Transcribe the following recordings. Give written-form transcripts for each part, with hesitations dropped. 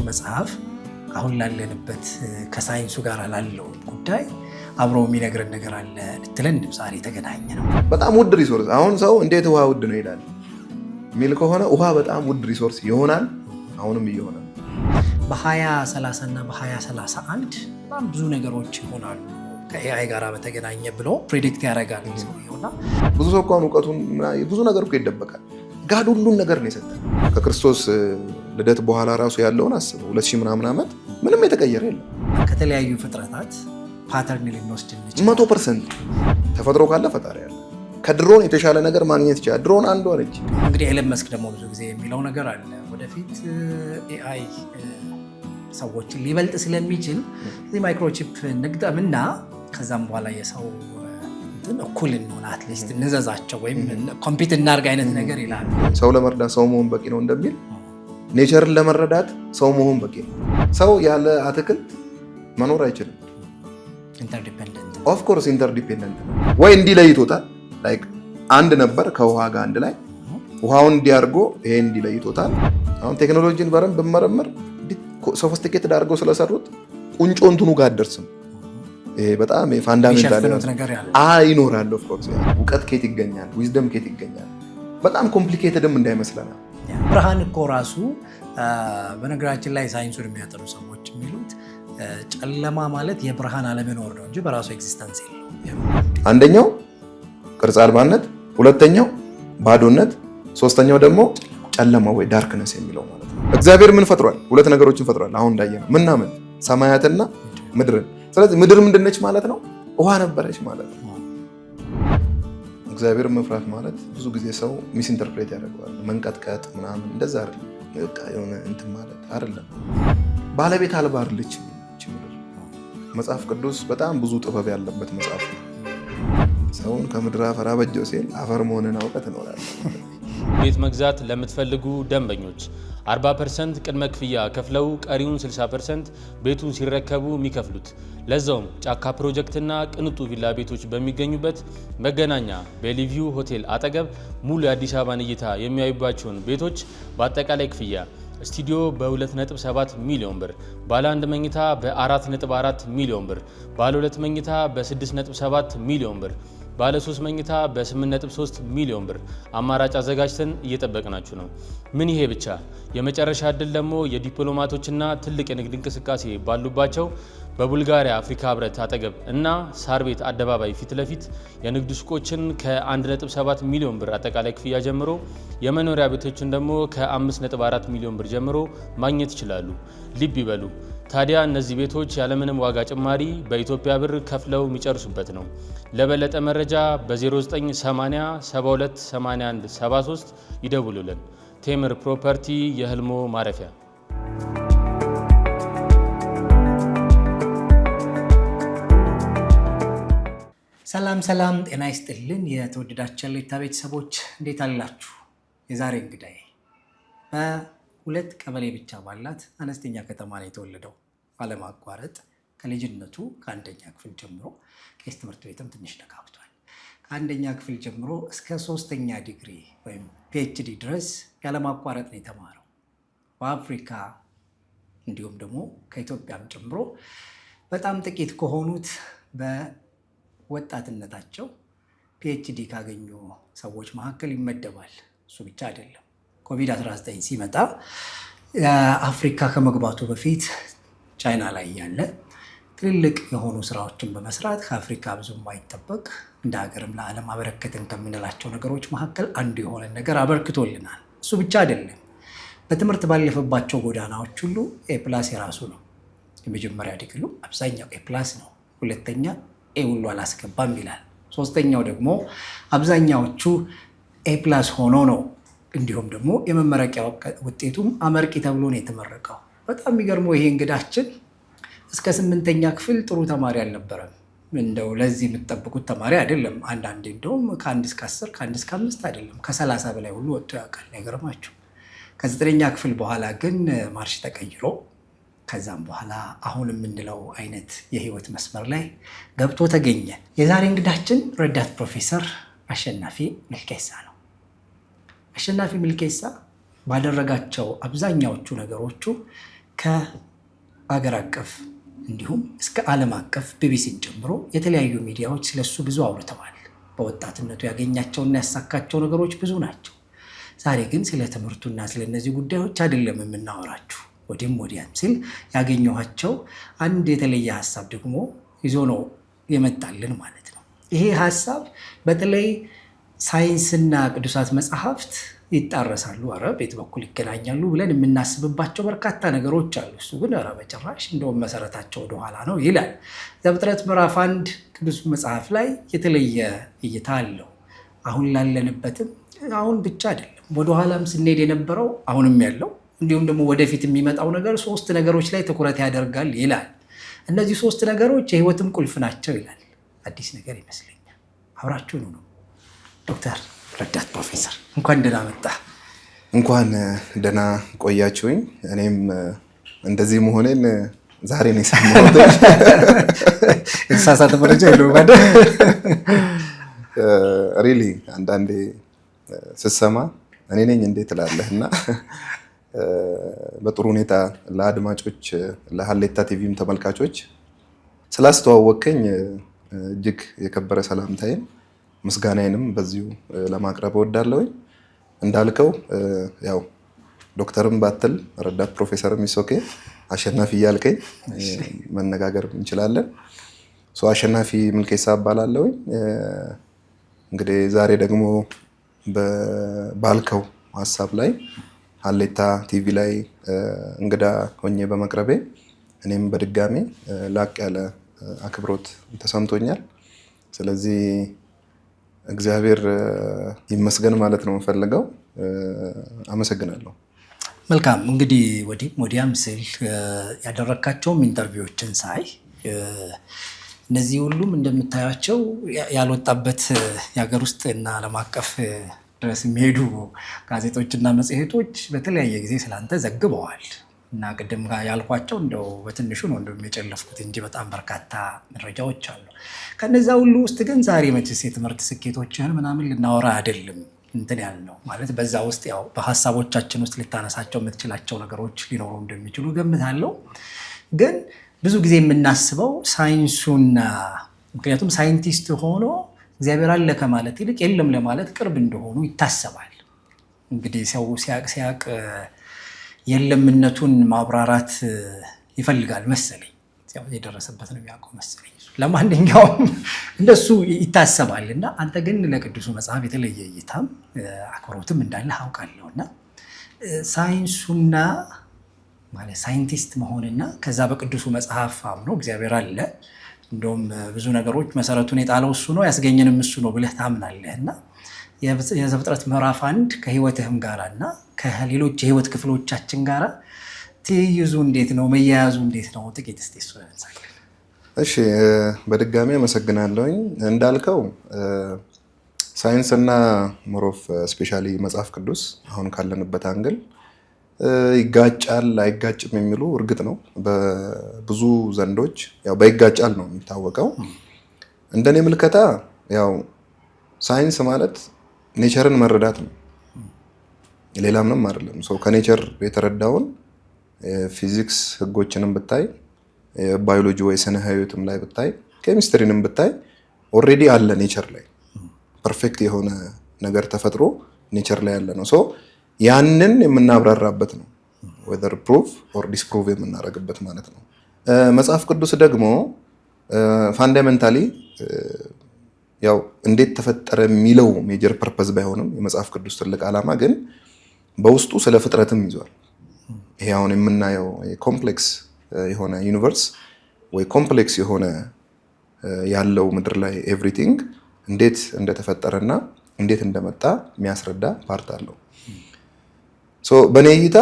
መጽሐፍ አሁን ላለንበት ከሳይንሱ ጋር ላለው ጉዳይ አብሮ የሚነግረን ነገር አለ ልትለን ዛሬ ተገናኘ ነው። በጣም ውድ ሪሶርስ። አሁን ሰው እንዴት ውሃ ውድ ነው ይላል ሚል ከሆነ ውሃ በጣም ውድ ሪሶርስ ይሆናል። አሁንም እየሆነ ነው። በ2030 እና በ2031 በጣም ብዙ ነገሮች ይሆናሉ ከኤአይ ጋር በተገናኘ ብሎ ፕሬዲክት ያደርጋል ሰውየውና ብዙ ሰው እንኳን እውቀቱን ብዙ ነገር እኮ ይደበቃል። ጋድ ሁሉን ነገር ነው የሰጠን። ከክርስቶስ ልደት በኋላ ራሱ ያለውን አስበው 2000 ምናምን ዓመት ምንም የተቀየረ የለም። ከተለያዩ ፍጥረታት ፓተርን ልንወስድ እንችላለን። 100% ተፈጥሮ ካለ ፈጣሪ ያለ ከድሮን የተሻለ ነገር ማግኘት ይችላል። ድሮን አንዷ ነች። እንግዲህ ኤለን መስክ ደግሞ ብዙ ጊዜ የሚለው ነገር አለ ወደፊት ኤአይ ሰዎችን ሊበልጥ ስለሚችል እዚህ ማይክሮቺፕ ንግጠምና ከዛም በኋላ የሰው እኩል እንሆን አትሊስት እንዘዛቸው ወይም ኮምፒት እናርግ አይነት ነገር ይላል። ሰው ለመርዳት ሰው መሆን በቂ ነው እንደሚል ኔቸርን ለመረዳት ሰው መሆን በቂ ነው። ሰው ያለ አትክልት መኖር አይችልም። ኢንተርዲፔንደንት ኦፍ ኮርስ ኢንተርዲፔንደንት ነው። ወይ እንዲህ ለይቶታል። ላይክ አንድ ነበር ከውሃ ጋር አንድ ላይ ውሃውን እንዲያርጎ ይሄ እንዲህ ለይቶታል። አሁን ቴክኖሎጂን በረም ብመረምር ሶፊስቲኬትድ አድርገው ስለሰሩት ቁንጮ እንትኑ ጋር አደርስም። ይሄ በጣም ፋንዳሜንታል ነገር ያለ ይኖራል። ኦፍ ኮርስ እውቀት ከየት ይገኛል? ዊዝደም ከየት ይገኛል? በጣም ኮምፕሊኬትድም እንዳይመስለናል። ብርሃን እኮ ራሱ በነገራችን ላይ ሳይንሱን የሚያጠኑ ሰዎች የሚሉት ጨለማ ማለት የብርሃን አለመኖር ነው እንጂ በራሱ ኤግዚስተንስ የለውም። አንደኛው ቅርጽ አልባነት፣ ሁለተኛው ባዶነት፣ ሶስተኛው ደግሞ ጨለማ ወይ ዳርክነስ የሚለው ማለት ነው። እግዚአብሔር ምን ፈጥሯል? ሁለት ነገሮችን ፈጥሯል። አሁን እንዳየነው ምናምን ሰማያትና ምድርን። ስለዚህ ምድር ምንድነች ማለት ነው? ውሃ ነበረች ማለት ነው። እግዚአብሔር መፍራት ማለት ብዙ ጊዜ ሰው ሚስ ኢንተርፕሬት ያደርገዋል። መንቀጥቀጥ ምናምን እንደዛ አይደለም። በቃ የሆነ እንትን ማለት አይደለም። ባለቤት አልባ አይደለች ምድር። መጽሐፍ ቅዱስ በጣም ብዙ ጥበብ ያለበት መጽሐፍ ነው። ሰውን ከምድር አፈር አበጀው ሲል አፈር መሆንን አውቀህ ትኖራለህ። ቤት መግዛት ለምትፈልጉ ደንበኞች 40% ቅድመ ክፍያ ከፍለው ቀሪውን 60% ቤቱን ሲረከቡ የሚከፍሉት ለዛውም ጫካ ፕሮጀክትና ቅንጡ ቪላ ቤቶች በሚገኙበት መገናኛ ቤሊቪው ሆቴል አጠገብ ሙሉ የአዲስ አበባን እይታ የሚያዩባቸውን ቤቶች በአጠቃላይ ክፍያ ስቱዲዮ በ2.7 ሚሊዮን ብር፣ ባለ 1 መኝታ በ4.4 ሚሊዮን ብር፣ ባለ 2 መኝታ በ6.7 ሚሊዮን ብር፣ ባለ 3 መኝታ በ8.3 ሚሊዮን ብር አማራጭ አዘጋጅተን እየጠበቅናችሁ ነው። ምን ይሄ ብቻ! የመጨረሻ እድል ደግሞ የዲፕሎማቶችና ትልቅ የንግድ እንቅስቃሴ ባሉባቸው በቡልጋሪያ አፍሪካ ህብረት አጠገብ እና ሳር ቤት አደባባይ ፊት ለፊት የንግድ ሱቆችን ከ1.7 ሚሊዮን ብር አጠቃላይ ክፍያ ጀምሮ የመኖሪያ ቤቶችን ደግሞ ከ5.4 ሚሊዮን ብር ጀምሮ ማግኘት ይችላሉ። ልብ ይበሉ። ታዲያ እነዚህ ቤቶች ያለምንም ዋጋ ጭማሪ በኢትዮጵያ ብር ከፍለው የሚጨርሱበት ነው። ለበለጠ መረጃ በ0980 72 81 73 ይደውሉልን። ቴምር ፕሮፐርቲ የህልሞ ማረፊያ። ሰላም ሰላም፣ ጤና ይስጥልን የተወደዳችሁ የሌታ ቤተሰቦች እንዴት አላችሁ? የዛሬ እንግዳዬ በሁለት ቀበሌ ብቻ ባላት አነስተኛ ከተማ ላይ የተወለደው ባለማቋረጥ ከልጅነቱ ከአንደኛ ክፍል ጀምሮ ቄስ ትምህርት ቤትም ትንሽ ነካክቷል። ከአንደኛ ክፍል ጀምሮ እስከ 3ኛ ዲግሪ ወይም ፒኤችዲ ድረስ ያለማቋረጥ ነው የተማረው። በአፍሪካ እንዲሁም ደግሞ ከኢትዮጵያም ጨምሮ በጣም ጥቂት ከሆኑት በወጣትነታቸው ፒኤችዲ ካገኙ ሰዎች መካከል ይመደባል። እሱ ብቻ አይደለም። ኮቪድ-19 ሲመጣ አፍሪካ ከመግባቱ በፊት ቻይና ላይ ያለ ትልልቅ የሆኑ ስራዎችን በመስራት ከአፍሪካ ብዙ የማይጠበቅ እንደ ሀገርም ለዓለም አበረከትን ከምንላቸው ነገሮች መካከል አንዱ የሆነ ነገር አበርክቶልናል። እሱ ብቻ አይደለም። በትምህርት ባለፈባቸው ጎዳናዎች ሁሉ ኤፕላስ የራሱ ነው። የመጀመሪያ ዲግሪው አብዛኛው ኤፕላስ ነው። ሁለተኛ ኤ ሁሉ አላስገባም ይላል። ሶስተኛው ደግሞ አብዛኛዎቹ ኤፕላስ ሆኖ ነው። እንዲሁም ደግሞ የመመረቂያ ውጤቱም አመርቂ ተብሎ ነው የተመረቀው። በጣም የሚገርመው ይሄ እንግዳችን እስከ 8ኛ ክፍል ጥሩ ተማሪ አልነበረም። እንደው ለዚህ የምትጠብቁት ተማሪ አይደለም። አንዳንዴ እንደውም ከ1 እስከ 10 ከ1 እስከ 5 አይደለም ከ30 በላይ ሁሉ ወጥቶ ያውቃል። አይገርማችሁ? ከ9ኛ ክፍል በኋላ ግን ማርሽ ተቀይሮ ከዛም በኋላ አሁን የምንለው አይነት የህይወት መስመር ላይ ገብቶ ተገኘ። የዛሬ እንግዳችን ረዳት ፕሮፌሰር አሸናፊ ሚልኬሳ ነው። አሸናፊ ሚልኬሳ ባደረጋቸው አብዛኛዎቹ ነገሮቹ ከአገር አቀፍ እንዲሁም እስከ ዓለም አቀፍ ቢቢሲን ጨምሮ የተለያዩ ሚዲያዎች ስለሱ ብዙ አውርተዋል። በወጣትነቱ ያገኛቸውና ያሳካቸው ነገሮች ብዙ ናቸው። ዛሬ ግን ስለ ትምህርቱና ስለ እነዚህ ጉዳዮች አይደለም የምናወራችሁ። ወዲህም ወዲያም ሲል ያገኘኋቸው አንድ የተለየ ሀሳብ ደግሞ ይዞ ነው የመጣልን ማለት ነው። ይሄ ሀሳብ በተለይ ሳይንስና ቅዱሳት መጽሐፍት ይጣረሳሉ፣ ኧረ ቤት በኩል ይገናኛሉ ብለን የምናስብባቸው በርካታ ነገሮች አሉ። እሱ ግን ኧረ በጭራሽ እንደውም መሰረታቸው ወደኋላ ነው ይላል። ዘፍጥረት ምዕራፍ 1 ቅዱስ መጽሐፍ ላይ የተለየ እይታ አለው። አሁን ላለንበትም አሁን ብቻ አይደለም ወደኋላም ስንሄድ የነበረው አሁንም ያለው እንዲሁም ደግሞ ወደፊት የሚመጣው ነገር 3 ነገሮች ላይ ትኩረት ያደርጋል ይላል። እነዚህ 3 ነገሮች የህይወትም ቁልፍ ናቸው ይላል። አዲስ ነገር ይመስለኛል። አብራችሁን ነው ዶክተር ረዳት ፕሮፌሰር እንኳን ደህና መጣ። እንኳን ደህና ቆያችሁኝ። እኔም እንደዚህ መሆኔን ዛሬ ነው የሰማሁት። የተሳሳተ መረጃ የለውም አይደል? ሪሊ አንዳንዴ ስትሰማ እኔ ነኝ እንዴት ትላለህና በጥሩ ሁኔታ ለአድማጮች ለሀሌታ ቲቪም ተመልካቾች ስላስተዋወቀኝ እጅግ የከበረ ሰላምታዬን ምስጋናዬንም በዚሁ ለማቅረብ እወዳለሁ። እንዳልከው ያው ዶክተርም ባትል ረዳት ፕሮፌሰርም ይሶኬ አሸናፊ እያልከኝ መነጋገር እንችላለን። አሸናፊ ምልኬሳ እባላለሁ። እንግዲህ ዛሬ ደግሞ ባልከው ሀሳብ ላይ ሀሌታ ቲቪ ላይ እንግዳ ሆኜ በመቅረቤ እኔም በድጋሚ ላቅ ያለ አክብሮት ተሰምቶኛል። ስለዚህ እግዚአብሔር ይመስገን ማለት ነው የምፈልገው። አመሰግናለሁ። መልካም እንግዲህ ወዲያም ስል ያደረካቸውም ኢንተርቪዎችን ሳይ እነዚህ ሁሉም እንደምታያቸው ያልወጣበት የሀገር ውስጥ እና ዓለም አቀፍ ድረስ የሚሄዱ ጋዜጦችና መጽሔቶች በተለያየ ጊዜ ስላንተ ዘግበዋል እና ቅድም ያልኳቸው እንደው በትንሹ ነው እንደውም የጨለፍኩት እንጂ በጣም በርካታ መረጃዎች አሉ። ከነዛ ሁሉ ውስጥ ግን ዛሬ መቼስ የትምህርት ስኬቶችህን ምናምን ልናወራ አይደለም እንትን ያልነው ማለት በዛ ውስጥ ያው በሀሳቦቻችን ውስጥ ልታነሳቸው የምትችላቸው ነገሮች ሊኖሩ እንደሚችሉ ገምታለሁ። ግን ብዙ ጊዜ የምናስበው ሳይንሱና ምክንያቱም ሳይንቲስት ሆኖ እግዚአብሔር አለ ከማለት ይልቅ የለም ለማለት ቅርብ እንደሆኑ ይታሰባል። እንግዲህ ሰው ሲያቅ የለምነቱን ማብራራት ይፈልጋል መሰለኝ። የደረሰበት ነው የሚያውቀው መሰለኝ። ለማንኛውም እንደሱ ይታሰባል እና አንተ ግን ለቅዱሱ መጽሐፍ የተለየ እይታም አክብሮትም እንዳለ አውቃለሁ እና ሳይንሱና ማለት ሳይንቲስት መሆንና ከዛ በቅዱሱ መጽሐፍ አምኖ እግዚአብሔር አለ እንደውም ብዙ ነገሮች መሰረቱን የጣለው እሱ ነው ያስገኘንም እሱ ነው ብለህ ታምናለህ እና የዘፍጥረት ምዕራፍ 1 ከህይወትህም ጋር እና ከሌሎች የህይወት ክፍሎቻችን ጋር ትይዙ እንዴት ነው መያያዙ እንዴት ነው? ጥቂት እስቲ እሱ ያንሳለን። እሺ በድጋሚ አመሰግናለሁኝ። እንዳልከው ሳይንስና ሞሮፍ ስፔሻሊ መጽሐፍ ቅዱስ አሁን ካለንበት አንግል ይጋጫል አይጋጭም የሚሉ እርግጥ ነው በብዙ ዘንዶች ያው በይጋጫል ነው የሚታወቀው። እንደኔ ምልከታ ያው ሳይንስ ማለት ኔቸርን መረዳት ነው፣ ሌላ ምንም አይደለም። ሰው ከኔቸር የተረዳውን ፊዚክስ ህጎችንም ብታይ ባዮሎጂ ወይ ስነ ህይወትም ላይ ብታይ ኬሚስትሪንም ብታይ ኦልሬዲ አለ ኔቸር ላይ ፐርፌክት የሆነ ነገር ተፈጥሮ ኔቸር ላይ ያለ ነው። ሶ ያንን የምናብራራበት ነው whether proof or disprove የምናደርግበት ማለት ነው። መጽሐፍ ቅዱስ ደግሞ ፋንዳሜንታሊ ያው እንዴት ተፈጠረ የሚለው ሜጀር ፐርፐዝ ባይሆንም የመጽሐፍ ቅዱስ ትልቅ ዓላማ ግን በውስጡ ስለ ፍጥረትም ይዟል። ይሄ አሁን የምናየው ኮምፕሌክስ የሆነ ዩኒቨርስ ወይ ኮምፕሌክስ የሆነ ያለው ምድር ላይ ኤቭሪቲንግ እንዴት እንደተፈጠረና እንዴት እንደመጣ የሚያስረዳ ፓርት አለው። በእኔ እይታ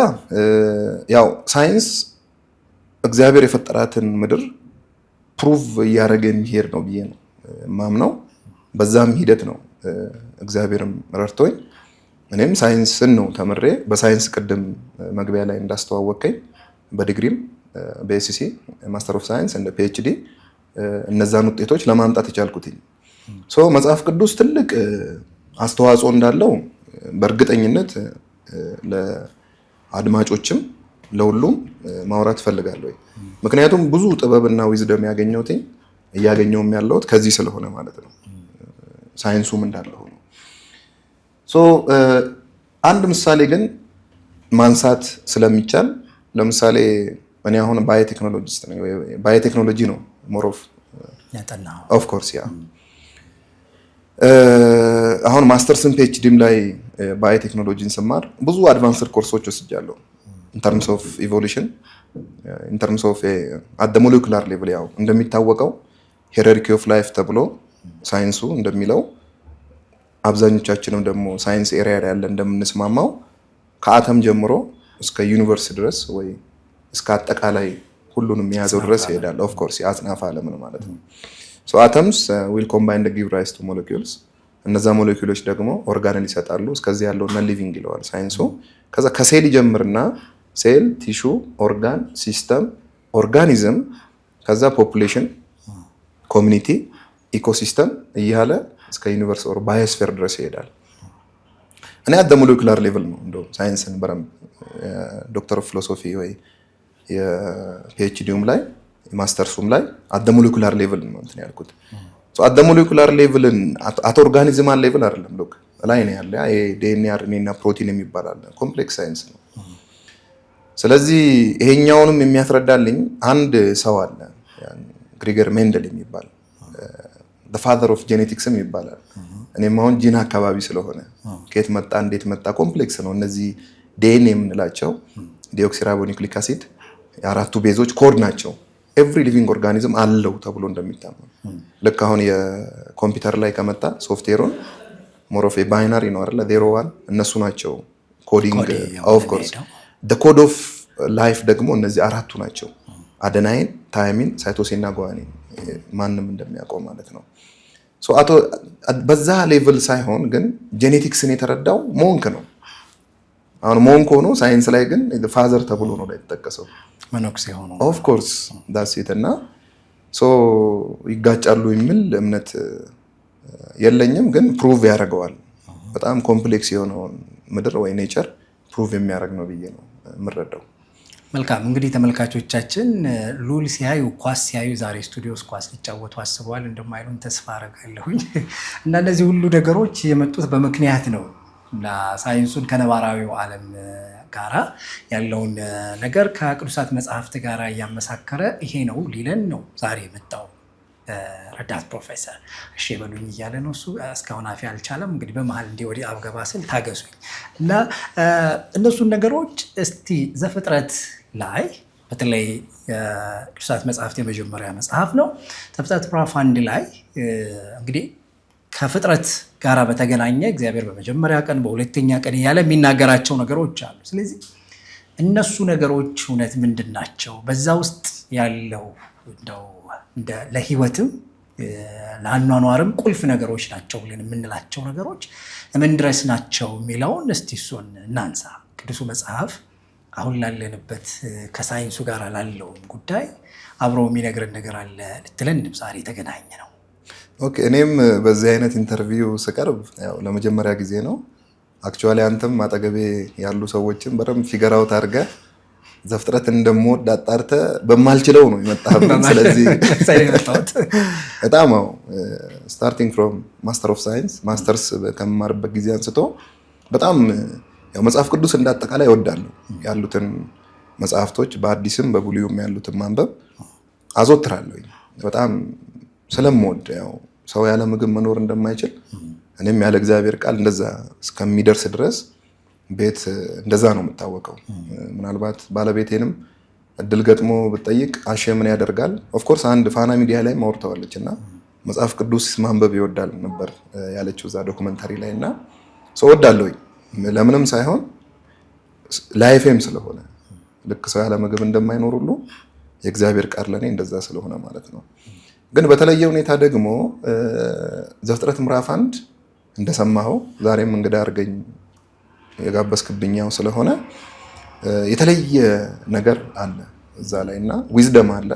ያው ሳይንስ እግዚአብሔር የፈጠራትን ምድር ፕሩቭ እያደረገ የሚሄድ ነው ብዬ ነው ማምነው። በዛም ሂደት ነው እግዚአብሔርም ረድቶኝ እኔም ሳይንስን ነው ተምሬ በሳይንስ ቅድም መግቢያ ላይ እንዳስተዋወቀኝ በዲግሪም በኤስሲ ማስተር ኦፍ ሳይንስ እንደ ፒኤችዲ እነዛን ውጤቶች ለማምጣት የቻልኩት። መጽሐፍ ቅዱስ ትልቅ አስተዋጽኦ እንዳለው በእርግጠኝነት ለአድማጮችም ለሁሉም ማውራት ፈልጋለሁ። ምክንያቱም ብዙ ጥበብና ዊዝደም እያገኘውም ያለሁት ከዚህ ስለሆነ ማለት ነው። ሳይንሱም እንዳለው ነው። አንድ ምሳሌ ግን ማንሳት ስለሚቻል ለምሳሌ እኔ አሁን ባዮቴክኖሎጂስት ነኝ። ባዮቴክኖሎጂ ነው ሞር ኦፍ ኮርስ ያ አሁን ማስተርስን ፒኤችዲም ላይ ባዮቴክኖሎጂን ስማር ብዙ አድቫንስድ ኮርሶች ወስጃለሁ። in terms of evolution, in terms of at the molecular level ያው እንደሚታወቀው hierarchy of life ተብሎ ሳይንሱ እንደሚለው አብዛኞቻችንም ደግሞ ሳይንስ ኤሪያ ላይ ያለ እንደምንስማማው ከአተም ጀምሮ እስከ ዩኒቨርስ ድረስ ወይ እስከ አጠቃላይ ሁሉንም የያዘው ድረስ ይሄዳል። ኦፍ ኮርስ የአጽናፈ ዓለም ነው ማለት ነው። so atoms will combine to give rise to molecules እነዛ ሞለኪውሎች ደግሞ ኦርጋንን ይሰጣሉ። እስከዚህ ያለው ነን ሊቪንግ ይለዋል ሳይንሱ። ከዛ ከሴል ይጀምርና ሴል፣ ቲሹ፣ ኦርጋን፣ ሲስተም፣ ኦርጋኒዝም፣ ከዛ ፖፑሌሽን፣ ኮሚኒቲ፣ ኢኮሲስተም እያለ እስከ ዩኒቨርስ ኦር ባዮስፌር ድረስ ይሄዳል። እኔ አት ሞለኪውላር ሌቭል ነው እንደው ሳይንስን በረም ዶክተር ኦፍ ፊሎሶፊ ወይ የፒኤችዲውም ላይ ማስተርሱም ላይ አት ሞለኪውላር ሌቭል ነው እንትን ያልኩት። አት ሞለኪውላር ሌቭልን አት ኦርጋኒዝማል ሌቭል አይደለም ሎክ ላይ ነው ያለ ይሄ ዲኤንኤ አርኤንኤ እና ፕሮቲን የሚባል አለ። ኮምፕሌክስ ሳይንስ ነው። ስለዚህ ይሄኛውንም የሚያስረዳልኝ አንድ ሰው አለ ግሪገር ሜንደል የሚባል the father of genetics ይባላል። እኔም አሁን ጂን አካባቢ ስለሆነ ከየት መጣ እንዴት መጣ ኮምፕሌክስ ነው። እነዚህ ዲኤንኤ የምንላቸው ዲኦክሲራይቦኒክሊክ አሲድ የአራቱ ቤዞች ኮድ ናቸው። ኤቭሪ ሊቪንግ ኦርጋኒዝም አለው ተብሎ እንደሚታመን ልክ አሁን የኮምፒውተር ላይ ከመጣ ሶፍትዌሩን ሞር ኦፍ ባይናሪ ነው አይደል? 0 1 እነሱ ናቸው ኮዲንግ ኦፍ ኮርስ the code of life ደግሞ እነዚህ አራቱ ናቸው። አደናይን፣ ታይሚን፣ ሳይቶሲን እና ጓኒን ማንንም እንደሚያውቀው ማለት ነው። በዛ ሌቭል ሳይሆን ግን ጄኔቲክስን የተረዳው ሞንክ ነው። አሁን ሞንክ ሆኖ ሳይንስ ላይ ግን ፋዘር ተብሎ ነው ላይ የተጠቀሰው መኖክስ ሆኖ ኦፍ ኮርስ ዳትስ ኢት እና ይጋጫሉ የሚል እምነት የለኝም፣ ግን ፕሩቭ ያደርገዋል። በጣም ኮምፕሌክስ የሆነውን ምድር ወይ ኔቸር ፕሩቭ የሚያደርግ ነው ብዬ ነው የምረዳው። መልካም እንግዲህ ተመልካቾቻችን ሉል ሲያዩ ኳስ ሲያዩ ዛሬ ስቱዲዮስ ኳስ ሊጫወቱ አስበዋል እንደማይሉን ተስፋ አደርጋለሁኝ እና እነዚህ ሁሉ ነገሮች የመጡት በምክንያት ነው እና ሳይንሱን ከነባራዊው ዓለም ጋራ ያለውን ነገር ከቅዱሳት መጽሐፍት ጋራ እያመሳከረ ይሄ ነው ሊለን ነው ዛሬ የመጣው ረዳት ፕሮፌሰር። እሺ በሉኝ እያለ ነው እሱ እስካሁን አፊ አልቻለም። እንግዲህ በመሀል እንዲህ ወዲህ አብገባ ስል ታገሱኝ እና እነሱን ነገሮች እስቲ ዘፍጥረት ላይ በተለይ ቅዱሳት መጽሐፍት የመጀመሪያ መጽሐፍ ነው። ዘፍጥረት ምዕራፍ 1 ላይ እንግዲህ ከፍጥረት ጋራ በተገናኘ እግዚአብሔር በመጀመሪያ ቀን በሁለተኛ ቀን እያለ የሚናገራቸው ነገሮች አሉ። ስለዚህ እነሱ ነገሮች እውነት ምንድን ናቸው? በዛ ውስጥ ያለው እንደው ለህይወትም ለአኗኗርም ቁልፍ ነገሮች ናቸው ብለን የምንላቸው ነገሮች ምን ድረስ ናቸው የሚለውን እስቲ እሱን እናንሳ። ቅዱሱ መጽሐፍ አሁን ላለንበት ከሳይንሱ ጋር ላለውን ጉዳይ አብሮ የሚነግረን ነገር አለ ልትለን ዛሬ የተገናኘ ነው። ኦኬ እኔም በዚህ አይነት ኢንተርቪው ስቀርብ ያው ለመጀመሪያ ጊዜ ነው። አክቹዋሊ አንተም አጠገቤ ያሉ ሰዎችን በደንብ ፊገር አውት አድርገህ ዘፍጥረትን እንደምወድ አጣርተህ በማልችለው ነው የመጣህብን። ስለዚህ በጣም ስታርቲንግ ፍሮም ማስተር ኦፍ ሳይንስ ማስተርስ ከመማርበት ጊዜ አንስቶ በጣም ያው መጽሐፍ ቅዱስ እንዳጠቃላይ እወዳለሁ። ያሉትን መጽሐፍቶች በአዲስም በብሉይም ያሉትን ማንበብ አዘወትራለሁ በጣም ስለምወድ። ያው ሰው ያለ ምግብ መኖር እንደማይችል እኔም ያለ እግዚአብሔር ቃል እንደዛ እስከሚደርስ ድረስ ቤት እንደዛ ነው የምታወቀው። ምናልባት ባለቤቴንም እድል ገጥሞ ብጠይቅ አሸ ምን ያደርጋል ኦፍ ኮርስ አንድ ፋና ሚዲያ ላይ ማውርተዋለች እና መጽሐፍ ቅዱስ ማንበብ ይወዳል ነበር ያለችው እዛ ዶክመንታሪ ላይ እና ሰው ወዳለሁኝ ለምንም ሳይሆን ላይፌም ስለሆነ ልክ ሰው ያለ ምግብ እንደማይኖር ሁሉ የእግዚአብሔር ቃል ለኔ እንደዛ ስለሆነ ማለት ነው። ግን በተለየ ሁኔታ ደግሞ ዘፍጥረት ምዕራፍ 1 እንደሰማኸው ዛሬም እንግዳ አድርገኝ የጋበዝክብኛው ስለሆነ የተለየ ነገር አለ እዛ ላይ እና ዊዝደም አለ፣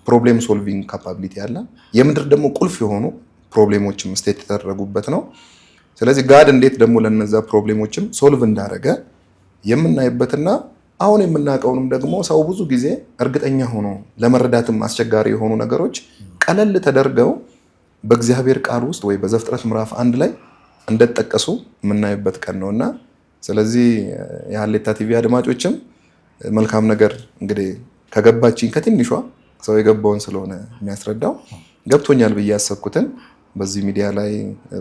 ፕሮብሌም ሶልቪንግ ካፓቢሊቲ አለ። የምድር ደግሞ ቁልፍ የሆኑ ፕሮብሌሞችም ስቴት የተደረጉበት ነው። ስለዚህ ጋድ እንዴት ደግሞ ለነዛ ፕሮብሌሞችም ሶልቭ እንዳደረገ የምናይበትና አሁን የምናውቀውንም ደግሞ ሰው ብዙ ጊዜ እርግጠኛ ሆኖ ለመረዳትም አስቸጋሪ የሆኑ ነገሮች ቀለል ተደርገው በእግዚአብሔር ቃል ውስጥ ወይ በዘፍጥረት ምዕራፍ 1 ላይ እንደተጠቀሱ የምናይበት ቀን ነውና ስለዚህ የሀሌታ ቲቪ አድማጮችም መልካም ነገር እንግዲህ ከገባችኝ ከትንሿ ሰው የገባውን ስለሆነ የሚያስረዳው ገብቶኛል ብዬ ያሰብኩትን በዚህ ሚዲያ ላይ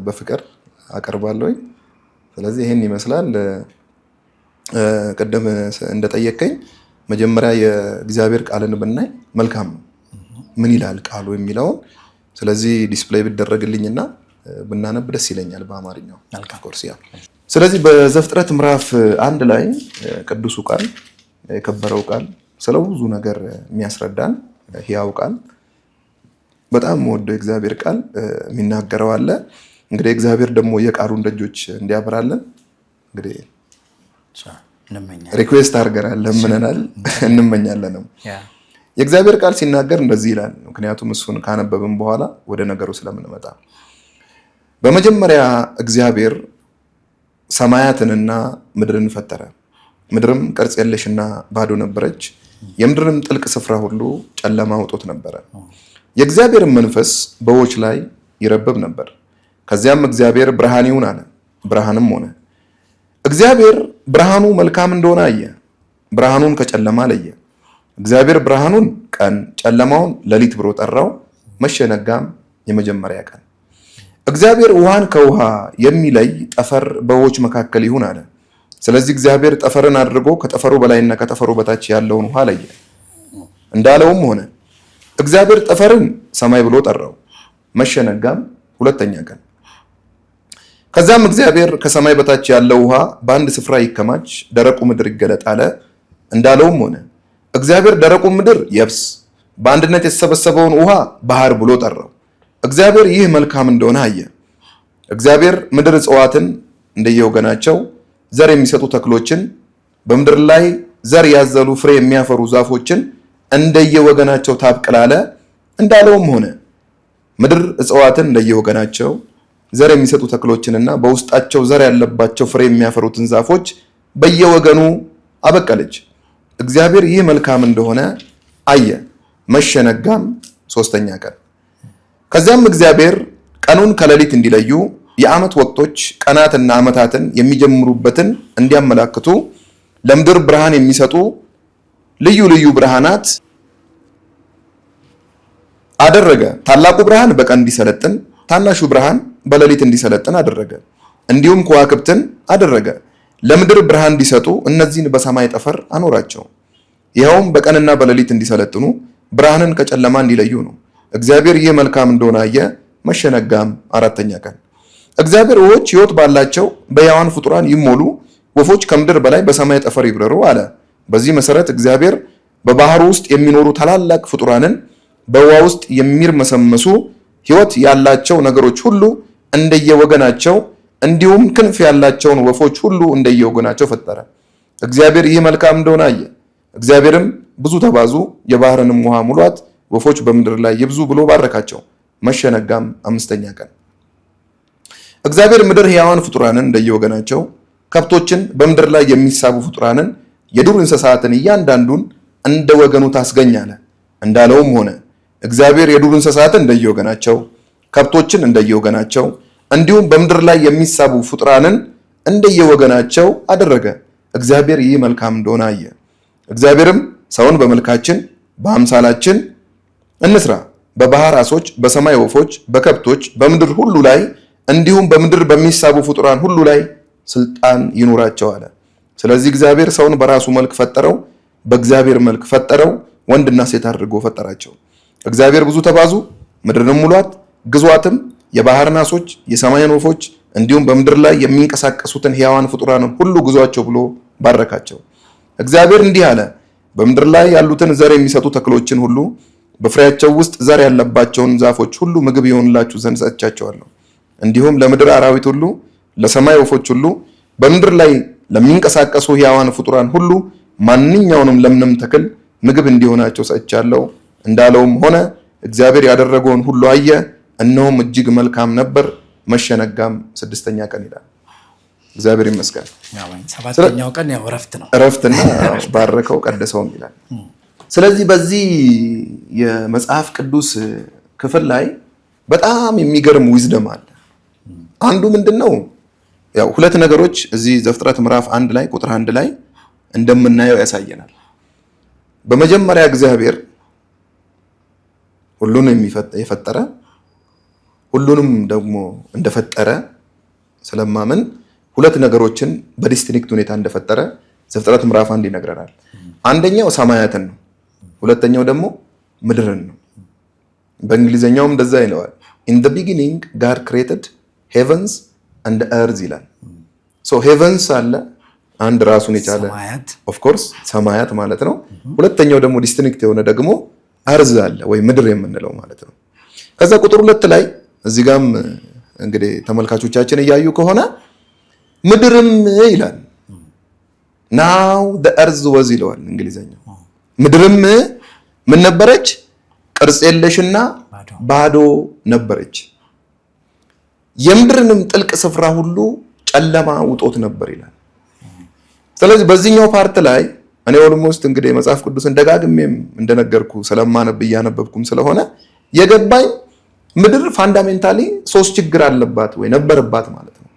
በፍቅር አቀርባለሁ። ስለዚህ ይሄን ይመስላል። ቀደም እንደጠየቀኝ መጀመሪያ የእግዚአብሔር ቃልን ብናይ መልካም ነው። ምን ይላል ቃሉ የሚለውን ስለዚህ ዲስፕሌይ ቢደረግልኝና ብናነብ ደስ ይለኛል በአማርኛው። ኦፍኮርስ ያ ስለዚህ በዘፍጥረት ምዕራፍ 1 ላይ ቅዱሱ ቃል የከበረው ቃል ስለ ብዙ ነገር የሚያስረዳን ሕያው ቃል በጣም ወደው እግዚአብሔር ቃል የሚናገረው አለ። እንግዲህ እግዚአብሔር ደግሞ የቃሉን ደጆች እንዲያበራለን እንግዲህ ሪኩዌስት አድርገናል፣ ለምነናል፣ እንመኛለንም። የእግዚአብሔር ቃል ሲናገር እንደዚህ ይላል። ምክንያቱም እሱን ካነበብን በኋላ ወደ ነገሩ ስለምንመጣ በመጀመሪያ እግዚአብሔር ሰማያትንና ምድርን ፈጠረ። ምድርም ቅርጽ የለሽና ባዶ ነበረች፣ የምድርም ጥልቅ ስፍራ ሁሉ ጨለማ ውጦት ነበረ። የእግዚአብሔርን መንፈስ በውኆች ላይ ይረብብ ነበር። ከዚያም እግዚአብሔር ብርሃን ይሁን አለ፣ ብርሃንም ሆነ። እግዚአብሔር ብርሃኑ መልካም እንደሆነ አየ፣ ብርሃኑን ከጨለማ ለየ። እግዚአብሔር ብርሃኑን ቀን ጨለማውን ሌሊት ብሎ ጠራው። መሸ ነጋም የመጀመሪያ ቀን። እግዚአብሔር ውሃን ከውሃ የሚለይ ጠፈር በውኆች መካከል ይሁን አለ። ስለዚህ እግዚአብሔር ጠፈርን አድርጎ ከጠፈሩ በላይና ከጠፈሩ በታች ያለውን ውሃ ለየ። እንዳለውም ሆነ። እግዚአብሔር ጠፈርን ሰማይ ብሎ ጠራው። መሸ ነጋም ሁለተኛ ቀን። ከዛም እግዚአብሔር ከሰማይ በታች ያለው ውሃ በአንድ ስፍራ ይከማች፣ ደረቁ ምድር ይገለጥ አለ። እንዳለውም ሆነ። እግዚአብሔር ደረቁ ምድር የብስ፣ በአንድነት የተሰበሰበውን ውሃ ባህር ብሎ ጠራው። እግዚአብሔር ይህ መልካም እንደሆነ አየ። እግዚአብሔር ምድር እጽዋትን እንደየወገናቸው፣ ዘር የሚሰጡ ተክሎችን፣ በምድር ላይ ዘር ያዘሉ ፍሬ የሚያፈሩ ዛፎችን እንደየወገናቸው ታብቅል አለ። እንዳለውም ሆነ። ምድር እጽዋትን እንደየወገናቸው፣ ዘር የሚሰጡ ተክሎችንና በውስጣቸው ዘር ያለባቸው ፍሬ የሚያፈሩትን ዛፎች በየወገኑ አበቀለች። እግዚአብሔር ይህ መልካም እንደሆነ አየ። መሸ ነጋም ሶስተኛ ቀን። ከዚያም እግዚአብሔር ቀኑን ከሌሊት እንዲለዩ የዓመት ወቅቶች ቀናትና ዓመታትን የሚጀምሩበትን እንዲያመላክቱ ለምድር ብርሃን የሚሰጡ ልዩ ልዩ ብርሃናት አደረገ። ታላቁ ብርሃን በቀን እንዲሰለጥን፣ ታናሹ ብርሃን በሌሊት እንዲሰለጥን አደረገ። እንዲሁም ከዋክብትን አደረገ ለምድር ብርሃን እንዲሰጡ፣ እነዚህን በሰማይ ጠፈር አኖራቸው። ይኸውም በቀንና በሌሊት እንዲሰለጥኑ፣ ብርሃንን ከጨለማ እንዲለዩ ነው። እግዚአብሔር ይህ መልካም እንደሆነ አየ። መሸ ነጋም አራተኛ ቀን። እግዚአብሔር ውኆች ሕይወት ባላቸው በሕያዋን ፍጡራን ይሞሉ፣ ወፎች ከምድር በላይ በሰማይ ጠፈር ይብረሩ አለ። በዚህ መሰረት እግዚአብሔር በባህሩ ውስጥ የሚኖሩ ታላላቅ ፍጡራንን፣ በውሃ ውስጥ የሚርመሰመሱ ሕይወት ያላቸው ነገሮች ሁሉ እንደየወገናቸው፣ እንዲሁም ክንፍ ያላቸውን ወፎች ሁሉ እንደየወገናቸው ፈጠረ። እግዚአብሔር ይህ መልካም እንደሆነ አየ። እግዚአብሔርም ብዙ ተባዙ፣ የባህርንም ውሃ ሙሏት፣ ወፎች በምድር ላይ ይብዙ ብሎ ባረካቸው። መሸ ነጋም አምስተኛ ቀን። እግዚአብሔር ምድር ሕያዋን ፍጡራንን እንደየወገናቸው፣ ከብቶችን፣ በምድር ላይ የሚሳቡ ፍጡራንን፣ የዱር እንስሳትን እያንዳንዱን እንደ ወገኑ ታስገኝ አለ። እንዳለውም ሆነ። እግዚአብሔር የዱር እንስሳትን እንደየወገናቸው፣ ከብቶችን እንደየወገናቸው፣ እንዲሁም በምድር ላይ የሚሳቡ ፍጡራንን እንደየወገናቸው አደረገ። እግዚአብሔር ይህ መልካም እንደሆነ አየ። እግዚአብሔርም ሰውን በመልካችን በአምሳላችን እንስራ፣ በባህር ዓሦች፣ በሰማይ ወፎች፣ በከብቶች፣ በምድር ሁሉ ላይ እንዲሁም በምድር በሚሳቡ ፍጡራን ሁሉ ላይ ስልጣን ይኑራቸው አለ። ስለዚህ እግዚአብሔር ሰውን በራሱ መልክ ፈጠረው፣ በእግዚአብሔር መልክ ፈጠረው፣ ወንድና ሴት አድርጎ ፈጠራቸው። እግዚአብሔር ብዙ ተባዙ፣ ምድርንም ሙሏት፣ ግዟትም፣ የባህርን ዓሦች፣ የሰማይን ወፎች እንዲሁም በምድር ላይ የሚንቀሳቀሱትን ሕያዋን ፍጡራንን ሁሉ ግዟቸው ብሎ ባረካቸው። እግዚአብሔር እንዲህ አለ፣ በምድር ላይ ያሉትን ዘር የሚሰጡ ተክሎችን ሁሉ፣ በፍሬያቸው ውስጥ ዘር ያለባቸውን ዛፎች ሁሉ ምግብ ይሆንላችሁ ዘንድ ሰጥቻቸዋለሁ። እንዲሁም ለምድር አራዊት ሁሉ፣ ለሰማይ ወፎች ሁሉ፣ በምድር ላይ ለሚንቀሳቀሱ ሕያዋን ፍጡራን ሁሉ ማንኛውንም ለምለም ተክል ምግብ እንዲሆናቸው ሰጥቻለሁ። እንዳለውም ሆነ። እግዚአብሔር ያደረገውን ሁሉ አየ፣ እነሆም እጅግ መልካም ነበር። መሸ ነጋም ስድስተኛ ቀን ይላል። እግዚአብሔር ይመስገን። ሰባተኛው ቀን ያው እረፍትና ባረከው ቀደሰውም ይላል። ስለዚህ በዚህ የመጽሐፍ ቅዱስ ክፍል ላይ በጣም የሚገርም ዊዝደም አለ። አንዱ ምንድነው? ያው ሁለት ነገሮች እዚህ ዘፍጥረት ምዕራፍ 1 ላይ ቁጥር 1 ላይ እንደምናየው ያሳየናል። በመጀመሪያ እግዚአብሔር ሁሉንም የፈጠረ ሁሉንም ደግሞ እንደፈጠረ ስለማመን ሁለት ነገሮችን በዲስቲንክት ሁኔታ እንደፈጠረ ዘፍጥረት ምዕራፍ 1 ይነግረናል። አንደኛው ሰማያትን ነው፣ ሁለተኛው ደግሞ ምድርን ነው። በእንግሊዘኛውም እንደዛ ይለዋል። in the beginning God created heavens and earth ይላል። so heavens አለ አንድ ራሱን የቻለ of course ሰማያት ማለት ነው። ሁለተኛው ደግሞ ዲስቲንክት የሆነ ደግሞ earth አለ ወይ ምድር የምንለው ማለት ነው። ከዛ ቁጥር 2 ላይ እዚህ ጋርም እንግዲህ ተመልካቾቻችን እያዩ ከሆነ ምድርም ይላል now the earth was ይለዋል እንግሊዘኛው። ምድርም ምን ነበረች? ቅርጽ የለሽና ባዶ ነበረች። የምድርንም ጥልቅ ስፍራ ሁሉ ጨለማ ውጦት ነበር ይላል። ስለዚህ ፓርት ላይ እኔ ኦልሞስት እንግዲህ መጽሐፍ ቅዱስን ደጋግሜም እንደነገርኩ ስለማነብ እያነበብኩም ስለሆነ የገባኝ ምድር ፋንዳሜንታሊ ሶስት ችግር አለባት ወይ ነበርባት ማለት ነው፣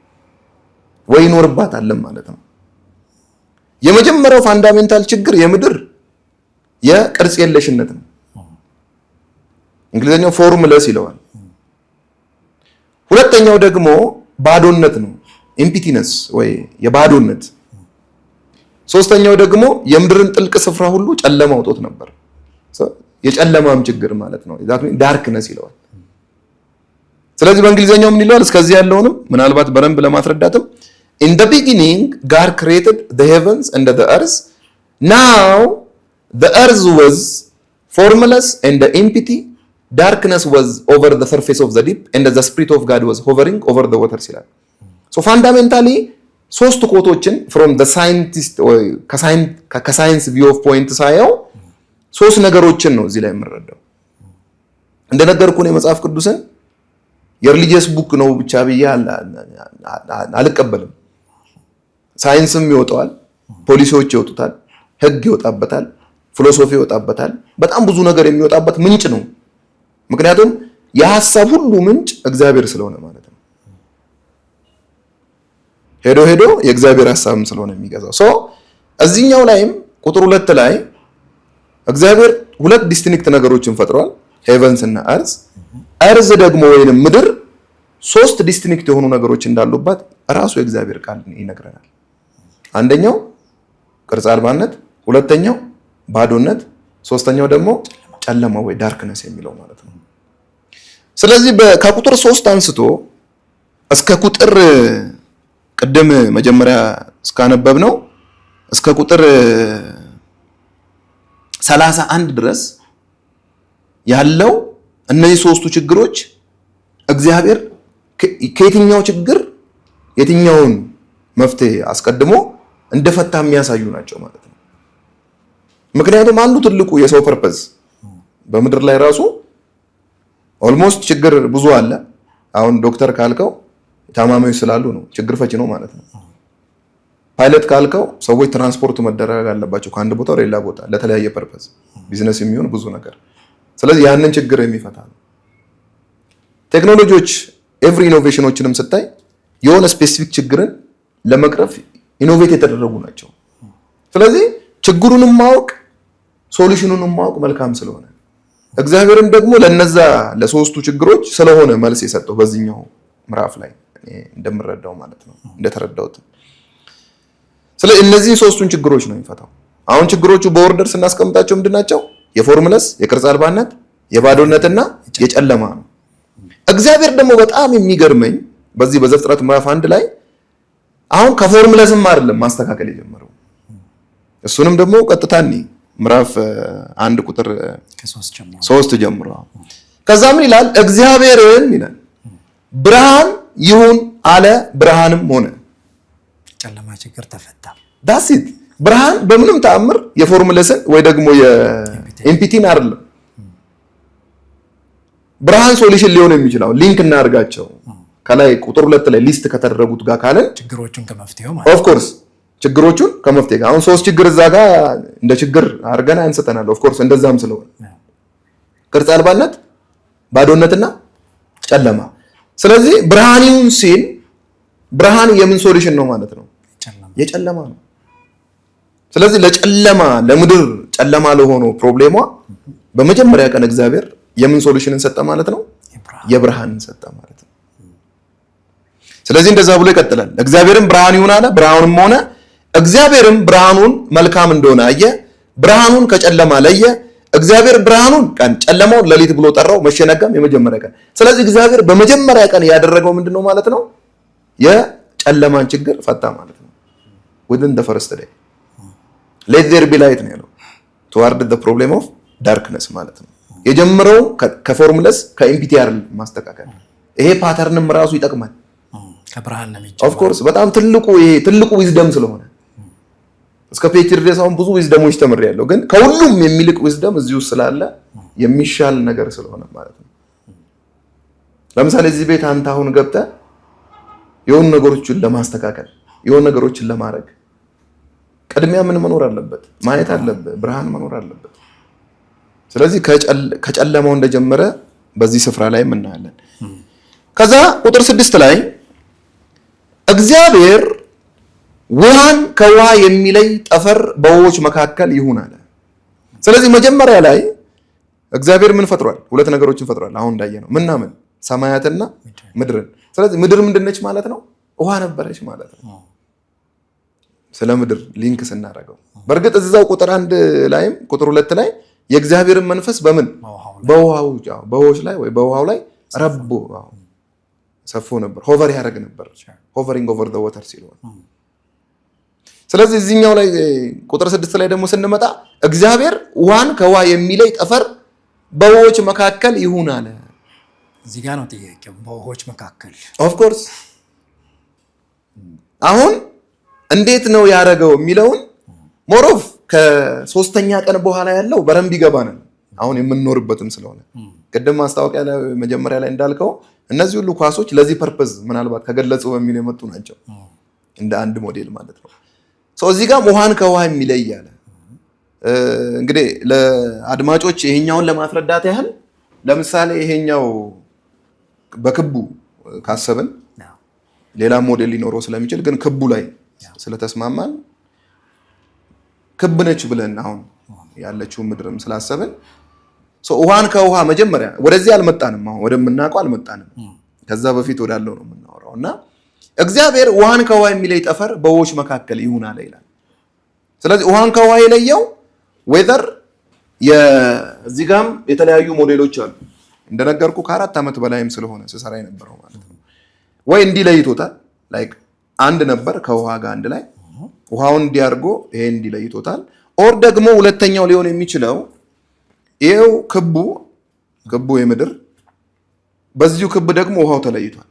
ወይ ይኖርባት አለ ማለት ነው። የመጀመሪያው ፋንዳሜንታል ችግር የምድር የቅርጽ የለሽነት ነው። እንግሊዘኛው ፎርምለስ ይለዋል። ሁለተኛው ደግሞ ባዶነት ነው፣ ኤምፕቲነስ ወይ የባዶነት። ሶስተኛው ደግሞ የምድርን ጥልቅ ስፍራ ሁሉ ጨለማ አውጦት ነበር፣ የጨለማም ችግር ማለት ነው። ዳርክነስ ይለዋል። ስለዚህ በእንግሊዘኛው ምን ይለዋል? እስከዚህ ያለውንም ምናልባት በደንብ ለማስረዳትም in the beginning God created the heavens and the earth, now the earth was formless and empty, darkness was over the surface of the deep and the spirit of God was hovering over the waters ይላል። so fundamentally ሶስት ኮቶችን from the scientist or ከሳይንስ view of point ሳየው ሶስት ነገሮችን ነው እዚህ ላይ የምንረዳው። እንደነገርኩ ነው የመጽሐፍ ቅዱስን የሪሊጂየስ ቡክ ነው ብቻ ብዬ አልቀበልም። ሳይንስም ይወጣዋል፣ ፖሊሲዎች ይወጡታል፣ ህግ ይወጣበታል፣ ፊሎሶፊ ይወጣበታል። በጣም ብዙ ነገር የሚወጣበት ምንጭ ነው። ምክንያቱም የሐሳብ ሁሉ ምንጭ እግዚአብሔር ስለሆነ ማለት ነው። ሄዶ የእግዚአብሔር ሐሳብም ስለሆነ የሚገዛው ሰው እዚህኛው ላይም ቁጥር 2 ላይ እግዚአብሔር ሁለት ዲስቲንክት ነገሮችን ፈጥሯል፣ ሄቨንስ እና አርዝ። አርዝ ደግሞ ወይንም ምድር ሶስት ዲስቲንክት የሆኑ ነገሮች እንዳሉባት ራሱ የእግዚአብሔር ቃል ይነግረናል። አንደኛው ቅርጽ አልባነት፣ ሁለተኛው ባዶነት፣ ሶስተኛው ደግሞ ጨለማ ወይ ዳርክነስ የሚለው ማለት ነው። ስለዚህ ከቁጥር 3 አንስቶ እስከ ቁጥር ቅድም መጀመሪያ እስካነበብ ነው እስከ ቁጥር 31 ድረስ ያለው እነዚህ ሶስቱ ችግሮች እግዚአብሔር ከየትኛው ችግር የትኛውን መፍትሄ አስቀድሞ እንደፈታ የሚያሳዩ ናቸው ማለት ነው። ምክንያቱም አንዱ ትልቁ የሰው ፐርፐዝ በምድር ላይ ራሱ ኦልሞስት ችግር ብዙ አለ። አሁን ዶክተር ካልከው ታማሚዎች ስላሉ ነው፣ ችግር ፈቺ ነው ማለት ነው። ፓይለት ካልከው ሰዎች ትራንስፖርት መደረግ አለባቸው ከአንድ ቦታ ወደ ሌላ ቦታ ለተለያየ ፐርፐዝ፣ ቢዝነስ የሚሆን ብዙ ነገር። ስለዚህ ያንን ችግር የሚፈታ ነው። ቴክኖሎጂዎች ኤቭሪ ኢኖቬሽኖችንም ስታይ የሆነ ስፔሲፊክ ችግርን ለመቅረፍ ኢኖቬት የተደረጉ ናቸው። ስለዚህ ችግሩንም ማወቅ ሶሉሽኑንም ማወቅ መልካም ስለሆነ እግዚአብሔርም ደግሞ ለነዛ ለሶስቱ ችግሮች ስለሆነ መልስ የሰጠው በዚህኛው ምዕራፍ ላይ እንደምረዳው ማለት ነው እንደተረዳሁት። ስለዚህ እነዚህ ሶስቱን ችግሮች ነው የሚፈታው። አሁን ችግሮቹ በኦርደር ስናስቀምጣቸው ምንድናቸው? የፎርምለስ፣ የቅርጽ አልባነት፣ የባዶነትና የጨለማ ነው። እግዚአብሔር ደግሞ በጣም የሚገርመኝ በዚህ በዘፍጥረት ምዕራፍ 1 ላይ አሁን ከፎርምለስም አይደለም ማስተካከል የጀመረው። እሱንም ደግሞ ቀጥታኒ ምዕራፍ 1 ቁጥር 3 ጀምሮ ከዛ ምን ይላል? እግዚአብሔርም ይላል ብርሃን ይሁን አለ፣ ብርሃንም ሆነ። ጨለማ ችግር ተፈታ። ዳሲት ብርሃን በምንም ተአምር የፎርሙለስን ወይ ደግሞ የኤምፒቲን አይደለም። ብርሃን ሶሉሽን ሊሆን የሚችለው ሊንክ እናርጋቸው ከላይ ቁጥር 2 ላይ ሊስት ከተደረጉት ጋር ካለን ችግሮቹን ከመፍትሄው ማለት ኦፍ ኮርስ ችግሮቹን ከመፍትሄ ጋር አሁን 3 ችግር እዛ ጋር እንደ ችግር አድርገን አንስተናል። ኦፍ ኮርስ እንደዛም ስለሆነ ቅርጽ አልባነት፣ ባዶነትና ጨለማ። ስለዚህ ብርሃኒውን ሲል ብርሃን የምን ሶሉሽን ነው ማለት ነው? የጨለማ ነው። ስለዚህ ለጨለማ ለምድር ጨለማ ለሆነው ፕሮብሌሟ በመጀመሪያ ቀን እግዚአብሔር የምን ሶሉሽንን ሰጠ ማለት ነው? የብርሃንን ሰጠ ማለት ነው። ስለዚህ እንደዛ ብሎ ይቀጥላል። እግዚአብሔርም ብርሃን ይሁን አለ፣ ብርሃኑም ሆነ። እግዚአብሔርም ብርሃኑን መልካም እንደሆነ አየ፣ ብርሃኑን ከጨለማ ለየ። እግዚአብሔር ብርሃኑን ቀን ጨለማውን ሌሊት ብሎ ጠራው። መሸነጋም የመጀመሪያ ቀን። ስለዚህ እግዚአብሔር በመጀመሪያ ቀን ያደረገው ምንድነው ማለት ነው? የጨለማን ችግር ፈታ ማለት ነው። within the first day let there be light ነው ያለው toward the problem of darkness ማለት ነው። የጀመረው ከፎርሙላስ ከኢምፒቲአር ማስተካከል። ይሄ ፓተርንም ራሱ ይጠቅማል። ከብርሃን ነው የሚጀምረው። ኦፍ ኮርስ በጣም ትልቁ ዊዝደም ስለሆነ እስከ ፒኤችዲ ድረስ አሁን ብዙ ዊዝደሞች ተምሬያለሁ፣ ግን ከሁሉም የሚልቅ ዊዝደም እዚህ ውስጥ ስላለ የሚሻል ነገር ስለሆነ ማለት ነው። ለምሳሌ እዚህ ቤት አንተ አሁን ገብተህ የሆኑ ነገሮችን ለማስተካከል የሆኑ ነገሮችን ለማድረግ ቅድሚያ ምን መኖር አለበት? ማየት አለበት፣ ብርሃን መኖር አለበት። ስለዚህ ከጨለማው እንደጀመረ በዚህ ስፍራ ላይ እናያለን። ከዛ ቁጥር 6 ላይ እግዚአብሔር ውሃን ከውሃ የሚለይ ጠፈር በውኆች መካከል ይሁን አለ። ስለዚህ መጀመሪያ ላይ እግዚአብሔር ምን ፈጥሯል? ሁለት ነገሮችን ፈጥሯል። አሁን እንዳየነው ምናምን ሰማያትና ምድርን። ስለዚህ ምድር ምንድነች ማለት ነው? ውሃ ነበረች ማለት ነው። ስለ ምድር ሊንክ ስናደርገው በእርግጥ እዛው ቁጥር 1 ላይም ቁጥር 2 ላይ የእግዚአብሔርን መንፈስ በምን በውኆች ላይ ወይ በውሃው ላይ ረቦ ሰፎ ነበር፣ ሆቨር ያደርግ ነበር። ሆቨሪንግ ኦቨር ዘ ዋተር ሲሆን ስለዚህ እዚህኛው ላይ ቁጥር 6 ላይ ደግሞ ስንመጣ እግዚአብሔር ውሃን ከውሃ የሚለይ ጠፈር በውኆች መካከል ይሁን አለ። እዚህ ጋር ነው ጥያቄው፣ በውኆች መካከል። ኦፍ ኮርስ አሁን እንዴት ነው ያደረገው የሚለውን ሞሮፍ ከሶስተኛ ቀን በኋላ ያለው በረንብ ይገባናል። አሁን የምንኖርበትም ስለሆነ ቅድም ማስታወቂያ ላይ መጀመሪያ ላይ እንዳልከው እነዚህ ሁሉ ኳሶች ለዚህ ፐርፐዝ ምናልባት ከገለጹ በሚል የመጡ ናቸው፣ እንደ አንድ ሞዴል ማለት ነው። እዚህ ጋር ውሃን ከውሃ የሚለይ ያለ እንግዲህ ለአድማጮች ይሄኛውን ለማስረዳት ያህል ለምሳሌ ይሄኛው በክቡ ካሰብን ሌላ ሞዴል ሊኖረው ስለሚችል ግን ክቡ ላይ ስለተስማማን ክብ ነች ብለን አሁን ያለችው ምድርም ስላሰብን ውሃን ከውሃ መጀመሪያ ወደዚህ አልመጣንም፣ አሁን ወደምናውቀው አልመጣንም። ከዛ በፊት ወዳለው ነው የምናወራውና እግዚአብሔር ውሃን ከውሃ የሚለይ ጠፈር በውኆች መካከል ይሁን አለ ይላል። ስለዚህ ውሃን ከውሃ የለየው ዌዘር እዚህ ጋርም የተለያዩ ሞዴሎች አሉ እንደነገርኩ ከ4 ዓመት በላይም ስለሆነ ስሰራ የነበረው ማለት ነው። ወይ እንዲህ ለይቶታል፣ ላይክ አንድ ነበር ከውሃ ጋር አንድ ላይ ውሃውን እንዲያርጎ ይሄ እንዲለይቶታል። ኦር ደግሞ ሁለተኛው ሊሆን የሚችለው ይሄው ክቡ የምድር በዚሁ ክብ ደግሞ ውሃው ተለይቷል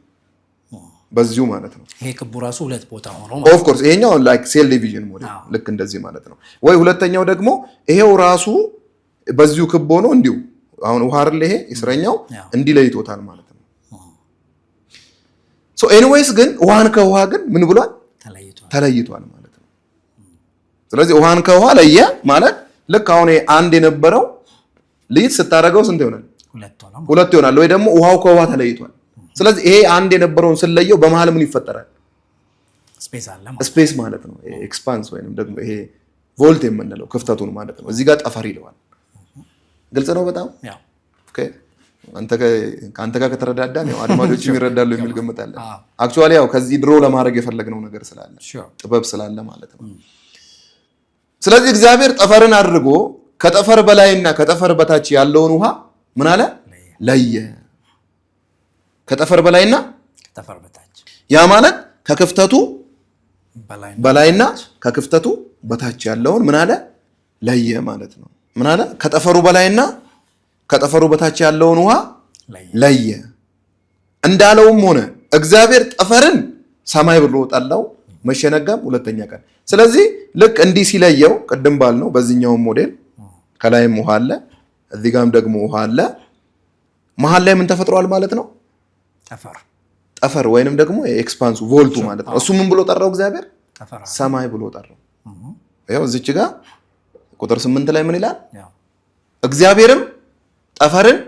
በዚሁ ማለት ነው። ይሄ ክቡ ራሱ ሁለት ቦታ ሆኖ ኦፍ ኮርስ ይሄኛው ላይክ ሴል ዲቪዥን ሞዴል ልክ እንደዚህ ማለት ነው። ወይ ሁለተኛው ደግሞ ይሄው ራሱ በዚሁ ክብ ሆኖ እንዲሁ አሁን ውሃ አይደል ይሄ እስረኛው እንዲለይቶታል ማለት ነው። ኤኒዌይስ ግን ውሃን ከውሃ ግን ምን ብሏል? ተለይቷል ማለት ነው። ስለዚህ ውሃን ከውሃ ለየ ማለት ልክ አሁን አንድ የነበረው ልይት ስታደርገው ስንት ይሆናል? ሁለት ይሆናል። ወይ ደግሞ ውሃው ከውሃ ተለይቷል። ስለዚህ ይሄ አንድ የነበረውን ስለየው በመሃል ምን ይፈጠራል? ስፔስ ማለት ነው። ኤክስፓንስ ወይንም ደግሞ ይሄ ቮልት የምንለው ክፍተቱን ማለት ነው። እዚህ ጋር ጠፈር ይለዋል። ግልጽ ነው በጣም ኦኬ። አንተ ጋር ከተረዳዳን ያው አድማጮች ይረዳሉ የሚል ግምት አለ። አክቹአሊ ያው ከዚህ ድሮ ለማድረግ የፈለግነው ነገር ስላለ ጥበብ ስላለ ማለት ነው። ስለዚህ እግዚአብሔር ጠፈርን አድርጎ ከጠፈር በላይና ከጠፈር በታች ያለውን ውሃ ምን አለ? ለየ። ከጠፈር በላይና ከጠፈር በታች ያ ማለት ከክፍተቱ በላይና ከክፍተቱ በታች ያለውን ምን አለ? ለየ ማለት ነው። ምን አለ? ከጠፈሩ በላይና ከጠፈሩ በታች ያለውን ውሃ ለየ እንዳለውም ሆነ። እግዚአብሔር ጠፈርን ሰማይ ብሎ ጠላው፣ መሸነጋም ሁለተኛ ቀን። ስለዚህ ልክ እንዲህ ሲለየው ቅድም ባልነው በዚህኛው ሞዴል ከላይም ውሃ አለ፣ እዚህ ጋርም ደግሞ ውሃ አለ። መሀል ላይ ምን ተፈጥሯል ማለት ነው? ጠፈር ወይንም ደግሞ ኤክስፓንሱ ቮልቱ ማለት ነው። እሱ ምን ብሎ ጠራው እግዚአብሔር? ሰማይ ብሎ ጠራው። ይኸው እዚች ጋር ቁጥር 8 ላይ ምን ይላል? እግዚአብሔርም ጠፈርን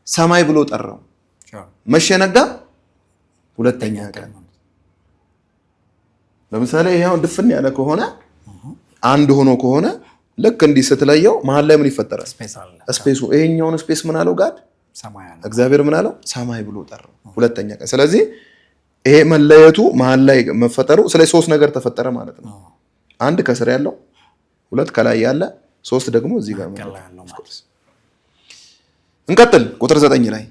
ሰማይ ብሎ ጠራው። መሸ ነጋ፣ ሁለተኛ ቀን። ለምሳሌ ይሄው ድፍን ያለ ከሆነ አንድ ሆኖ ከሆነ ልክ እንዲህ ስትለየው መሀል ላይ ምን ይፈጠራል? ስፔሱ። ይሄኛውን ስፔስ ምን አለው ጋድ? እግዚአብሔር ምን አለው? ሰማይ ብሎ ጠራው፣ ሁለተኛ ቀን። ስለዚህ ይሄ መለየቱ መሀል ላይ መፈጠሩ፣ ስለዚህ 3 ነገር ተፈጠረ ማለት ነው። 1 ከስር ያለው፣ 2 ከላይ ያለ፣ 3 ደግሞ እዚህ ጋር እንቀጥል። ቁጥር 9 ላይ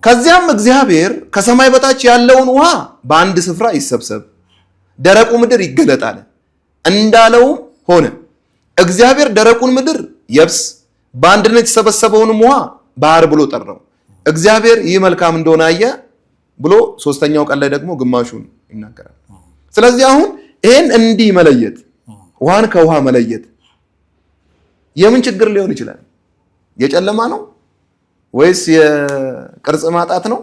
ከዚያም እግዚአብሔር ከሰማይ በታች ያለውን ውሃ በአንድ ስፍራ ይሰብሰብ፣ ደረቁ ምድር ይገለጣል እንዳለውም ሆነ። እግዚአብሔር ደረቁን ምድር የብስ፣ በአንድነት የተሰበሰበውንም ውሃ ባህር ብሎ ጠራው። እግዚአብሔር ይህ መልካም እንደሆነ አየ ብሎ 3ኛው ቀን ላይ ደግሞ ግማሹን ይናገራል። ስለዚህ አሁን ይሄን እንዲህ መለየት፣ ውሃን ከውሃ መለየት የምን ችግር ሊሆን ይችላል? የጨለማ ነው ወይስ የቅርጽ ማጣት ነው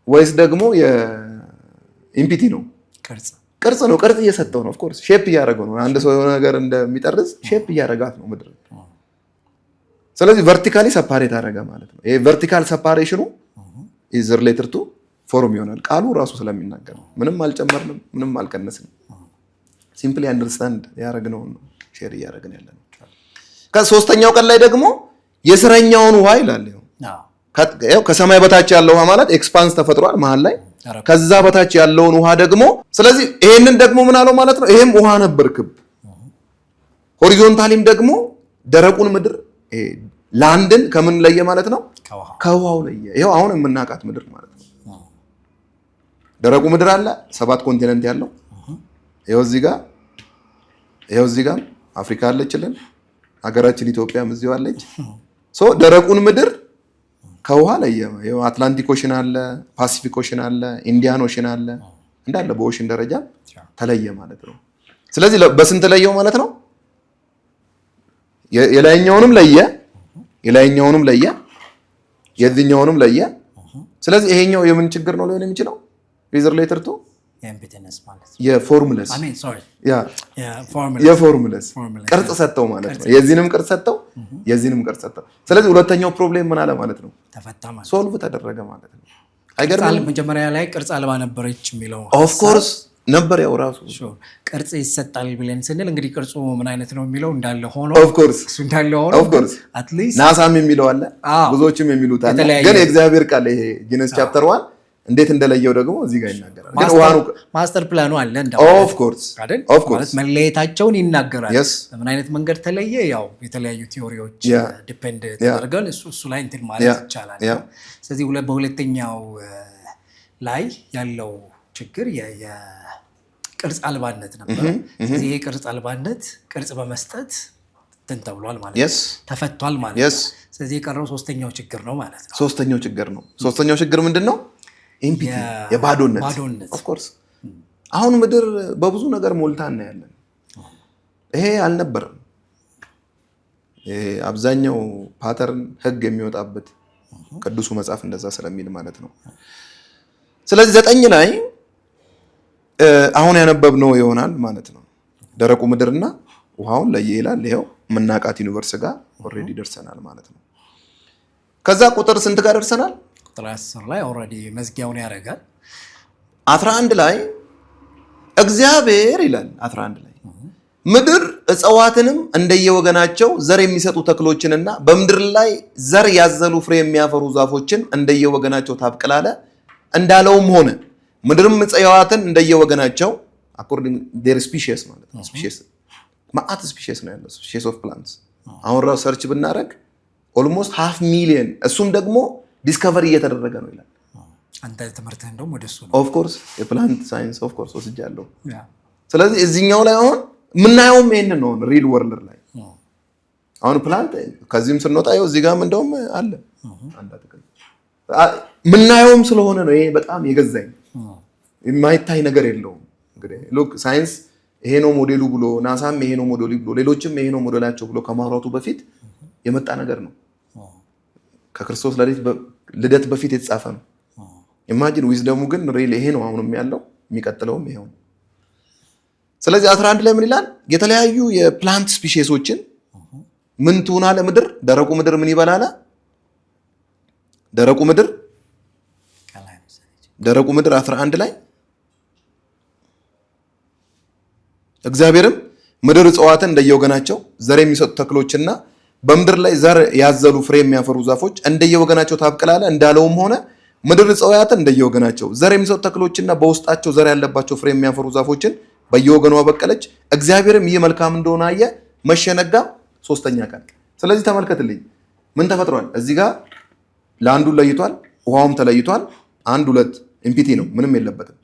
ወይስ ደግሞ የኢምፒቲ ነው? ቅርጽ ነው። ቅርጽ እየሰጠው ነው። ኦፍ ኮርስ ሼፕ እያደረገው ነው። አንድ ሰው የሆነ ነገር እንደሚጠርዝ ሼፕ እያደረጋት ነው ምድር። ስለዚህ ቨርቲካሊ ሰፓሬት አደረገ ማለት ነው። ይሄ ቨርቲካል ሰፓሬሽኑ ኢዝ ሪሌትድ ቱ ፎርም ይሆናል። ቃሉ ራሱ ስለሚናገር ምንም አልጨመርንም፣ ምንም አልቀነስንም። ሲምፕሊ አንደርስታንድ ያደረግነውን ነው ሼር እያደረግን ያለነው። ከ3ኛው ቀን ላይ ደግሞ የስረኛውን ውሃ ይላል። ከሰማይ በታች ያለው ውሃ ማለት ኤክስፓንስ ተፈጥሯል መሀል ላይ። ከዛ በታች ያለውን ውሃ ደግሞ ስለዚህ ይሄንን ደግሞ ምን አለው ማለት ነው? ይሄም ውሃ ነበር ክብ፣ ሆሪዞንታሊም ደግሞ ደረቁን ምድር ላንድን ከምን ለየ ማለት ነው? ከውሃው ለየ። ይሄው አሁን የምናውቃት ምድር ማለት ነው። ደረቁ ምድር አለ 7 ኮንቲኔንት ያለው። ይሄው እዚህ ጋር አፍሪካ አለችልን፣ ሀገራችን ኢትዮጵያም እዚሁ አለች። ደረቁን ምድር ከውሃ ለየ። ይሄው አትላንቲክ ኦሽን አለ፣ ፓሲፊክ ኦሽን አለ፣ ኢንዲያን ኦሽን አለ። እንዳለ በኦሽን ደረጃ ተለየ ማለት ነው። ስለዚህ በስንት ለየው ማለት ነው? የላይኛውንም ለየ፣ የዚህኛውንም ለየ። ስለዚህ ይሄኛው የምን ችግር ነው ሊሆን የሚችለው? ሪዘር ሌተር ቱ የፎርሙለስ ቅርጽ ሰጠው ማለት ነው። የዚህንም ቅርጽ ሰጠው፣ የዚህንም ቅርጽ ሰጠው። ስለዚህ ሁለተኛው ፕሮብሌም ምን አለ ማለት ነው? ሶልቭ ተደረገ ማለት ነው። አይገርምም? መጀመሪያ ላይ ቅርጽ አልባ ነበረች የሚለው ኦፍ ኮርስ ነበር። ያው ራሱ ቅርጽ ይሰጣል ብለን ስንል እንግዲህ ቅርጹ ምን አይነት ነው የሚለው እንዳለ ሆኖ ኦፍ ኮርስ አትሊስት ናሳም የሚለው አለ፣ ብዙዎችም የሚሉት አለ። ግን የእግዚአብሔር ቃል ይሄ ጂነስ ቻፕተር 1 እንዴት እንደለየው ደግሞ እዚህ ጋር ይናገራል። ግን ውሃኑ ማስተር ፕላኑ አለ ኦፍ ኮርስ መለየታቸውን ይናገራል። በምን አይነት መንገድ ተለየ? ያው የተለያዩ ቲዮሪዎች ዲፔንድ ተደርገን እሱ ላይ እንትን ማለት ይቻላል። ስለዚህ በሁለተኛው ላይ ያለው ችግር የቅርጽ አልባነት ነበር። ስለዚህ ይሄ ቅርጽ አልባነት ቅርጽ በመስጠት እንትን ተብሏል ማለት ነው፣ ተፈቷል ማለት ነው። ስለዚህ የቀረው 3ኛው ችግር ነው ማለት ነው። 3ኛው ችግር ምንድን ነው? ኢምፒቲ፣ የባዶነት። ኦፍ ኮርስ አሁን ምድር በብዙ ነገር ሞልታ እናያለን። ይሄ አልነበረም። ይሄ አብዛኛው ፓተርን ህግ የሚወጣበት ቅዱሱ መጽሐፍ እንደዛ ስለሚል ማለት ነው። ስለዚህ 9 ላይ አሁን ያነበብነው ይሆናል ማለት ነው። ደረቁ ምድርና ውሃውን ለየ ይላል። ይሄው የምናውቃት ዩኒቨርስ ጋር ኦልሬዲ ደርሰናል ማለት ነው። ከዛ ቁጥር ስንት ጋር ደርሰናል? ቁጥር 10 ላይ ኦልሬዲ መዝጊያውን ያደርጋል። 11 ላይ እግዚአብሔር ይላል 11 ላይ ምድር እጽዋትንም እንደየወገናቸው ዘር የሚሰጡ ተክሎችንና በምድር ላይ ዘር ያዘሉ ፍሬ የሚያፈሩ ዛፎችን እንደየወገናቸው ታብቅላለ እንዳለውም ሆነ። ምድርም እጽዋትን እንደየወገናቸው አኮርዲንግ ዴር ስፒሺስ ማለት ነው። ስፒሺስ ማአት ስፒሺስ ነው ያለው፣ ስፒሺስ ኦፍ ፕላንትስ። አሁን ራሱ ሰርች ብናደርግ ኦልሞስት 500,000 እሱም ደግሞ ዲስከቨሪ እየተደረገ ነው ይላል። አንተ ትምህርትህ እንደውም ወደሱ ነው። ኦፍ ኮርስ የፕላንት ሳይንስ ኦፍ ኮርስ ወስጃለሁ። ስለዚህ እዚህኛው ላይ አሁን ምናየውም ይሄንን ነው ሪል ወርልድ ላይ አሁን ፕላንት ከዚህም ስንወጣ ይኸው እዚህ ጋርም እንደውም አለ አንድ አትክልት ምናየውም ስለሆነ ነው ይሄ በጣም የገዛኝ። የማይታይ ነገር የለውም። እንግዲህ ሉክ ሳይንስ ይሄ ነው ሞዴሉ ብሎ ናሳም ይሄ ነው ሞዴሉ ብሎ ሌሎችም ይሄ ነው ሞዴላቸው ብሎ ከማውራቱ በፊት የመጣ ነገር ነው። ከክርስቶስ ልደት በፊት የተጻፈ ነው። ኢማጂን ዊዝደሙ ግን ሪል ይሄ ነው አሁንም ያለው የሚቀጥለውም ይሄው ነው። ስለዚህ 11 ላይ ምን ይላል? የተለያዩ የፕላንት ስፒሺሶችን ምን ትሁን አለ ምድር፣ ደረቁ ምድር ምን ይበላል? ደረቁ ምድር 11 ላይ እግዚአብሔርም ምድር እጽዋትን እንደየወገናቸው ዘር የሚሰጡ ተክሎችና በምድር ላይ ዘር ያዘሉ ፍሬ የሚያፈሩ ዛፎች እንደየወገናቸው ታብቅላለ እንዳለውም ሆነ። ምድር እጽዋትን እንደየወገናቸው ዘር የሚሰጡ ተክሎችና በውስጣቸው ዘር ያለባቸው ፍሬ የሚያፈሩ ዛፎችን በየወገኑ አበቀለች። እግዚአብሔርም ይህ መልካም እንደሆነ አየ። መሸነጋ 3ኛ ቀን። ስለዚህ ተመልከትልኝ ምን ተፈጥሯል እዚህ ጋር ለአንዱ ለይቷል፣ ውሃውም ተለይቷል። 1 2 ኢምፒቲ ነው ምንም የለበትም።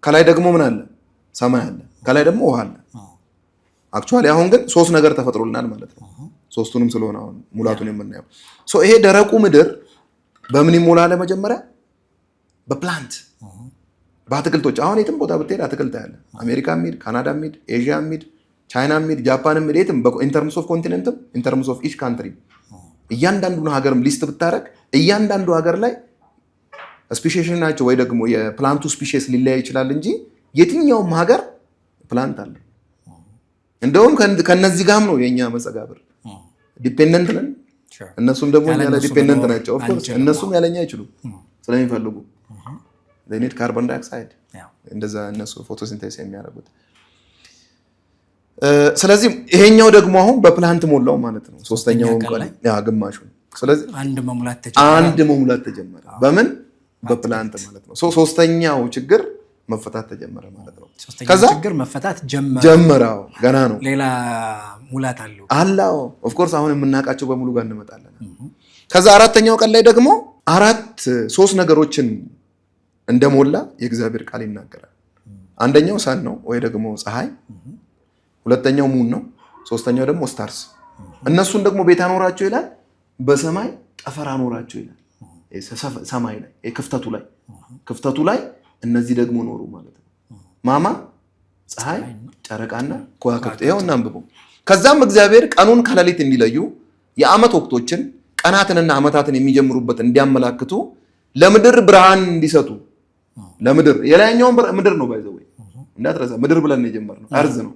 ከላይ ደግሞ ምን አለ? ሰማይ አለ። ከላይ ደግሞ ውሃ አለ። አክቹአሊ አሁን ግን 3 ነገር ተፈጥሮልናል ማለት ነው። ሶስቱንም ስለሆነ አሁን ሙላቱን የምናየው ይሄ ደረቁ ምድር በምን ይሞላል? መጀመሪያ በፕላንት በአትክልቶች። አሁን የትም ቦታ ብትሄድ አትክልት ያለ አሜሪካ ሚድ፣ ካናዳ ሚድ፣ ኤዥያ ሚድ፣ ቻይና ሚድ፣ ጃፓን ሚድ፣ የትም ኢንተርምስ ኦፍ ኮንቲኔንትም ኢንተርምስ ኦፍ ኢች ካንትሪ እያንዳንዱን ሀገርም ሊስት ብታረግ እያንዳንዱ ሀገር ላይ ስፔሺስ ናቸው ወይ ደግሞ የፕላንቱ ስፔሺስ ሊለያይ ይችላል እንጂ የትኛውም ሀገር ፕላንት አለ። እንደውም ከነዚህ ጋርም ነው የኛ መጸጋብር። ዲፔንደንት ነን፣ እነሱም ደግሞ ያለ ዲፔንደንት ናቸው። ኦፍ ኮርስ እነሱም ያለኛ አይችሉም ስለሚፈልጉ they need carbon dioxide እንደዛ እነሱ ፎቶሲንቴሲስ የሚያደርጉት። ስለዚህ ይሄኛው ደግሞ አሁን በፕላንት ሞላው ማለት ነው 3ኛው ቀን ግማሹ። ስለዚህ አንድ መሙላት ተጀመረ በምን? በፕላንት ማለት ነው። 3ኛው ችግር መፈታት ተጀመረ ማለት ነው። ከዛ ችግር መፈታት ጀመረ። ገና ነው፣ ሌላ ሙላት አለው። ኦፍ ኮርስ አሁን የምናውቃቸው በሙሉ ጋር እንመጣለን። ከዛ 4ኛው ቀን ላይ ደግሞ 3 ነገሮችን እንደሞላ የእግዚአብሔር ቃል ይናገራል። አንደኛው ሰን ነው ወይ ደግሞ ፀሐይ፣ 2ኛው ሙን ነው፣ 3ኛው ደግሞ ስታርስ። እነሱን ደግሞ ቤት አኖራቸው ይላል፣ በሰማይ ጠፈር አኖራቸው ይላል። ሰማይ ላይ ክፍተቱ ላይ እነዚህ ደግሞ ኖሩ ማለት ነው። ማማ፣ ፀሐይ፣ ጨረቃና ከዋክብት። ይኸው እናንብበው። ከዛም እግዚአብሔር ቀኑን ከሌሊት እንዲለዩ የዓመት ወቅቶችን ቀናትንና ዓመታትን የሚጀምሩበት እንዲያመላክቱ ለምድር ብርሃን እንዲሰጡ። ለምድር የላይኛውን ምድር ነው ባይዘው እንዳትረሳ፣ ምድር ብለን የጀመርነው አርዝ ነው።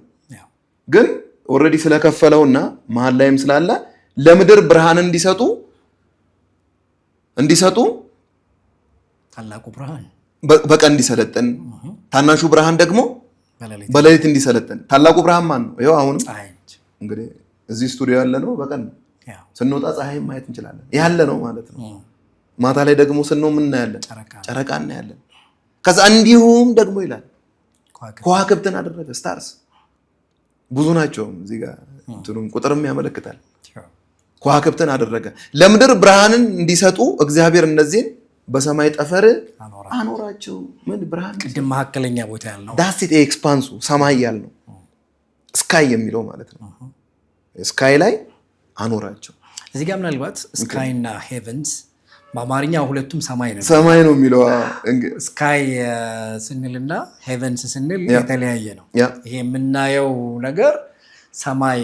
ግን ኦልሬዲ ስለከፈለውና መሀል ላይም ስላለ ለምድር ብርሃን እንዲሰጡ ታላቁ ብርሃን በቀን እንዲሰለጥን፣ ታናሹ ብርሃን ደግሞ በሌሊት እንዲሰለጥን። ታላቁ ብርሃን ማን ነው? ይኸው አሁንም እንግዲህ እዚህ ስቱዲዮ ያለ ነው። በቀን ስንወጣ ፀሐይ ማየት እንችላለን፣ ያለ ነው ማለት ነው። ማታ ላይ ደግሞ ስንው ምን እናያለን? ጨረቃ እናያለን። ከዛ እንዲሁም ደግሞ ይላል ከዋክብትን አደረገ። ስታርስ ብዙ ናቸው እዚህ ጋር እንትኑም ቁጥርም ያመለክታል። ከዋክብትን አደረገ ለምድር ብርሃንን እንዲሰጡ እግዚአብሔር እነዚህን በሰማይ ጠፈር አኖራቸው። ምን ብርሃን? ቅድም መካከለኛ ቦታ ያልነው ዳስት ኤክስፓንሱ ሰማይ ያልነው ስካይ የሚለው ማለት ነው። ስካይ ላይ አኖራቸው። እዚህ ጋር ምናልባት ስካይ እና ሄቨንስ በአማርኛ ሁለቱም ሰማይ ነው የሚለው። ስካይ ስንልና ሄቨንስ ስንል የተለያየ ነው። ይሄ የምናየው ነገር ሰማይ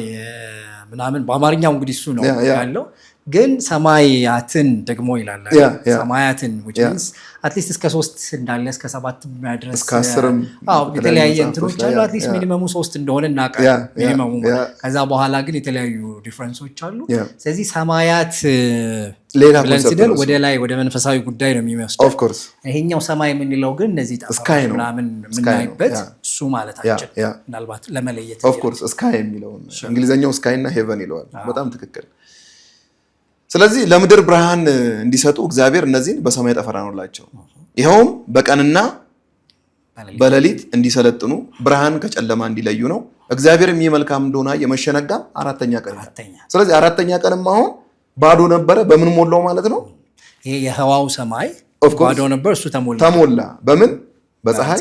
ምናምን በአማርኛው እንግዲህ እሱ ነው ያለው። ግን ሰማያትን ደግሞ ይላል። ሰማያትን አትሊስት እስከ 3 እንዳለ እስከ 7 ድረስ እስከ 10 የተለያየ እንትኖች አሉ። አትሊስት ሚኒመሙ 3 እንደሆነ እናውቃለን ሚኒመሙ። ከዛ በኋላ ግን የተለያዩ ዲፍረንሶች አሉ። ስለዚህ ሰማያት ብለን ስንል ወደ ላይ ወደ መንፈሳዊ ጉዳይ ነው የሚመስለው። ይሄኛው ሰማይ የምንለው ግን እነዚህ ጠፈር ምናምን የምናይበት እሱ ማለታችን ምናልባት ለመለየት ስካይ የሚለውን እንግሊዝኛው ስካይ እና ሄቨን ይለዋል። በጣም ትክክል። ስለዚህ ለምድር ብርሃን እንዲሰጡ እግዚአብሔር እነዚህን በሰማይ ጠፈር አኖራቸው። ይኸውም በቀንና በሌሊት እንዲሰለጥኑ ብርሃን ከጨለማ እንዲለዩ ነው። እግዚአብሔርም ይህ መልካም እንደሆነ የመሸነጋ 4ኛ ቀን። ስለዚህ 4ኛ ቀንም አሁን ባዶ ነበረ። በምን ሞላው ማለት ነው? ይሄ የህዋው ሰማይ ባዶ ነበር፣ እሱ ተሞላ። በምን? በፀሐይ፣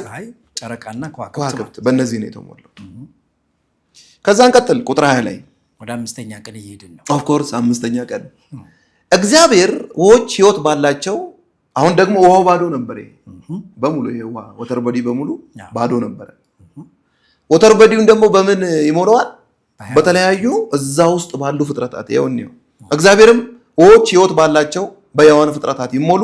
ጨረቃና ከዋክብት። በእነዚህ ነው የተሞላው። ከዛን ቀጥል ቁጥር 20 ላይ ወደ 5ኛ ቀን እየሄድን ነው። ኦፍ ኮርስ 5ኛ ቀን እግዚአብሔር ውሆች ህይወት ባላቸው። አሁን ደግሞ ውሃው ባዶ ነበር። በሙሉ ይሄ ውሃ ወተር ቦዲ በሙሉ ባዶ ነበር። ወተር ቦዲውን ደግሞ በምን ይሞላዋል? በተለያዩ እዛ ውስጥ ባሉ ፍጥረታት። ይኸውልህ እግዚአብሔርም ውሆች ህይወት ባላቸው በሕያዋን ፍጥረታት ይሞሉ፣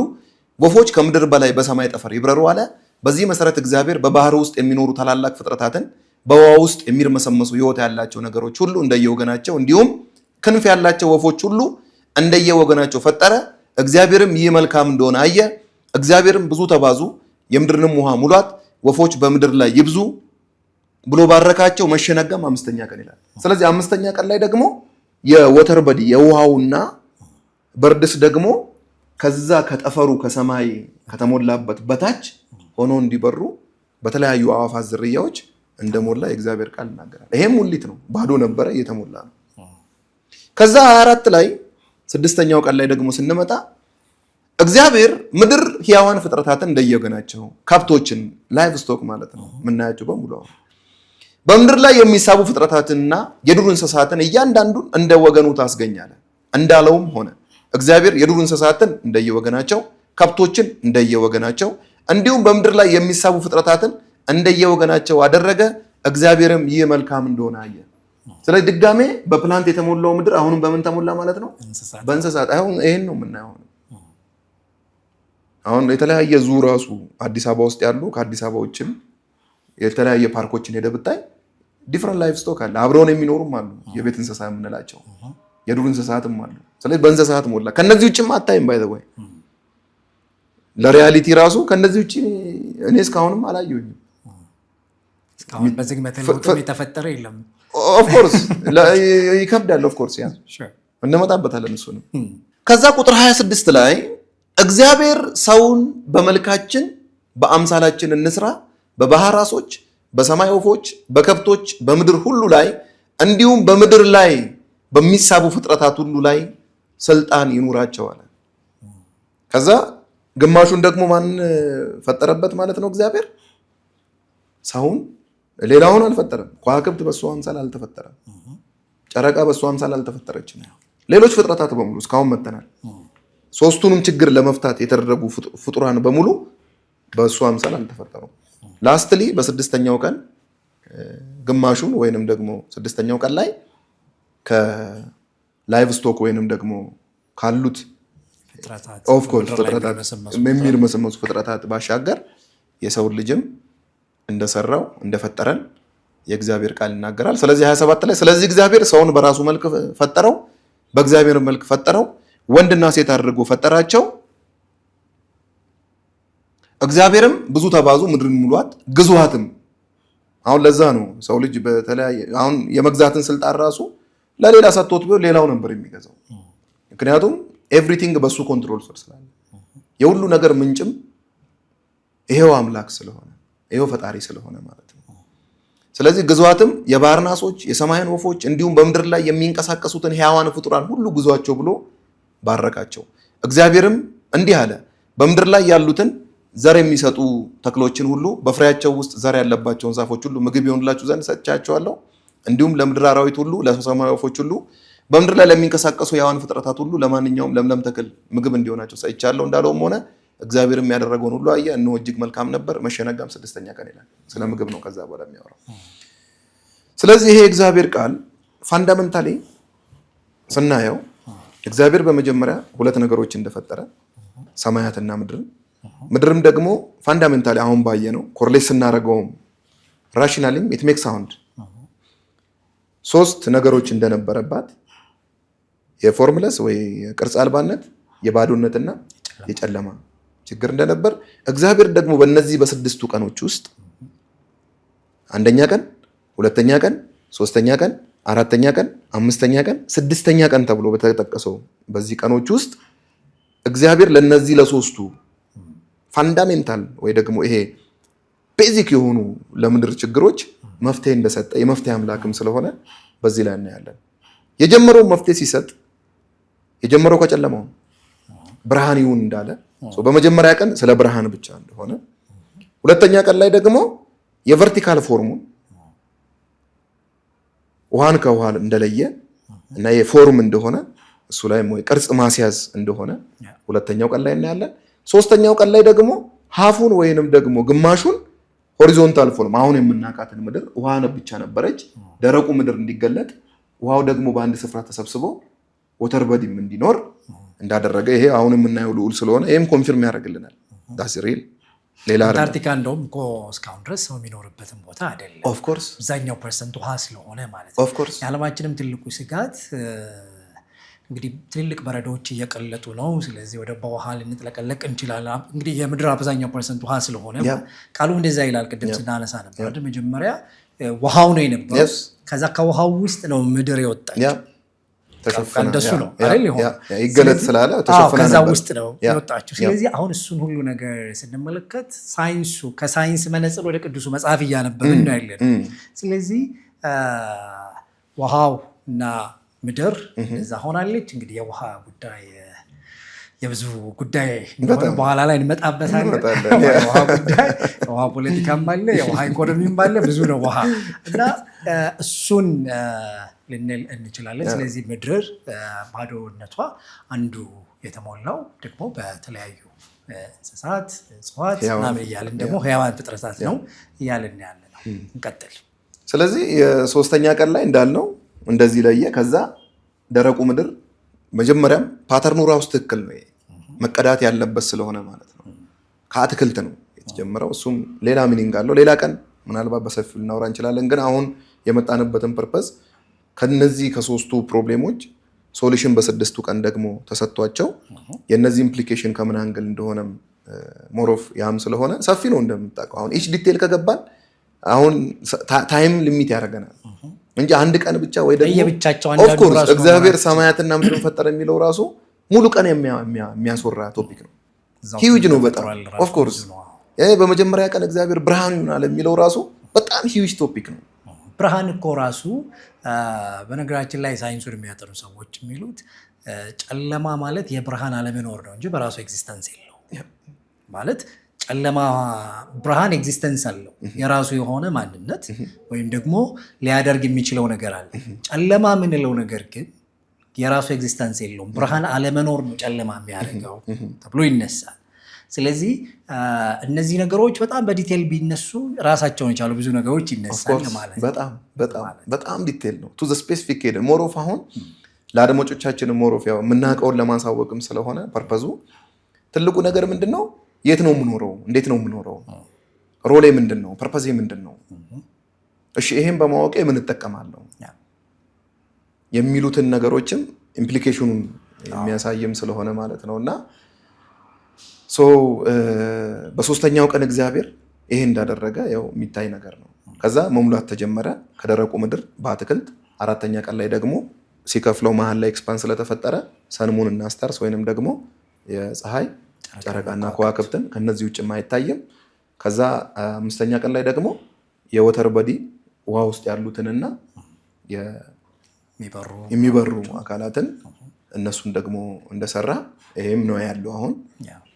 ወፎች ከምድር በላይ በሰማይ ጠፈር ይብረሩ አለ። በዚህ መሰረት እግዚአብሔር በባህር ውስጥ የሚኖሩ ታላላቅ ፍጥረታትን፣ በውሃ ውስጥ የሚርመሰመሱ ሕይወት ያላቸው ነገሮች ሁሉ እንደየወገናቸው እንዲሁም ክንፍ ያላቸው ወፎች ሁሉ እንደየወገናቸው ፈጠረ። እግዚአብሔርም ይህ መልካም እንደሆነ አየ። እግዚአብሔርም ብዙ ተባዙ፣ የምድርንም ውሃ ሙሏት፣ ወፎች በምድር ላይ ይብዙ ብሎ ባረካቸው። መሸነጋም 5ኛ ቀን ይላል። ስለዚህ 5ኛ ቀን ላይ ደግሞ የወተር በዲ የውሃውና በርድስ ደግሞ ከዛ ከጠፈሩ ከሰማይ ከተሞላበት በታች ሆኖ እንዲበሩ በተለያዩ አዕዋፋት ዝርያዎች እንደሞላ የእግዚአብሔር ቃል ይናገራል። ይሄም ሙሊት ነው፣ ባዶ ነበረ እየተሞላ ነው። ከዛ 24 ላይ 6ኛው ቀን ላይ ደግሞ ስንመጣ እግዚአብሔር ምድር ሕያዋን ፍጥረታትን እንደየወገናቸው ከብቶችን ላይቭ ስቶክ ማለት ነው የምናያቸው በሙሉ በምድር ላይ የሚሳቡ ፍጥረታትንና የዱር እንስሳትን እያንዳንዱን እንደ ወገኑ ታስገኛለ እንዳለውም ሆነ። እግዚአብሔር የዱር እንስሳትን እንደየወገናቸው ከብቶችን እንደየወገናቸው እንዲሁም በምድር ላይ የሚሳቡ ፍጥረታትን እንደየወገናቸው አደረገ። እግዚአብሔርም ይህ መልካም እንደሆነ አየ። ስለዚህ ድጋሜ በፕላንት የተሞላው ምድር አሁንም በምን ተሞላ ማለት ነው? በእንስሳት። አሁን ይሄን ነው የምናየው። አሁን የተለያየ ዙ ራሱ አዲስ አበባ ውስጥ ያሉ ከአዲስ አበባ ውጭም የተለያየ ፓርኮችን ሄደ ብታይ ዲፍረንት ላይፍ ስቶክ አለ። አብረውን የሚኖሩም አሉ፣ የቤት እንስሳ የምንላቸው የዱር እንስሳትም አሉ። ስለዚህ በእንስሳት ሞላ። ከነዚህ ውጭም አታይም። ባይ ዘ ወይ ለሪያሊቲ ራሱ ከነዚህ ውጭ እኔ እስካሁንም አላየሁኝም። እስካሁን በዝግመተ ለውጥ የተፈጠረ የለም። ኦፍ ኮርስ ይከብዳል። ኦፍ ኮርስ ያ እንመጣበታለን እሱንም። ከዛ ቁጥር 26 ላይ እግዚአብሔር ሰውን በመልካችን በአምሳላችን እንስራ፣ በባህር ዓሦች፣ በሰማይ ወፎች፣ በከብቶች፣ በምድር ሁሉ ላይ እንዲሁም በምድር ላይ በሚሳቡ ፍጥረታት ሁሉ ላይ ስልጣን ይኑራቸዋል። ከዛ ግማሹን ደግሞ ማን ፈጠረበት ማለት ነው? እግዚአብሔር ሰውን። ሌላውን አልፈጠረም። ከዋክብት በሱ አምሳል አልተፈጠረም። ጨረቃ በሱ አምሳል አልተፈጠረችም። ሌሎች ፍጥረታት በሙሉ እስካሁን መተናል። ሶስቱንም ችግር ለመፍታት የተደረጉ ፍጡራን በሙሉ በሱ አምሳል አልተፈጠሩም። ላስትሊ በ6ኛው ቀን ግማሹን ወይንም ደግሞ 6ኛው ቀን ላይ ከላይቭ ስቶክ ወይንም ደግሞ ካሉት ኦፍ ኮርስ ፍጥረታት የሚርመሰመሱ ፍጥረታት ባሻገር የሰው ልጅም እንደሰራው እንደፈጠረን የእግዚአብሔር ቃል ይናገራል። ስለዚህ 27 ላይ ስለዚህ እግዚአብሔር ሰውን በራሱ መልክ ፈጠረው፣ በእግዚአብሔር መልክ ፈጠረው፣ ወንድና ሴት አድርጎ ፈጠራቸው። እግዚአብሔርም ብዙ ተባዙ፣ ምድርን ሙሏት፣ ግዙሃትም። አሁን ለዛ ነው ሰው ልጅ በተለያየ አሁን የመግዛትን ስልጣን ራሱ ለሌላ ሰጥቶት ቢሆን ሌላው ነበር የሚገዛው። ምክንያቱም ኤቭሪቲንግ በሱ ኮንትሮል ስር ስላለ የሁሉ ነገር ምንጭም ይሄው አምላክ ስለሆነ ይሄው ፈጣሪ ስለሆነ ማለት ነው። ስለዚህ ግዙሃትም የባህር ዓሦች፣ የሰማይን ወፎች እንዲሁም በምድር ላይ የሚንቀሳቀሱትን ሕያዋን ፍጡራን ሁሉ ግዟቸው ብሎ ባረካቸው። እግዚአብሔርም እንዲህ አለ፣ በምድር ላይ ያሉትን ዘር የሚሰጡ ተክሎችን ሁሉ በፍሬያቸው ውስጥ ዘር ያለባቸውን ዛፎች ሁሉ ምግብ ይሆንላችሁ ዘንድ ሰጥቻቸዋለሁ። እንዲሁም ለምድር አራዊት ሁሉ፣ ለሰማይ ወፎች ሁሉ፣ በምድር ላይ ለሚንቀሳቀሱ ሕያዋን ፍጥረታት ሁሉ ለማንኛውም ለምለም ተክል ምግብ እንዲሆናቸው ሰጥቻለሁ እንዳለውም ሆነ። እግዚአብሔርም ያደረገውን ሁሉ አየ፣ እነሆ እጅግ መልካም ነበር። መሸነጋም 6ኛ ቀን ይላል። ስለ ምግብ ነው ከዛ በኋላ የሚያወራው። ስለዚህ ይሄ እግዚአብሔር ቃል ፋንዳመንታሊ ስናየው እግዚአብሔር በመጀመሪያ 2 ነገሮች እንደፈጠረ ሰማያትና ምድርን፣ ምድርም ደግሞ ፋንዳሜንታሊ አሁን ባየ ነው ኮርሌት ስናደርገውም ራሽናሊም ኢት ሜክ ሳውንድ 3 ነገሮች እንደነበረባት የፎርሙለስ ወይ ቅርጽ አልባነት፣ የባዶነትና የጨለማ ችግር እንደነበር እግዚአብሔር ደግሞ በእነዚህ በ6ቱ ቀኖች ውስጥ 1ኛ ቀን፣ 2ኛ ቀን፣ 3ኛ ቀን፣ 4ኛ ቀን፣ 5ኛ ቀን፣ 6ኛ ቀን ተብሎ በተጠቀሰው በዚህ ቀኖች ውስጥ እግዚአብሔር ለነዚህ ለ3ቱ ፋንዳሜንታል ወይ ደግሞ ይሄ ቤዚክ የሆኑ ለምድር ችግሮች መፍትሄ እንደሰጠ የመፍትሄ አምላክም ስለሆነ በዚህ ላይ እናያለን። የጀመረው መፍትሄ ሲሰጥ የጀመረው ከጨለማው ብርሃን ይሁን እንዳለ በመጀመሪያ ቀን ስለ ብርሃን ብቻ እንደሆነ፣ 2ኛ ቀን ላይ ደግሞ የቨርቲካል ፎርሙን ውሃን ከውሃ እንደለየ እና የፎርም እንደሆነ እሱ ላይ ቅርጽ ማስያዝ እንደሆነ 2ኛው ቀን ላይ እናያለን። 3ኛው ቀን ላይ ደግሞ ሀፉን ወይንም ደግሞ ግማሹን ሆሪዞንታል ፎርም አሁን የምናውቃትን ምድር ውሃ ብቻ ነበረች፣ ደረቁ ምድር እንዲገለጥ ውሃው ደግሞ በአንድ ስፍራ ተሰብስቦ ወተር በዲም እንዲኖር እንዳደረገ ይሄ አሁን የምናየው ልዑል ስለሆነ ይህም ኮንፊርም ያደርግልናል። ዳስ ሪል ሌላ አንታርክቲካ እንደውም እኮ እስካሁን ድረስ ሰው የሚኖርበትን ቦታ አይደለም። ኦፍኮርስ አብዛኛው ፐርሰንት ውሃ ስለሆነ ማለት ነው። ኦፍኮርስ የዓለማችንም ትልቁ ስጋት እንግዲህ ትልልቅ በረዶዎች እየቀለጡ ነው። ስለዚህ ወደ በውሃ ልንጥለቀለቅ እንችላለን። እንግዲህ የምድር አብዛኛው ፐርሰንት ውሃ ስለሆነ ቃሉ እንደዛ ይላል። ቅድም ስናነሳ ነበር መጀመሪያ ውሃው ነው የነበረው። ከዛ ከውሃው ውስጥ ነው ምድር የወጣችው። እንደሱ ነው አይደል? ይገለጥ ስላለ ከዛ ውስጥ ነው የወጣችው። ስለዚህ አሁን እሱን ሁሉ ነገር ስንመለከት ሳይንሱ ከሳይንስ መነጽር ወደ ቅዱሱ መጽሐፍ እያነበብን ነው ያለን። ስለዚህ ውሃው እና ምድር እዛ ሆናለች። እንግዲህ የውሃ ጉዳይ የብዙ ጉዳይ በኋላ ላይ እንመጣበታለን። የውሃ ጉዳይ የውሃ ፖለቲካም አለ፣ የውሃ ኢኮኖሚም አለ፣ ብዙ ነው ውሃ እና እሱን ልንል እንችላለን። ስለዚህ ምድር ባዶነቷ አንዱ የተሞላው ደግሞ በተለያዩ እንስሳት፣ እጽዋት ምናምን እያልን ደግሞ ህያዋን ፍጥረታት ነው እያልን ያለ ነው። እንቀጥል። ስለዚህ የሶስተኛ ቀን ላይ እንዳልነው እንደዚህ ለየ። ከዛ ደረቁ ምድር መጀመሪያም ፓተርኑ ራሱ ትክክል ነው። መቀዳት ያለበት ስለሆነ ማለት ነው። ከአትክልት ነው የተጀመረው። እሱም ሌላ ሚኒንግ አለው። ሌላ ቀን ምናልባት በሰፊው ልናወራ እንችላለን። ግን አሁን የመጣንበትን ፐርፐዝ ከነዚህ ከሶስቱ ፕሮብሌሞች ሶሉሽን በስድስቱ ቀን ደግሞ ተሰጥቷቸው የነዚህ ኢምፕሊኬሽን ከምን አንግል እንደሆነም ሞሮፍ ያም ስለሆነ ሰፊ ነው እንደምታውቀው። አሁን ኢች ዲቴል ከገባን አሁን ታይም ሊሚት ያደርገናል እንጂ አንድ ቀን ብቻ ወይ ደግሞ ኦፍ ኮርስ እግዚአብሔር ሰማያትና ምድርን ፈጠረ የሚለው ራሱ ሙሉ ቀን የሚያስወራ ቶፒክ ነው። ሂውጅ ነው በጣም ኦፍ ኮርስ። በመጀመሪያ ቀን እግዚአብሔር ብርሃን ይሆናል የሚለው ራሱ በጣም ሂውጅ ቶፒክ ነው። ብርሃን እኮ ራሱ በነገራችን ላይ ሳይንሱን የሚያጠኑ ሰዎች የሚሉት ጨለማ ማለት የብርሃን አለመኖር ነው እንጂ በራሱ ኤግዚስተንስ የለው ማለት ጨለማ ብርሃን ኤግዚስተንስ አለው፣ የራሱ የሆነ ማንነት ወይም ደግሞ ሊያደርግ የሚችለው ነገር አለ። ጨለማ የምንለው ነገር ግን የራሱ ኤግዚስተንስ የለውም። ብርሃን አለመኖር ነው ጨለማ የሚያደርገው ተብሎ ይነሳል። ስለዚህ እነዚህ ነገሮች በጣም በዲቴል ቢነሱ ራሳቸውን የቻሉ ብዙ ነገሮች ይነሳል ማለት ነው። በጣም ዲቴል ነው ቱ ዘ ስፔሲፊክ ሄደን ሞሮፍ አሁን ለአድማጮቻችን ሞሮፍ ያው የምናውቀውን ለማሳወቅም ስለሆነ ፐርፐዙ ትልቁ ነገር ምንድን ነው? የት ነው የምኖረው? እንዴት ነው የምኖረው? ሮሌ ምንድን ነው? ፐርፐዜ ምንድን ነው? እሺ ይሄን በማወቄ ምን እጠቀማለሁ የሚሉትን ነገሮችም ኢምፕሊኬሽኑን የሚያሳይም ስለሆነ ማለት ነው። እና በሶስተኛው ቀን እግዚአብሔር ይሄ እንዳደረገ ያው የሚታይ ነገር ነው። ከዛ መሙላት ተጀመረ ከደረቁ ምድር በአትክልት። አራተኛ ቀን ላይ ደግሞ ሲከፍለው መሀል ላይ ኤክስፓንስ ስለተፈጠረ ሰንሙን እና ስታርስ ወይንም ደግሞ የፀሐይ ጨረቃና ከዋክብትን ከነዚህ ውጭ አይታይም። ከዛ አምስተኛ ቀን ላይ ደግሞ የወተር በዲ ውሃ ውስጥ ያሉትንና የሚበሩ አካላትን እነሱን ደግሞ እንደሰራ ይሄም ነው ያለው አሁን።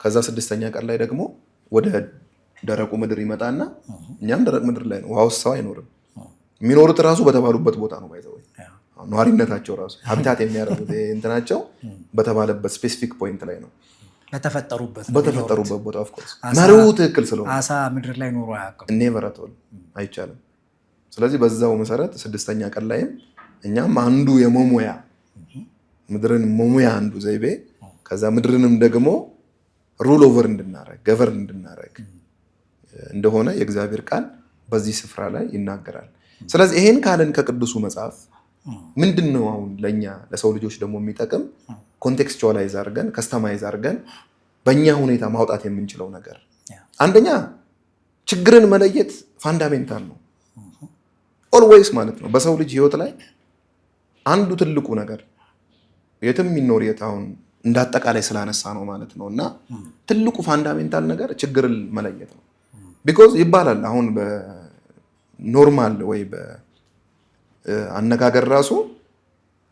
ከዛ ስድስተኛ ቀን ላይ ደግሞ ወደ ደረቁ ምድር ይመጣና እኛም ደረቅ ምድር ላይ ነው። ውሃ ውስጥ ሰው አይኖርም። የሚኖሩት ራሱ በተባሉበት ቦታ ነው። ባይዘው ነዋሪነታቸው ራሱ ሀቢታት የሚያደርጉት እንትናቸው በተባለበት ስፔሲፊክ ፖይንት ላይ ነው በተፈጠሩበት ቦታ። ኦፍ ኮርስ መሪው ትክክል ስለሆነ አሳ ምድር ላይ ኖሮ አያውቅም። ኔቨር አት ኦል አይቻልም። ስለዚህ በዛው መሰረት ስድስተኛ ቀን ላይም እኛም አንዱ የመሙያ ምድርን መሙያ አንዱ ዘይቤ ከዛ ምድርንም ደግሞ ሩል ኦቨር እንድናረግ ገቨርን እንድናረግ እንደሆነ የእግዚአብሔር ቃል በዚህ ስፍራ ላይ ይናገራል። ስለዚህ ይሄን ካለን ከቅዱሱ መጽሐፍ ምንድን ነው አሁን ለእኛ ለሰው ልጆች ደግሞ የሚጠቅም ኮንቴክስቹዋላይዝ አድርገን ከስተማይዝ አድርገን በእኛ ሁኔታ ማውጣት የምንችለው ነገር? አንደኛ ችግርን መለየት ፋንዳሜንታል ነው ኦልዌይስ ማለት ነው። በሰው ልጅ ህይወት ላይ አንዱ ትልቁ ነገር የትም የሚኖር የት አሁን እንዳጠቃላይ ስላነሳ ነው ማለት ነው። እና ትልቁ ፋንዳሜንታል ነገር ችግርን መለየት ነው። ቢኮዝ ይባላል አሁን በኖርማል ወይ በአነጋገር ራሱ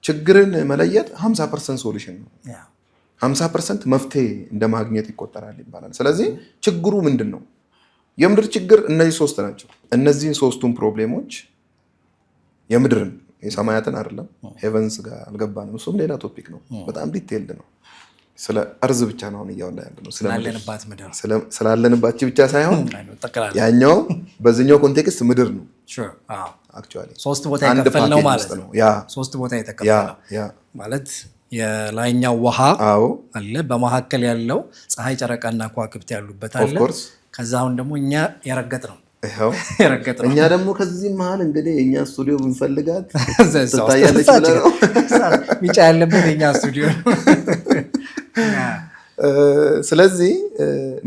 ችግርን መለየት 50% ሶሉሽን ነው፣ 50% መፍትሄ እንደማግኘት ይቆጠራል ይባላል። ስለዚህ ችግሩ ምንድን ነው? የምድር ችግር እነዚህ ሶስት ናቸው። እነዚህን ሶስቱን ፕሮብሌሞች የምድርን የሰማያትን አይደለም ሄቨንስ ጋር አልገባንም። እሱም ሌላ ቶፒክ ነው፣ በጣም ዲቴይልድ ነው። ስለ እርዝ ብቻ ነው አሁን እያወራ ያለነው፣ ስላለንባት ብቻ ሳይሆን ያኛው በዚህኛው ኮንቴክስት ምድር ነው። አክቹዋሊ ሶስት ቦታ የተከፈለው ማለት ነው። ሶስት ቦታ የተከፈለው ማለት የላይኛው ውሃ አለ፣ በመካከል ያለው ፀሐይ ጨረቃና ከዋክብት ያሉበት አለ። ከዛ አሁን ደግሞ እኛ የረገጥነው እኛ ደግሞ ከዚህ መሀል እንግዲህ የኛ ስቱዲዮ ብንፈልጋት ትታያለች ብለህ ነው። ቢጫ ያለበት የኛ ስቱዲዮ። ስለዚህ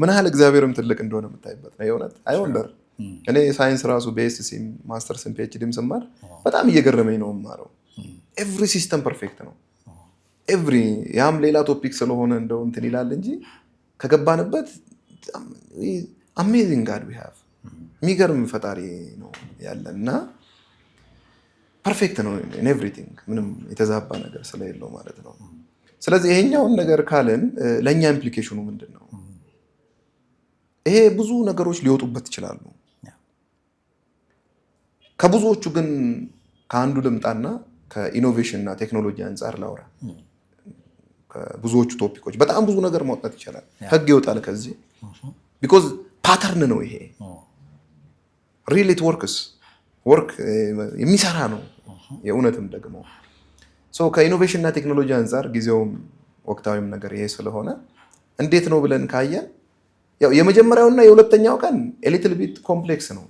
ምን ያህል እግዚአብሔርም ትልቅ እንደሆነ የምታይበት ነው። የእውነት አይወንደር እኔ ሳይንስ ራሱ በኤስሲም ማስተርስም ፒኤችዲም ስማር በጣም እየገረመኝ ነው የማረው። ኤቭሪ ሲስተም ፐርፌክት ነው። ኤቭሪ ያም ሌላ ቶፒክ ስለሆነ እንደው እንትን ይላል እንጂ ከገባንበት አሜዚንግ ጋድ ዊ ሃቭ የሚገርም ፈጣሪ ነው ያለን እና ፐርፌክት ነው ኢን ኤቭሪቲንግ፣ ምንም የተዛባ ነገር ስለሌለው ማለት ነው። ስለዚህ ይሄኛውን ነገር ካልን ለእኛ ኢምፕሊኬሽኑ ምንድን ነው? ይሄ ብዙ ነገሮች ሊወጡበት ይችላሉ። ከብዙዎቹ ግን ከአንዱ ልምጣና ከኢኖቬሽን እና ቴክኖሎጂ አንጻር ላውራ። ከብዙዎቹ ቶፒኮች በጣም ብዙ ነገር ማውጣት ይቻላል። ህግ ይወጣል ከዚህ ቢኮዝ ፓተርን ነው ይሄ። ሪል ኢት ወርክስ ወርክ የሚሰራ ነው የእውነትም ደግሞ ከኢኖቬሽን እና ቴክኖሎጂ አንጻር ጊዜውም ወቅታዊም ነገር ይሄ ስለሆነ እንዴት ነው ብለን ካየን ያው የመጀመሪያውና የሁለተኛው ቀን ኤሊትል ቢት ኮምፕሌክስ ነው።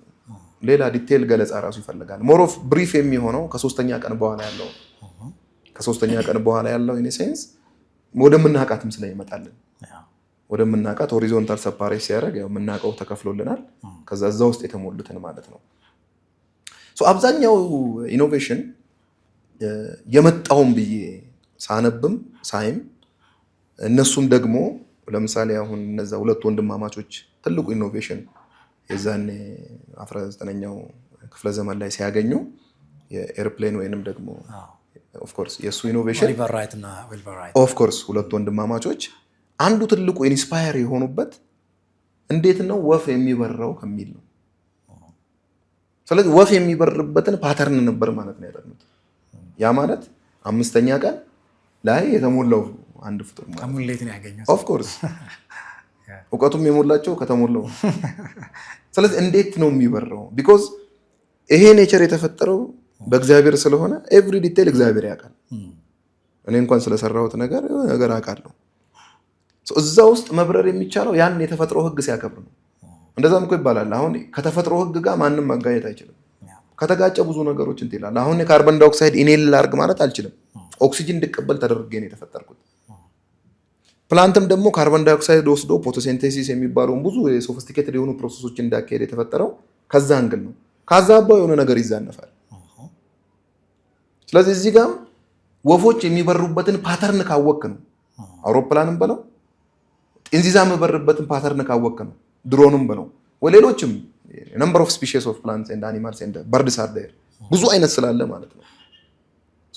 ሌላ ዲቴል ገለጻ ራሱ ይፈልጋል። ሞር ኦፍ ብሪፍ የሚሆነው ከሶስተኛ ቀን በኋላ ያለው ኢን ሴንስ ወደምናውቃትም ስለይመጣልን ወደምናውቃት ሆሪዞንታል ሰፓሬት ሲያደርግ ያው የምናውቀው ተከፍሎልናል። ከዛ እዛ ውስጥ የተሞሉትን ማለት ነው። አብዛኛው ኢኖቬሽን የመጣውን ብዬ ሳነብም ሳይም እነሱም ደግሞ ለምሳሌ አሁን እነዛ ሁለት ወንድማማቾች ትልቁ ኢኖቬሽን የዛኔ 19ኛው ክፍለ ዘመን ላይ ሲያገኙ የኤርፕሌን ወይንም ደግሞ ኦፍ ኮርስ የሱ ኢኖቬሽን ኦሊቨር ራይት እና ዊልበር ራይት ኦፍ ኮርስ ሁለት ወንድማማቾች አንዱ ትልቁ ኢንስፓየር የሆኑበት እንዴት ነው ወፍ የሚበረው ከሚል ነው። ስለዚህ ወፍ የሚበርበትን ፓተርን ነበር ማለት ነው ያጠኑት። ያ ማለት 5ኛ ቀን ላይ የተሞላው አንድ ፍጡር ማለት ከሙሌት ነው ያገኘው። ኦፍ ኮርስ እውቀቱም የሞላቸው ከተሞላው። ስለዚህ እንዴት ነው የሚበረው? ቢኮዝ ይሄ ኔቸር የተፈጠረው በእግዚአብሔር ስለሆነ ኤቭሪ ዲቴል እግዚአብሔር ያውቃል። እኔ እንኳን ስለሰራሁት ነገር አውቃለሁ። እዛ ውስጥ መብረር የሚቻለው ያን የተፈጥሮ ህግ ሲያከብር ነው። እንደዛም እኮ ይባላል። አሁን ከተፈጥሮ ህግ ጋር ማንም ማጋየት አይችልም። ከተጋጨ ብዙ ነገሮች እንትን ይላል። አሁን የካርበን ዳይኦክሳይድ ኢኔል ላርግ ማለት አልችልም። ኦክሲጅን እንድቀበል ተደርጌ ነው የተፈጠርኩት። ፕላንትም ደግሞ ካርበን ዳይኦክሳይድ ወስዶ ፎቶሲንቴሲስ የሚባለውን ብዙ የሶፊስቲኬትድ የሆኑ ፕሮሰሶች እንዳካሄድ የተፈጠረው ከዛ አንግል ነው። ካዛባው የሆነ ነገር ይዛነፋል። ስለዚህ እዚህ ጋር ወፎች የሚበሩበትን ፓተርን ካወክ ነው አውሮፕላንም በለው እንዚዛ የሚበርበትን ፓተርን ካወክ ነው ድሮንም በለው ወሌሎችም ነምበር ኦፍ ስፒሺስ ኦፍ ፕላንትስ ኤንድ አኒማልስ ኤንድ በርድስ አር ዴር ብዙ አይነት ስላለ ማለት ነው።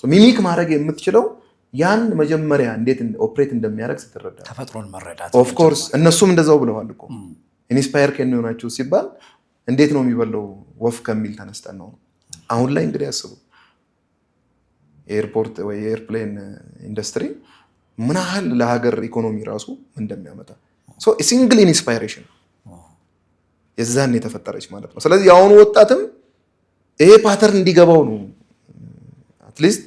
ሚሚክ ማድረግ የምትችለው ያን መጀመሪያ እንዴት ኦፕሬት እንደሚያደርግ ስትረዳ ተፈጥሮን መረዳት። ኦፍ ኮርስ እነሱም እንደዛው ብለዋል እኮ ኢንስፓየር ከሆናችሁ ሲባል እንዴት ነው የሚበለው ወፍ ከሚል ተነስተን ነው። አሁን ላይ እንግዲህ ያስቡ ኤርፖርት ወይ ኤርፕሌን ኢንዱስትሪ ምን ያህል ለሀገር ኢኮኖሚ ራሱ እንደሚያመጣ ሲንግል ኢንስፓይሬሽን የዛን የተፈጠረች ማለት ነው። ስለዚህ የአሁኑ ወጣትም ይሄ ፓተርን እንዲገባው ነው አትሊስት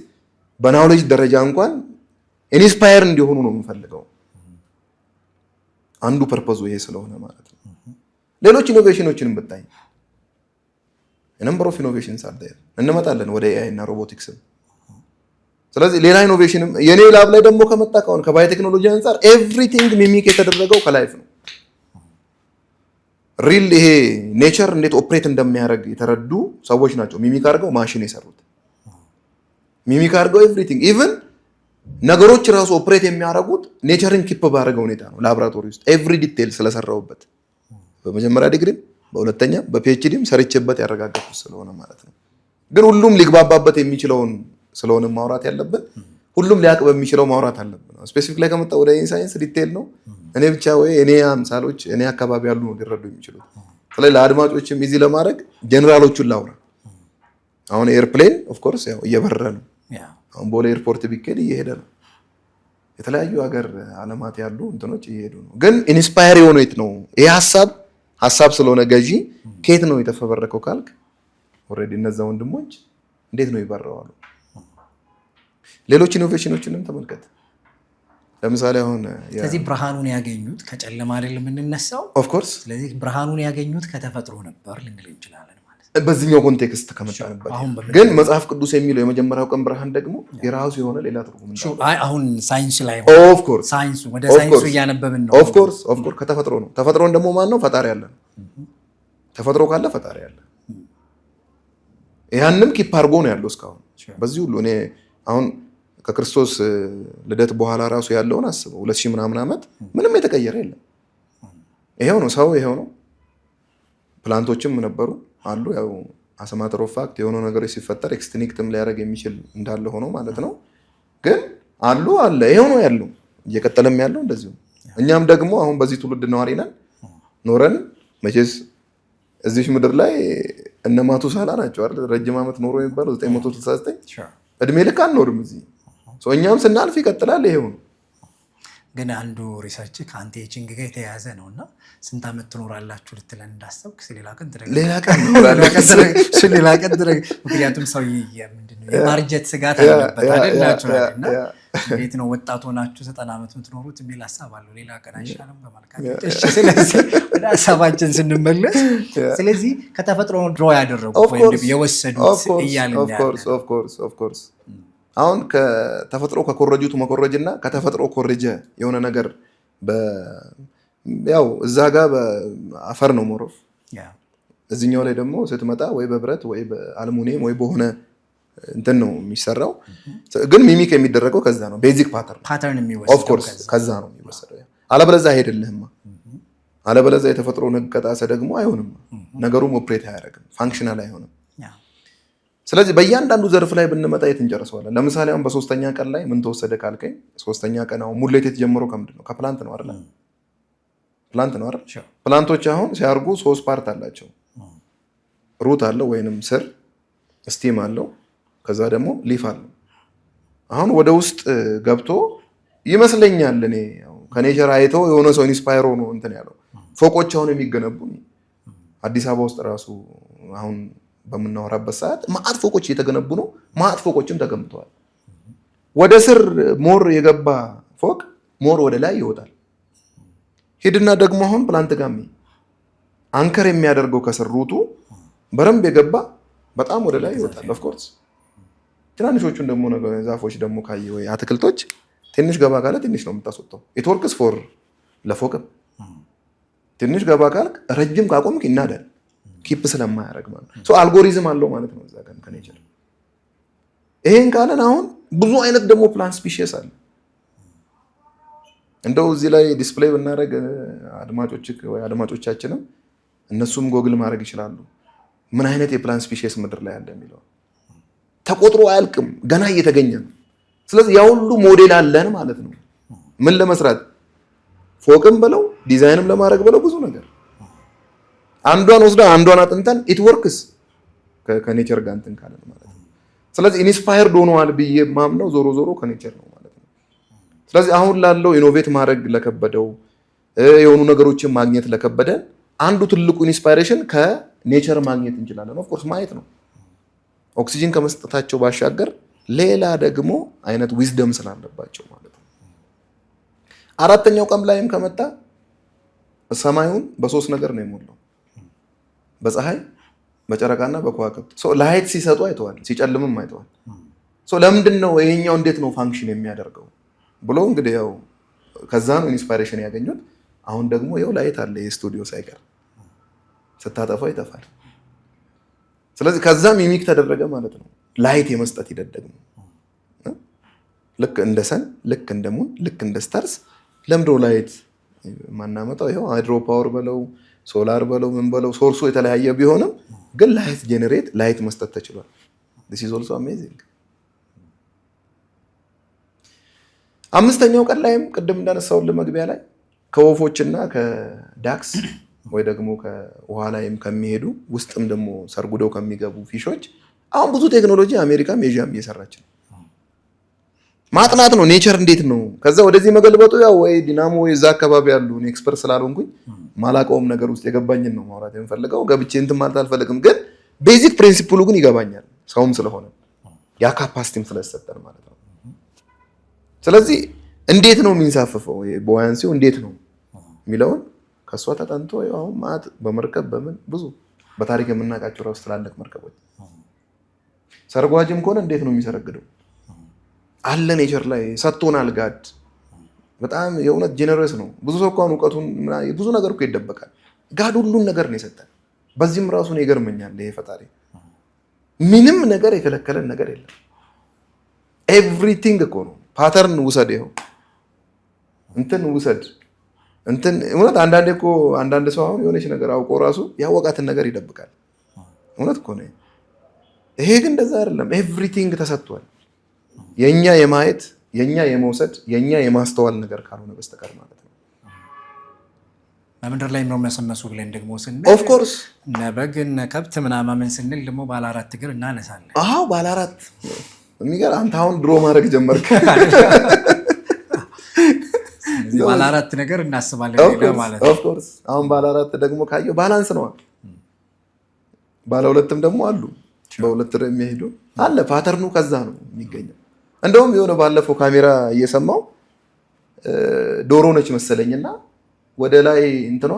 በናውሌጅ ደረጃ እንኳን ኢንስፓየር እንዲሆኑ ነው የምፈልገው። አንዱ ፐርፐዙ ይሄ ስለሆነ ማለት ነው። ሌሎች ኢኖቬሽኖችንም ብታይ ነምበር ኦፍ ኢኖቬሽንስ አለ እንመጣለን ወደ ኤአይ እና ሮቦቲክስ። ስለዚህ ሌላ ኢኖቬሽንም የኔ ላብ ላይ ደግሞ ከመጣ ከሆነ ከባዮቴክኖሎጂ አንፃር ኤቭሪቲንግ ሚሚክ የተደረገው ከላይፍ ነው። ሪል ይሄ ኔቸር እንዴት ኦፕሬት እንደሚያደርግ የተረዱ ሰዎች ናቸው ሚሚክ አድርገው ማሽን የሰሩት። ሚሚክ አድርገው ኤቭሪቲንግ ኢቭን ነገሮች ራሱ ኦፕሬት የሚያደርጉት ኔቸርን ኪፕ ባደረገው ሁኔታ ነው። ላቦራቶሪ ውስጥ ኤቭሪ ዲቴል ስለሰራውበት በመጀመሪያ ዲግሪም በሁለተኛ በፒኤችዲም ሰርቼበት ያረጋገጥኩት ስለሆነ ማለት ነው። ግን ሁሉም ሊግባባበት የሚችለውን ስለሆነ ማውራት ያለብን ሁሉም ሊያውቅ በሚችለው ማውራት አለብን። ስፔሲፊክ ላይ ከመጣ ወደ ሳይንስ ዲቴል ነው እኔ ብቻ ወይ እኔ አምሳሎች እኔ አካባቢ ያሉ ነው ሊረዱ የሚችሉት። ስለዚህ ለአድማጮችም ኢዚ ለማድረግ ጀነራሎቹን ላውራ። አሁን ኤርፕሌን ኦፍ ኮርስ ያው እየበረረ ነው። አሁን ቦሌ ኤርፖርት ቢኬድ እየሄደ ነው። የተለያዩ ሀገር አለማት ያሉ እንትኖች እየሄዱ ነው። ግን ኢንስፓየር የሆነው የት ነው? ይሄ ሀሳብ ስለሆነ ገዢ ከየት ነው የተፈበረከው ካልክ ኦልሬዲ እነዛ ወንድሞች እንዴት ነው ይበረዋሉ? ሌሎች ኢኖቬሽኖችንም ተመልከት። ለምሳሌ አሁን ስለዚህ ብርሃኑን ያገኙት ከጨለማ አይደለም የምንነሳው ኦፍ ኮርስ ስለዚህ ብርሃኑን ያገኙት ከተፈጥሮ ነበር ልንል እንችላለን ማለት በዚህኛው ኮንቴክስት ከመጣንበት ግን መጽሐፍ ቅዱስ የሚለው የመጀመሪያው ቀን ብርሃን ደግሞ የራሱ የሆነ ሌላ ትርጉም ነው አሁን ሳይንስ ላይ ኦፍ ኮርስ ሳይንሱ ወደ ሳይንሱ እያነበብን ነው ኦፍ ኮርስ ከተፈጥሮ ነው ተፈጥሮን ደግሞ ማን ነው ፈጣሪ ያለ ተፈጥሮ ካለ ፈጣሪ ያለ ያንንም ኪፕ አድርጎ ነው ያለው እስካሁን በዚህ ሁሉ እኔ አሁን ከክርስቶስ ልደት በኋላ ራሱ ያለውን አስበው 2000 ምናምን ዓመት ምንም የተቀየረ የለም ይሄው ነው ሰው ይሄው ነው ፕላንቶችም ነበሩ አሉ ያው አሰማተር ኦፍ ፋክት የሆነ ነገሮች ሲፈጠር ኤክስቲንክትም ሊያደርግ የሚችል እንዳለ ሆኖ ማለት ነው ግን አሉ አለ ይሄው ነው ያለው እየቀጠለም ያለው እንደዚሁ እኛም ደግሞ አሁን በዚህ ትውልድ ነዋሪ ነን ኖረን መቼስ እዚህ ምድር ላይ እነማቱ ሳላ ናቸው አይደል ረጅም ዓመት ኖሮ የሚባለው 969 እድሜ ልክ አንኖርም እዚህ እኛም ስናልፍ ይቀጥላል ይሄው ነው ግን አንዱ ሪሰርች ከአንቲ ኤጂንግ ጋር የተያያዘ ነውና ስንት ዓመት ትኖራላችሁ ልትለን እንዳሰብክ ሌላ ቀን ምክንያቱም ሰው ምንድነው የማርጀት ስጋት አለበት አይደል ናቹራልና እንዴት ነው ወጣት ሆናችሁ 90 ዓመት የምትኖሩት የሚል ሐሳብ አለው ሌላ ቀን አይሻልም በማልካት እሺ ስለዚህ ወደ ሐሳባችን ስንመለስ ስለዚህ ከተፈጥሮ ድሮ ያደረጉት ወይ የወሰዱት እያልን ኦፍ ኮርስ አሁን ከተፈጥሮ ከኮረጁት መኮረጅና ከተፈጥሮ ኮረጀ የሆነ ነገር ያው እዛ ጋር በአፈር ነው ሞሮፍ እዚህኛው ላይ ደግሞ ስትመጣ ወይ በብረት ወይ በአልሙኒየም ወይ በሆነ እንትን ነው የሚሰራው ግን ሚሚክ የሚደረገው ከዛ ነው ቤዚክ ፓተርን የሚወሰደው ኦፍ ኮርስ ከዛ ነው የሚወሰደው አለበለዚያ አይደለም አለበለዚያ የተፈጥሮ ነገጣሰ ደግሞ አይሆንም ነገሩም ኦፕሬት አያደርግም ፋንክሽናል አይሆንም ስለዚህ በእያንዳንዱ ዘርፍ ላይ ብንመጣ የት እንጨርሰዋለን ለምሳሌ አሁን በሶስተኛ ቀን ላይ ምን ተወሰደ ካልከኝ ሶስተኛ ቀን አሁን ሙሌት የተጀመረው ከምንድን ነው ከፕላንት ነው አይደል ፕላንት ነው አይደል ፕላንቶች አሁን ሲያርጉ 3 ፓርት አላቸው ሩት አለው ወይንም ስር ስቲም አለው ከዛ ደግሞ ሊፍ አለው አሁን ወደ ውስጥ ገብቶ ይመስለኛል እኔ ከኔቸር አይቶ የሆነ ሰው ኢንስፓየር ሆኖ እንትን ያለው ፎቆች አሁን የሚገነቡ አዲስ አበባ ውስጥ ራሱ አሁን በመናወራበት ሰዓት ማአት ፎቆች እየተገነቡ ነው ማአት ፎቆችም ተገንብተዋል ወደ ስር ሞር የገባ ፎቅ ሞር ወደ ላይ ይወጣል ሄድና ደግሞ አሁን ፕላንት ጋር አንከር የሚያደርገው ከስር ሩቱ በረምብ የገባ በጣም ወደ ላይ ይወጣል ኦፍ ኮርስ ትናንሾቹን ደግሞ ዛፎች ደግሞ ካየ ወይ አትክልቶች ትንሽ ገባ ካለ ትንሽ ነው የምታስወጣው ኢት ወርክስ ፎር ለፎቅም ትንሽ ገባ ካልክ ረጅም ካቆምክ ይናዳል ኪፕ ስለማያደርግ ማለት ነው አልጎሪዝም አለው ማለት ነው እዛ ጋር ከኔቸር ይሄን ካለን አሁን ብዙ አይነት ደግሞ ፕላንት ስፒሺስ አለ እንደው እዚህ ላይ ዲስፕሌይ ብናደርግ አድማጮቻችንም እነሱም ጎግል ማድረግ ይችላሉ ምን አይነት የፕላንት ስፒሺስ ምድር ላይ አለ የሚለው ተቆጥሮ አያልቅም ገና እየተገኘ ነው ስለዚህ ያ ሁሉ ሞዴል አለን ማለት ነው ምን ለመስራት ፎቅም ብለው ዲዛይንም ለማድረግ ብለው ብዙ ነገር አንዷን ወስዳ አንዷን አጥንተን ኢት ወርክስ ከኔቸር ጋር እንትን ካለን ማለት ነው ስለዚህ ኢንስፓየርድ ሆነዋል ብዬ ማምነው ዞሮ ዞሮ ከኔቸር ነው ማለት ነው ስለዚህ አሁን ላለው ኢኖቬት ማድረግ ለከበደው የሆኑ ነገሮችን ማግኘት ለከበደ አንዱ ትልቁ ኢንስፓይሬሽን ከኔቸር ማግኘት እንችላለን ኦፍ ኮርስ ማየት ነው ኦክሲጅን ከመስጠታቸው ባሻገር ሌላ ደግሞ አይነት ዊዝደም ስላለባቸው ማለት ነው አራተኛው ቀን ላይም ከመጣ ሰማዩን በሶስት ነገር ነው የሞላው በፀሐይ በጨረቃና በከዋክብት ላይት ሲሰጡ አይተዋል ሲጨልምም አይተዋል ለምንድን ነው ይሄኛው እንዴት ነው ፋንክሽን የሚያደርገው ብሎ እንግዲህ ያው ከዛ ነው ኢንስፓይሬሽን ያገኙት አሁን ደግሞ ያው ላይት አለ የስቱዲዮ ሳይቀር ስታጠፋው ይጠፋል ስለዚህ ከዛ ሚሚክ ተደረገ ማለት ነው ላይት የመስጠት ሂደት ደግሞ ልክ እንደ ሰን ልክ እንደ ሙን ልክ እንደ ስታርስ ለምዶ ላይት ማናመጣው ይሄው ሃይድሮ ፓወር በለው ሶላር በለው ምን በለው ሶርሱ የተለያየ ቢሆንም ግን ላይት ጄነሬት ላይት መስጠት ተችሏል this is also amazing አምስተኛው ቀን ላይም ቅድም እንዳነሳው ለመግቢያ ላይ ከወፎችና ከዳክስ ወይ ደግሞ ከውሃ ላይም ከሚሄዱ ውስጥም ደግሞ ሰርጉደው ከሚገቡ ፊሾች አሁን ብዙ ቴክኖሎጂ አሜሪካም ኤዥያም እየሰራች ነው ማጥናት ነው ኔቸር እንዴት ነው ከዛ ወደዚህ መገልበጡ ያው ወይ ዲናሞ ወይ እዛ አካባቢ ያሉ ኤክስፐርት ስላልሆንኩኝ ማላቀውም ነገር ውስጥ የገባኝን ነው ማውራት የምፈልገው ገብቼ እንትን ማለት አልፈልግም ግን ቤዚክ ፕሪንሲፕሉ ግን ይገባኛል ሰውም ስለሆነ ያ ካፓሲቲም ስለተሰጠን ማለት ነው ስለዚህ እንዴት ነው የሚንሳፈፈው ቦያንሲው እንዴት ነው የሚለውን ከሷ ተጠንቶ አሁን ማት በመርከብ በምን ብዙ በታሪክ የምናውቃቸው ራስ ትላልቅ መርከቦች ሰርጓጅም ከሆነ እንዴት ነው የሚሰረግደው አለ ኔቸር ላይ ሰጥቶናል ጋድ በጣም የእውነት ጄነረስ ነው ብዙ ሰው እንኳን ዕውቀቱን ብዙ ነገር እኮ ይደበቃል ጋድ ሁሉን ነገር ነው የሰጠን በዚህም ራሱ ነው ይገርመኛል ይሄ ፈጣሪ ምንም ነገር የከለከለን ነገር የለም ኤቭሪቲንግ እኮ ነው ፓተርን ውሰድ ይኸው እንትን ውሰድ እንትን እውነት አንዳንዴ እኮ አንዳንድ ሰው አሁን የሆነች ነገር አውቆ ራሱ ያወቃትን ነገር ይደብቃል እውነት እኮ ነው ይሄ ግን እንደዛ አይደለም ኤቭሪቲንግ ተሰጥቷል የኛ የማየት የኛ የመውሰድ የኛ የማስተዋል ነገር ካልሆነ በስተቀር ማለት ነው በምድር ላይ ነው የሚያሰመሱ ብለን ደግሞ ስንል ኦፍ ኮርስ ነበግን ከብት ምናምን ስንል ደግሞ ባለ 4 እግር እናነሳለን አዎ ባለ 4 የሚገርም አንተ አሁን ድሮ ማድረግ ጀመርክ ባለ 4 ነገር እናስባለን ማለት ነው ኦፍ ኮርስ አሁን ባለ 4 ደግሞ ካየው ባላንስ ነው ባለ 2ም ደግሞ አሉ በሁለት ላይ የሚሄዱ አለ ፓተርኑ ከዛ ነው የሚገኘው እንደውም የሆነ ባለፈው ካሜራ እየሰማው ዶሮ ነች መሰለኝና ወደ ላይ እንትኗ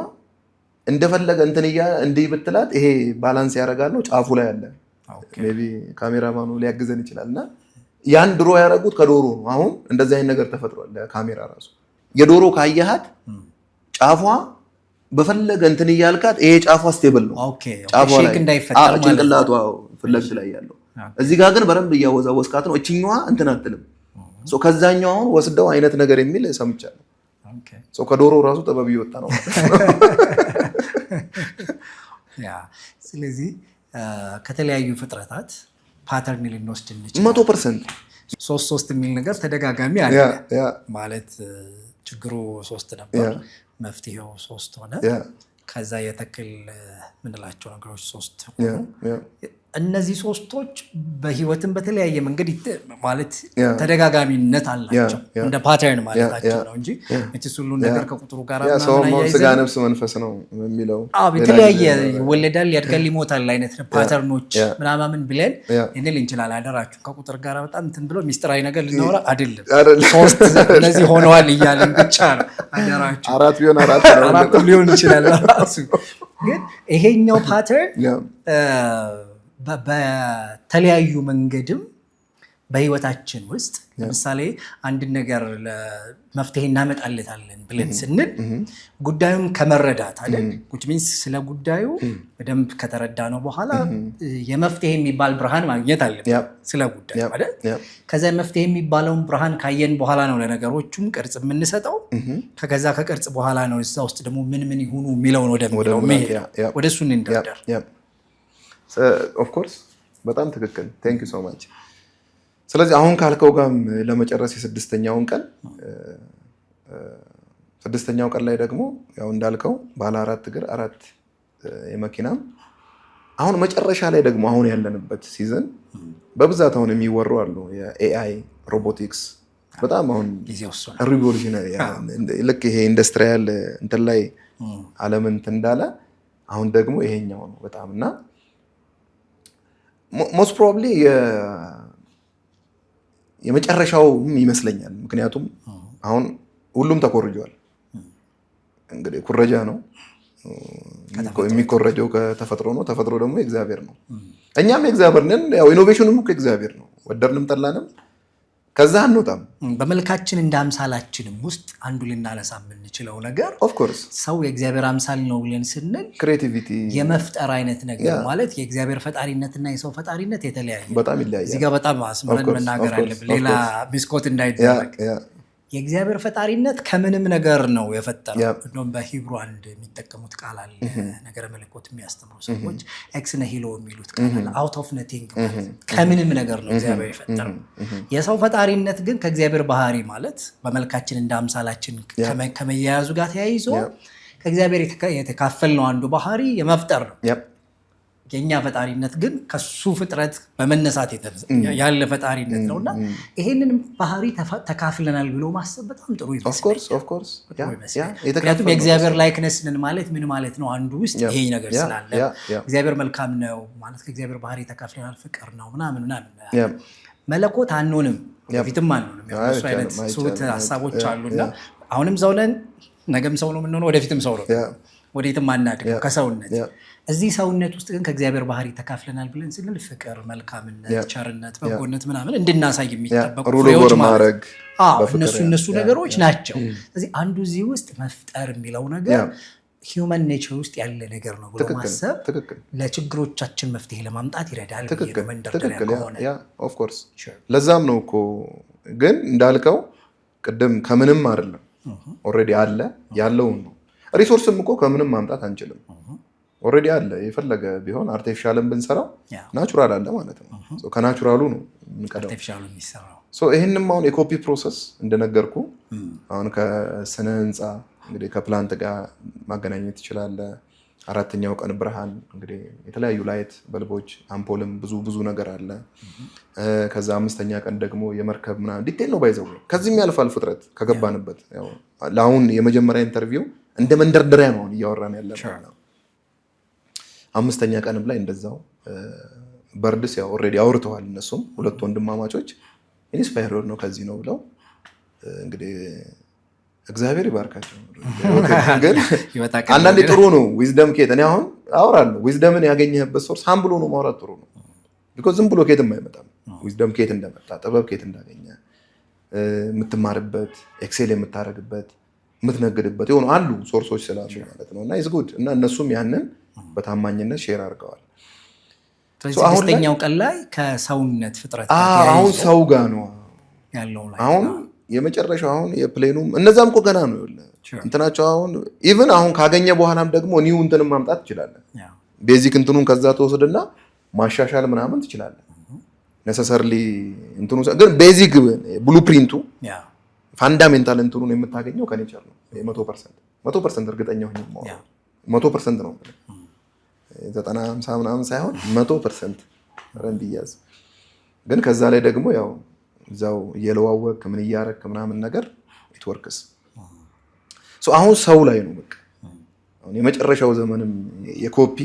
እንደፈለገ እንትንያ እንዲህ ብትላት ይሄ ባላንስ ያደርጋል ነው ጫፉ ላይ አለ ሜቢ ካሜራማኑ ሊያግዘን ይችላልና ያን ድሮ ያደረጉት ከዶሮ ነው አሁን እንደዚህ አይነት ነገር ተፈጥሯል ለካሜራ ራሱ የዶሮ ካያሃት ጫፏ በፈለገ እንትን ያልካት ይሄ ጫፏ ስቴብል ነው ጫፏ ላይ እንዳይፈጠር ማለት ጭንቅላቷ ፍለግት ላይ ያለው እዚህ ጋር ግን በረም በያወዛወስካት ነው እቺኛዋ እንትን አትልም ከዛኛው አሁን ወስደው አይነት ነገር የሚል ሰምቻለሁ ከዶሮ ራሱ ጥበብ ይወጣ ነው ስለዚህ ከተለያዩ ፍጥረታት ፓተርን ልንወስድ እንችላለን 100% 3 የሚል ነገር ተደጋጋሚ አለ ማለት ችግሩ 3 ነበር መፍትሄው 3 ሆነ ከዛ የተክል ምንላቸው ነገሮች 3 ሆኑ እነዚህ 3ቶች በህይወትም በተለያየ መንገድ ማለት ተደጋጋሚነት አላቸው እንደ ፓተርን ማለታቸው ነው እንጂ እቺስ ሁሉ ነገር ከቁጥሩ ጋር ማናያይዘ ስጋ ነፍስ መንፈስ ነው የሚለው በተለያየ ይወለዳል ያድጋል ይሞታል አይነት ፓተርኖች ምናምን ብለን እንል እንችላለን አደራችሁ ከቁጥር ጋር በጣም እንትን ብሎ ሚስጥራዊ ነገር ልናወራ አይደለም 3 እነዚህ ሆነዋል እያልን ብቻ ነው አደራችሁ 4 ቢሆን 4 ሊሆን ይችላል ራሱ ግን ይሄኛው ፓተርን በተለያዩ መንገድም በህይወታችን ውስጥ ለምሳሌ አንድ ነገር መፍትሄ እናመጣለታለን ብለን ስንል ጉዳዩን ከመረዳት አይደል which means ስለ ጉዳዩ በደንብ ከተረዳ ነው በኋላ የመፍትሄ የሚባል ብርሃን ማግኘት አለብን ስለ ጉዳዩ አይደል ከዛ የመፍትሄ የሚባለውን ብርሃን ካየን በኋላ ነው ለነገሮቹም ቅርጽ የምንሰጠው ከዛ ከቅርጽ በኋላ ነው እዛ ውስጥ ደግሞ ምን ይሁኑ የሚለውን ወደ እሱ እንደርደር ኦፍ ኮርስ በጣም ትክክል ቴንክ ዩ ሶ ማች ስለዚህ አሁን ካልከው ጋርም ለመጨረስ የስድስተኛውን ቀን ላይ ደግሞ ያው እንዳልከው ባለ 4 እግር 4 የመኪናም አሁን መጨረሻ ላይ ደግሞ አሁን ያለንበት ሲዝን በብዛት አሁን የሚወሩ አሉ የኤአይ ሮቦቲክስ በጣም አሁን ሪቮሉሽነሪ ልክ ይሄ ኢንዱስትሪያል እንትን ላይ ዓለምን እንዳለ አሁን ደግሞ ይሄኛው ነው በጣም እና ሞስት ፕሮባብሊ የመጨረሻው ይመስለኛል ምክንያቱም አሁን ሁሉም ተኮርጇል እንግዲህ ኩረጃ ነው የሚኮረጀው ከተፈጥሮ ነው ተፈጥሮ ደግሞ የእግዚአብሔር ነው እኛም የእግዚአብሔር ነን ያው ኢኖቬሽኑም እኮ የእግዚአብሔር ነው ወደድንም ጠላንም ከዛ አንወጣም በመልካችን እንደ አምሳላችንም ውስጥ አንዱ ልናነሳ የምንችለው ነገር ኦፍ ኮርስ ሰው የእግዚአብሔር አምሳል ነው ብለን ስንል ክሬቲቪቲ የመፍጠር አይነት ነገር ማለት የእግዚአብሔር ፈጣሪነትና የሰው ፈጣሪነት የተለያየ በጣም ይለያያል እዚህ ጋር በጣም አስመረን መናገር አለብን ሌላ ቢስኮት እንዳይደረግ የእግዚአብሔር ፈጣሪነት ከምንም ነገር ነው የፈጠረው እንደውም በሂብሩ አንድ የሚጠቀሙት ቃል አለ ነገረ መለኮት የሚያስተምሩ ሰዎች ኤክስ ነሂሎ የሚሉት ቃል አውት ኦፍ ነቲንግ ከምንም ነገር ነው እግዚአብሔር የፈጠረው የሰው ፈጣሪነት ግን ከእግዚአብሔር ባህሪ ማለት በመልካችን እንደ አምሳላችን ከመያያዙ ጋር ተያይዞ ከእግዚአብሔር የተካፈልነው አንዱ ባህሪ የመፍጠር ነው የኛ ፈጣሪነት ግን ከሱ ፍጥረት በመነሳት ያለ ፈጣሪነት ነውና ይሄንን ባህሪ ተካፍለናል ብሎ ማሰብ በጣም ጥሩ ይመስላል ኦፍ ኮርስ ምክንያቱም የእግዚአብሔር ላይክነስን ማለት ምን ማለት ነው አንዱ ውስጥ ይሄ ነገር ስላለ እግዚአብሔር መልካም ነው ማለት ከእግዚአብሔር ባህሪ ተካፍለናል ፍቅር ነው ምናምን መለኮት አንሆንም ወደፊትም አንሆንም። እሱ አይነት ሱት ሀሳቦች አሉና አሁንም ሰው ነን፣ ነገም ሰው ነው የምንሆነው፣ ወደፊትም ሰው ነው፣ ወዴትም አናድግም ከሰውነት። እዚህ ሰውነት ውስጥ ግን ከእግዚአብሔር ባህሪ ተካፍለናል ብለን ስንል ፍቅር፣ መልካምነት፣ ቸርነት፣ በጎነት ምናምን እንድናሳይ የሚጠበቁ ፍሬዎች ማለት እነሱ ነገሮች ናቸው። ስለዚህ አንዱ እዚህ ውስጥ መፍጠር የሚለው ነገር ሂውመን ኔቸር ውስጥ ያለ ነገር ነው ብሎ ማሰብ ለችግሮቻችን መፍትሄ ለማምጣት ይረዳል። መንደርደሪያ ከሆነ ኦፍኮርስ ለዛም ነው እኮ ግን እንዳልከው ቅድም ከምንም አይደለም ኦልሬዲ አለ ያለውን ነው። ሪሶርስም እኮ ከምንም ማምጣት አንችልም። ኦልሬዲ አለ። የፈለገ ቢሆን አርቲፊሻልን ብንሰራው ናቹራል አለ ማለት ነው። ከናቹራሉ ነው የምንቀዳው። ይህንም አሁን የኮፒ ፕሮሰስ እንደነገርኩ አሁን ከስነ ህንፃ እንግዲህ ከፕላንት ጋር ማገናኘት ይችላል። አራተኛው ቀን ብርሃን እንግዲህ የተለያዩ ላይት በልቦች አምፖልም ብዙ ነገር አለ። ከዛ አምስተኛ ቀን ደግሞ የመርከብ ምናምን ዲቴል ነው ባይዘው። ከዚህም ያልፋል ፍጥረት ከገባንበት። ያው ለአሁን የመጀመሪያ ኢንተርቪው እንደ መንደርደሪያ ነው እያወራን ያለ ነው። አምስተኛ ቀንም ላይ እንደዛው በርድስ ያው ኦልሬዲ አውርተዋል። እነሱም ሁለት ወንድማማቾች ኢንስፓየር ነው ከዚህ ነው ብለው እንግዲህ እግዚአብሔር ይባርካቸው። ግን አንዳንዴ ጥሩ ነው ዊዝደም ኬት እኔ አሁን አወራለሁ። ዊዝደምን ያገኘህበት ሶርስ ሃም ብሎ ነው ማውራት ጥሩ ነው። ቢኮዝ ዝም ብሎ ኬትም አይመጣም። ዊዝደም ኬት እንደመጣ ጥበብ ኬት እንዳገኘ የምትማርበት ኤክሴል የምታደርግበት የምትነግድበት የሆኑ አሉ ሶርሶች ስላሉ ማለት ነው። እና ኢዝ ጉድ እና እነሱም ያንን በታማኝነት ሼር አድርገዋል። ስድስተኛው ቀን ላይ ከሰውነት ፍጥረት አሁን ሰው ጋር ነው ያለው ላይ አሁን የመጨረሻው አሁን የፕሌኑም እነዛም እኮ ገና ነው እንትናቸው አሁን ኢቭን አሁን ካገኘ በኋላም ደግሞ ኒው እንትንም ማምጣት ትችላለህ። ቤዚክ እንትኑን ከዛ ተወስድና ማሻሻል ምናምን ትችላለህ። ነሰሰርሊ እንትኑ ግን ቤዚክ ብሉፕሪንቱ ፋንዳሜንታል እንትኑን የምታገኘው ከኔቸር ነው። 100% እርግጠኛ ሆኜ ነው 100% ነው 90-50 ምናምን ሳይሆን 100% ረንድ ይያዝ። ግን ከዛ ላይ ደግሞ ያው እዛው እየለዋወቅ ምን እያረክ ምናምን ነገር ኢት ወርክስ። አሁን ሰው ላይ ነው በቃ አሁን የመጨረሻው ዘመንም የኮፒ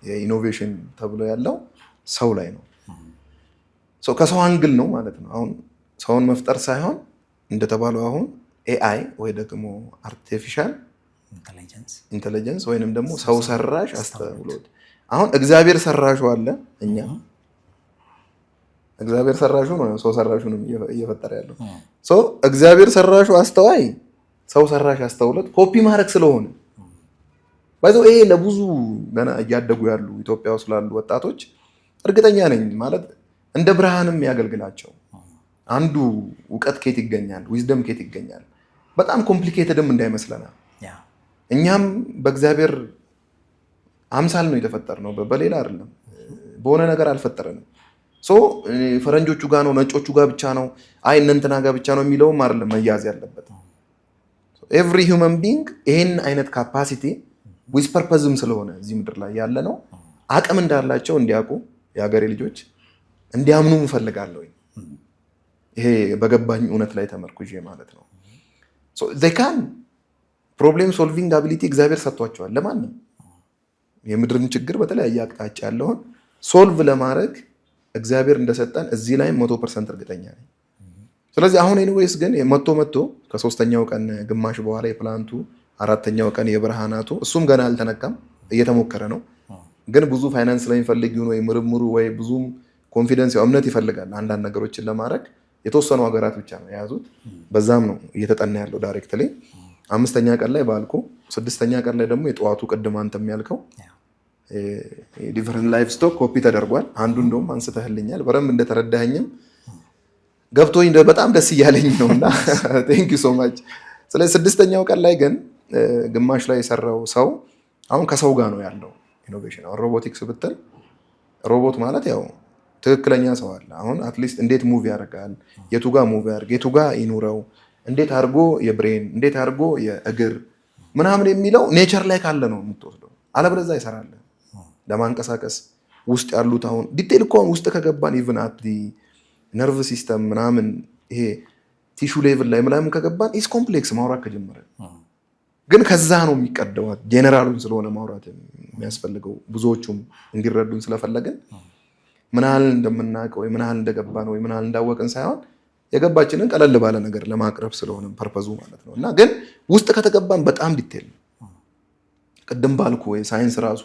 የኢኖቬሽን ተብሎ ያለው ሰው ላይ ነው። ከሰው አንግል ነው ማለት ነው። አሁን ሰውን መፍጠር ሳይሆን እንደተባለው አሁን ኤአይ ወይ ደግሞ አርቲፊሻል ኢንተለጀንስ ወይንም ደግሞ ሰው ሰራሽ አስተውሎት። አሁን እግዚአብሔር ሰራሹ አለ እኛ እግዚአብሔር ሰራሹ ነው ሰው ሰራሹንም እየፈጠረ ያለው። እግዚአብሔር ሰራሹ አስተዋይ ሰው ሰራሽ አስተውሎት ኮፒ ማድረግ ስለሆነ ባይዘው ይሄ ለብዙ ገና እያደጉ ያሉ ኢትዮጵያ ውስጥ ላሉ ወጣቶች እርግጠኛ ነኝ ማለት እንደ ብርሃንም ያገልግላቸው። አንዱ እውቀት ኬት ይገኛል፣ ዊዝደም ኬት ይገኛል። በጣም ኮምፕሊኬትድም እንዳይመስለናል። እኛም በእግዚአብሔር አምሳል ነው የተፈጠርነው፣ በሌላ አይደለም። በሆነ ነገር አልፈጠረንም። ፈረንጆቹ ጋር ነው ነጮቹ ጋር ብቻ ነው አይ እነንትና ጋር ብቻ ነው የሚለውም አይደለም መያዝ ያለበት። ኤቭሪ ሂውመን ቢንግ ይሄን አይነት ካፓሲቲ ዊዝ ፐርፐዝም ስለሆነ እዚህ ምድር ላይ ያለ ነው አቅም እንዳላቸው እንዲያውቁ የሀገሬ ልጆች እንዲያምኑ እፈልጋለሁ። ይሄ በገባኝ እውነት ላይ ተመርኩዤ ማለት ነው። they can ፕሮብሌም ሶልቪንግ አቢሊቲ እግዚአብሔር ሰጥቷቸዋል ለማንም። የምድርን ችግር በተለያየ አቅጣጫ ያለውን ሶልቭ ለማድረግ እግዚአብሔር እንደሰጠን እዚህ ላይ 100% እርግጠኛ ነኝ። ስለዚህ አሁን ኤኒዌይስ ግን መቶ ከሶስተኛው ቀን ግማሽ በኋላ የፕላንቱ አራተኛው ቀን የብርሃናቱ እሱም ገና አልተነካም፣ እየተሞከረ ነው። ግን ብዙ ፋይናንስ ላይ የሚፈልግ ወይ ምርምሩ ወይ ብዙም ኮንፊደንስ ያው እምነት ይፈልጋል አንዳንድ ነገሮችን ለማድረግ። የተወሰኑ ሀገራት ብቻ ነው የያዙት። በዛም ነው እየተጠና ያለው ዳይሬክትሊ። አምስተኛ ቀን ላይ ባልኩ፣ ስድስተኛ ቀን ላይ ደግሞ የጠዋቱ ቅድም አንተም ያልከው ዲፈረንት ላይፍ ስቶክ ኮፒ ተደርጓል። አንዱ እንደውም አንስተህልኛል በረም እንደተረዳኸኝም ገብቶኝ በጣም ደስ እያለኝ ነውና ቴንክ ዩ ሶ ማች። ስለዚህ ስድስተኛው ቀን ላይ ግን ግማሽ ላይ የሰራው ሰው አሁን ከሰው ጋር ነው ያለው ኢኖቬሽን። አሁን ሮቦቲክስ ብትል ሮቦት ማለት ያው ትክክለኛ ሰው አለ። አሁን አትሊስት እንዴት ሙቭ ያደርጋል፣ የቱ ጋር ሙቭ ያደርግ፣ የቱ ጋር ይኑረው፣ እንዴት አድርጎ የብሬን እንዴት አድርጎ የእግር ምናምን የሚለው ኔቸር ላይ ካለ ነው የምትወስደው። አለበለዚያ ይሰራል ለማንቀሳቀስ ውስጥ ያሉት አሁን ዲቴል እኮ ውስጥ ከገባን ኢቭን አት ዲ ነርቭ ሲስተም ምናምን ይሄ ቲሹ ሌቭል ላይ ምናምን ከገባን ኢስ ኮምፕሌክስ ማውራት ከጀመረ ግን ከዛ ነው የሚቀደው። ጄኔራሉን ስለሆነ ማውራት የሚያስፈልገው ብዙዎቹም እንዲረዱን ስለፈለግን ምን ያህል እንደምናውቀው ወይ ምን ያህል እንደገባን ወይ ምን ያህል እንዳወቅን ሳይሆን የገባችንን ቀለል ባለ ነገር ለማቅረብ ስለሆነ ፐርፐዙ ማለት ነው። እና ግን ውስጥ ከተገባን በጣም ዲቴል ነው። ቅድም ባልኩ ወይ ሳይንስ ራሱ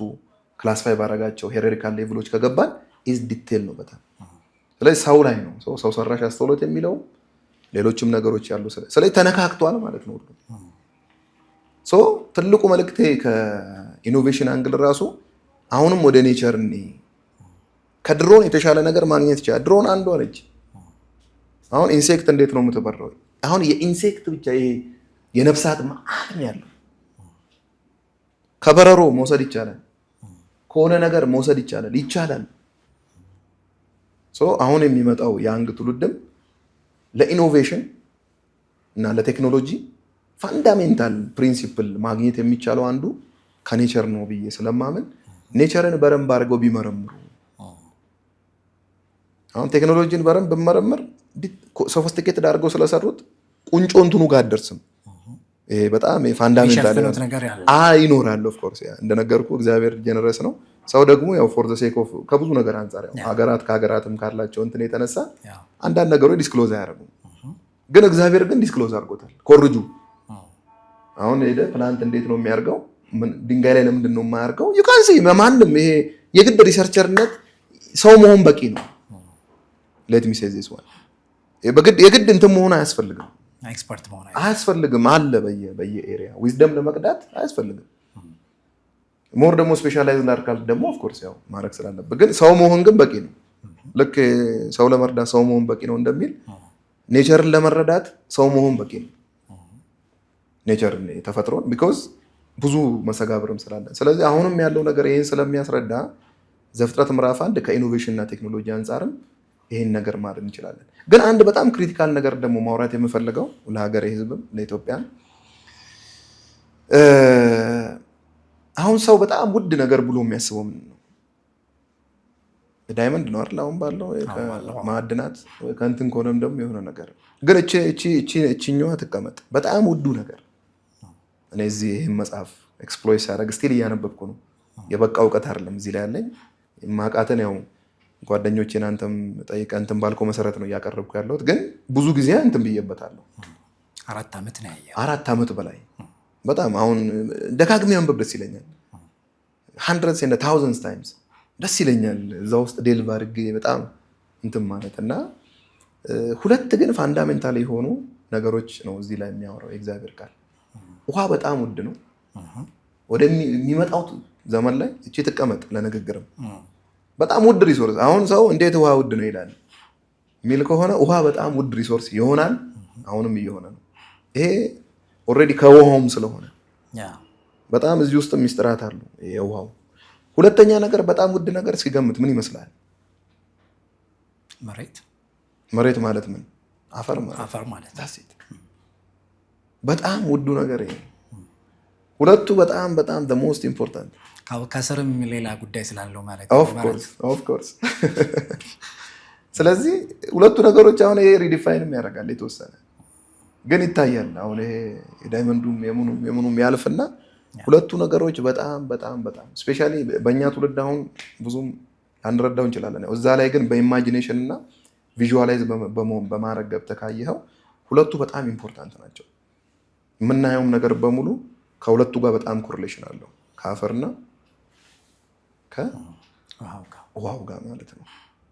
ክላሲፋይ ባረጋቸው ሄሬሪካል ሌቭሎች ከገባን ኢዝ ዲቴል ነው በጣም። ስለዚህ ሰው ላይ ነው ሰው ሰራሽ አስተውሎት የሚለው ሌሎችም ነገሮች ያሉ ስለዚህ ተነካክቷል ማለት ነው። ትልቁ መልእክቴ ከኢኖቬሽን አንግል ራሱ አሁንም ወደ ኔቸር ከድሮን የተሻለ ነገር ማግኘት ይችላል። ድሮን አንዷ ነች። አሁን ኢንሴክት እንዴት ነው የምትበረው? አሁን የኢንሴክት ብቻ ይሄ የነፍሳት ማዕት ነው ያለው። ከበረሮ መውሰድ ይቻላል፣ ከሆነ ነገር መውሰድ ይቻላል። አሁን የሚመጣው የአንግ ትውልድም ለኢኖቬሽን እና ለቴክኖሎጂ ፋንዳሜንታል ፕሪንሲፕል ማግኘት የሚቻለው አንዱ ከኔቸር ነው ብዬ ስለማምን ኔቸርን በረንብ አድርገው ቢመረምሩ አሁን ቴክኖሎጂን በረንብ ብመረምር ሶፊስቲኬትድ አድርገው ስለሰሩት ቁንጮ እንትኑ ጋር አደርስም። ይሄ በጣም ፋንዳሜንታል ይኖራል። ኦፍ ኮርስ እንደነገርኩ እግዚአብሔር ጀነረስ ነው። ሰው ደግሞ ያው ፎር ዘ ሴክ ኦፍ ከብዙ ነገር አንፃር ያው ከሀገራትም ካላቸው እንትን የተነሳ አንዳንድ ነገሮች ዲስክሎዝ አያደርጉም። ግን እግዚአብሔር ግን ዲስክሎዝ አድርጎታል። ኮርጁ አሁን ሄደ ፕላንት እንዴት ነው የሚያርገው? ድንጋይ ላይ ለምንድን ነው የማያርገው? ዩካንሲ ማንም ይሄ የግድ ሪሰርቸርነት ሰው መሆን በቂ ነው። ሌት ሚ ሴይ ዚስ ዋን የግድ እንትን መሆን አያስፈልግም። ኤክስፐርት መሆን አያስፈልግም። አለ በየኤሪያ ዊዝደም ለመቅዳት አያስፈልግም። ሞር ደግሞ ስፔሻላይዝ ላርካል ደግሞ ኦፍ ኮርስ ያው ማድረግ ስላለበት ግን ሰው መሆን ግን በቂ ነው። ልክ ሰው ለመርዳት ሰው መሆን በቂ ነው እንደሚል ኔቸርን ለመረዳት ሰው መሆን በቂ ነው። ኔቸር ተፈጥሮን ቢኮዝ ብዙ መሰጋብርም ስላለ ስለዚህ አሁንም ያለው ነገር ይሄን ስለሚያስረዳ ዘፍጥረት ምዕራፍ 1 ከኢኖቬሽን እና ቴክኖሎጂ አንፃርም ይሄን ነገር ማድረግ እንችላለን። ግን አንድ በጣም ክሪቲካል ነገር ደግሞ ማውራት የምፈልገው ለሀገሬ ሕዝብም ለኢትዮጵያ አሁን ሰው በጣም ውድ ነገር ብሎ የሚያስበው ምን ነው? ዳይመንድ ነው አይደል? አሁን ባለው ማዕድናት ወይ ከእንትን ከሆነም ደግሞ የሆነ ነገር ግን እቺኛዋ ትቀመጥ በጣም ውዱ ነገር። እኔ እዚህ ይህን መጽሐፍ ኤክስፕሎይት ሲያደርግ ስቲል እያነበብኩ ነው። የበቃ እውቀት አይደለም እዚህ ላይ ያለኝ ማቃተን ያው ጓደኞቼን አንተም ጠይቀህ እንትን ባልከው መሰረት ነው እያቀረብኩ ያለሁት። ግን ብዙ ጊዜ እንትን ብዬበታለሁ። 4 ዓመት ነው ያየው። 4 ዓመት በላይ በጣም አሁን ደጋግሜ ማንበብ ደስ ይለኛል። hundreds and thousands times ደስ ይለኛል እዛ ውስጥ ዴልቭ አድርጌ በጣም እንትን ማለት እና ሁለት ግን ፋንዳሜንታል የሆኑ ነገሮች ነው እዚህ ላይ የሚያወራው የእግዚአብሔር ቃል። ውሃ በጣም ውድ ነው። ወደሚመጣው ዘመን ላይ እቺ ትቀመጥ ለንግግርም በጣም ውድ ሪሶርስ። አሁን ሰው እንዴት ውሃ ውድ ነው ይላል ሚል ከሆነ ውሃ በጣም ውድ ሪሶርስ ይሆናል። አሁንም እየሆነ ነው። ይሄ ኦልሬዲ ከውሃውም ስለሆነ በጣም እዚህ ውስጥ ሚስጥራት አሉ የውሃው። ሁለተኛ ነገር በጣም ውድ ነገር ሲገምት ምን ይመስላል? መሬት ማለት ምን? አፈር ማለት በጣም ውዱ ነገር ይሄ። ሁለቱ በጣም the most important ከስርም ሌላ ጉዳይ ስላለው ማለት ኦፍ ኮርስ ስለዚህ ሁለቱ ነገሮች አሁን ይሄ ሪዲፋይንም ያደርጋል የተወሰነ ግን ይታያል። አሁን ይሄ ዳይመንዱም የሙኑም ያልፍና ሁለቱ ነገሮች በጣም ስፔሻሊ በእኛ ትውልድ አሁን ብዙም አንረዳው እንችላለን። እዛ ላይ ግን በኢማጂኔሽን እና ቪዥዋላይዝ በማድረግ ገብተህ ካየኸው ሁለቱ በጣም ኢምፖርታንት ናቸው። የምናየውም ነገር በሙሉ ከሁለቱ ጋር በጣም ኮሪሌሽን አለው፣ ከአፈርና ከውሃው ጋር ማለት ነው።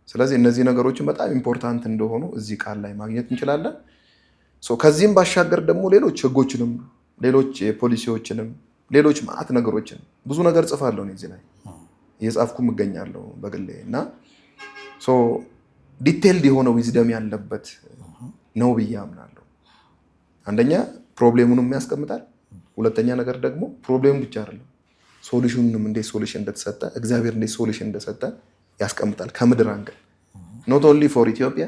ስለዚህ እነዚህ ነገሮችን በጣም ኢምፖርታንት እንደሆኑ እዚህ ቃል ላይ ማግኘት እንችላለን። ከዚህም ባሻገር ደግሞ ሌሎች ህጎችንም ሌሎች ፖሊሲዎችንም ሌሎች ማዕት ነገሮችን ብዙ ነገር ጽፋለሁ እዚህ ላይ እየጻፍኩም እገኛለሁ በግሌ እና ዲቴይልድ የሆነ ዊዝደም ያለበት ነው ብዬ አምናለሁ። አንደኛ ፕሮብሌሙንም ያስቀምጣል። ሁለተኛ ነገር ደግሞ ፕሮብሌሙ ብቻ አይደለም ሶሉሽኑንም እንዴት ሶሉሽን እንደተሰጠ እግዚአብሔር እንዴት ሶሉሽን እንደሰጠ ያስቀምጣል ከምድር አንገል ኖት ኦንሊ ፎር ኢትዮጵያ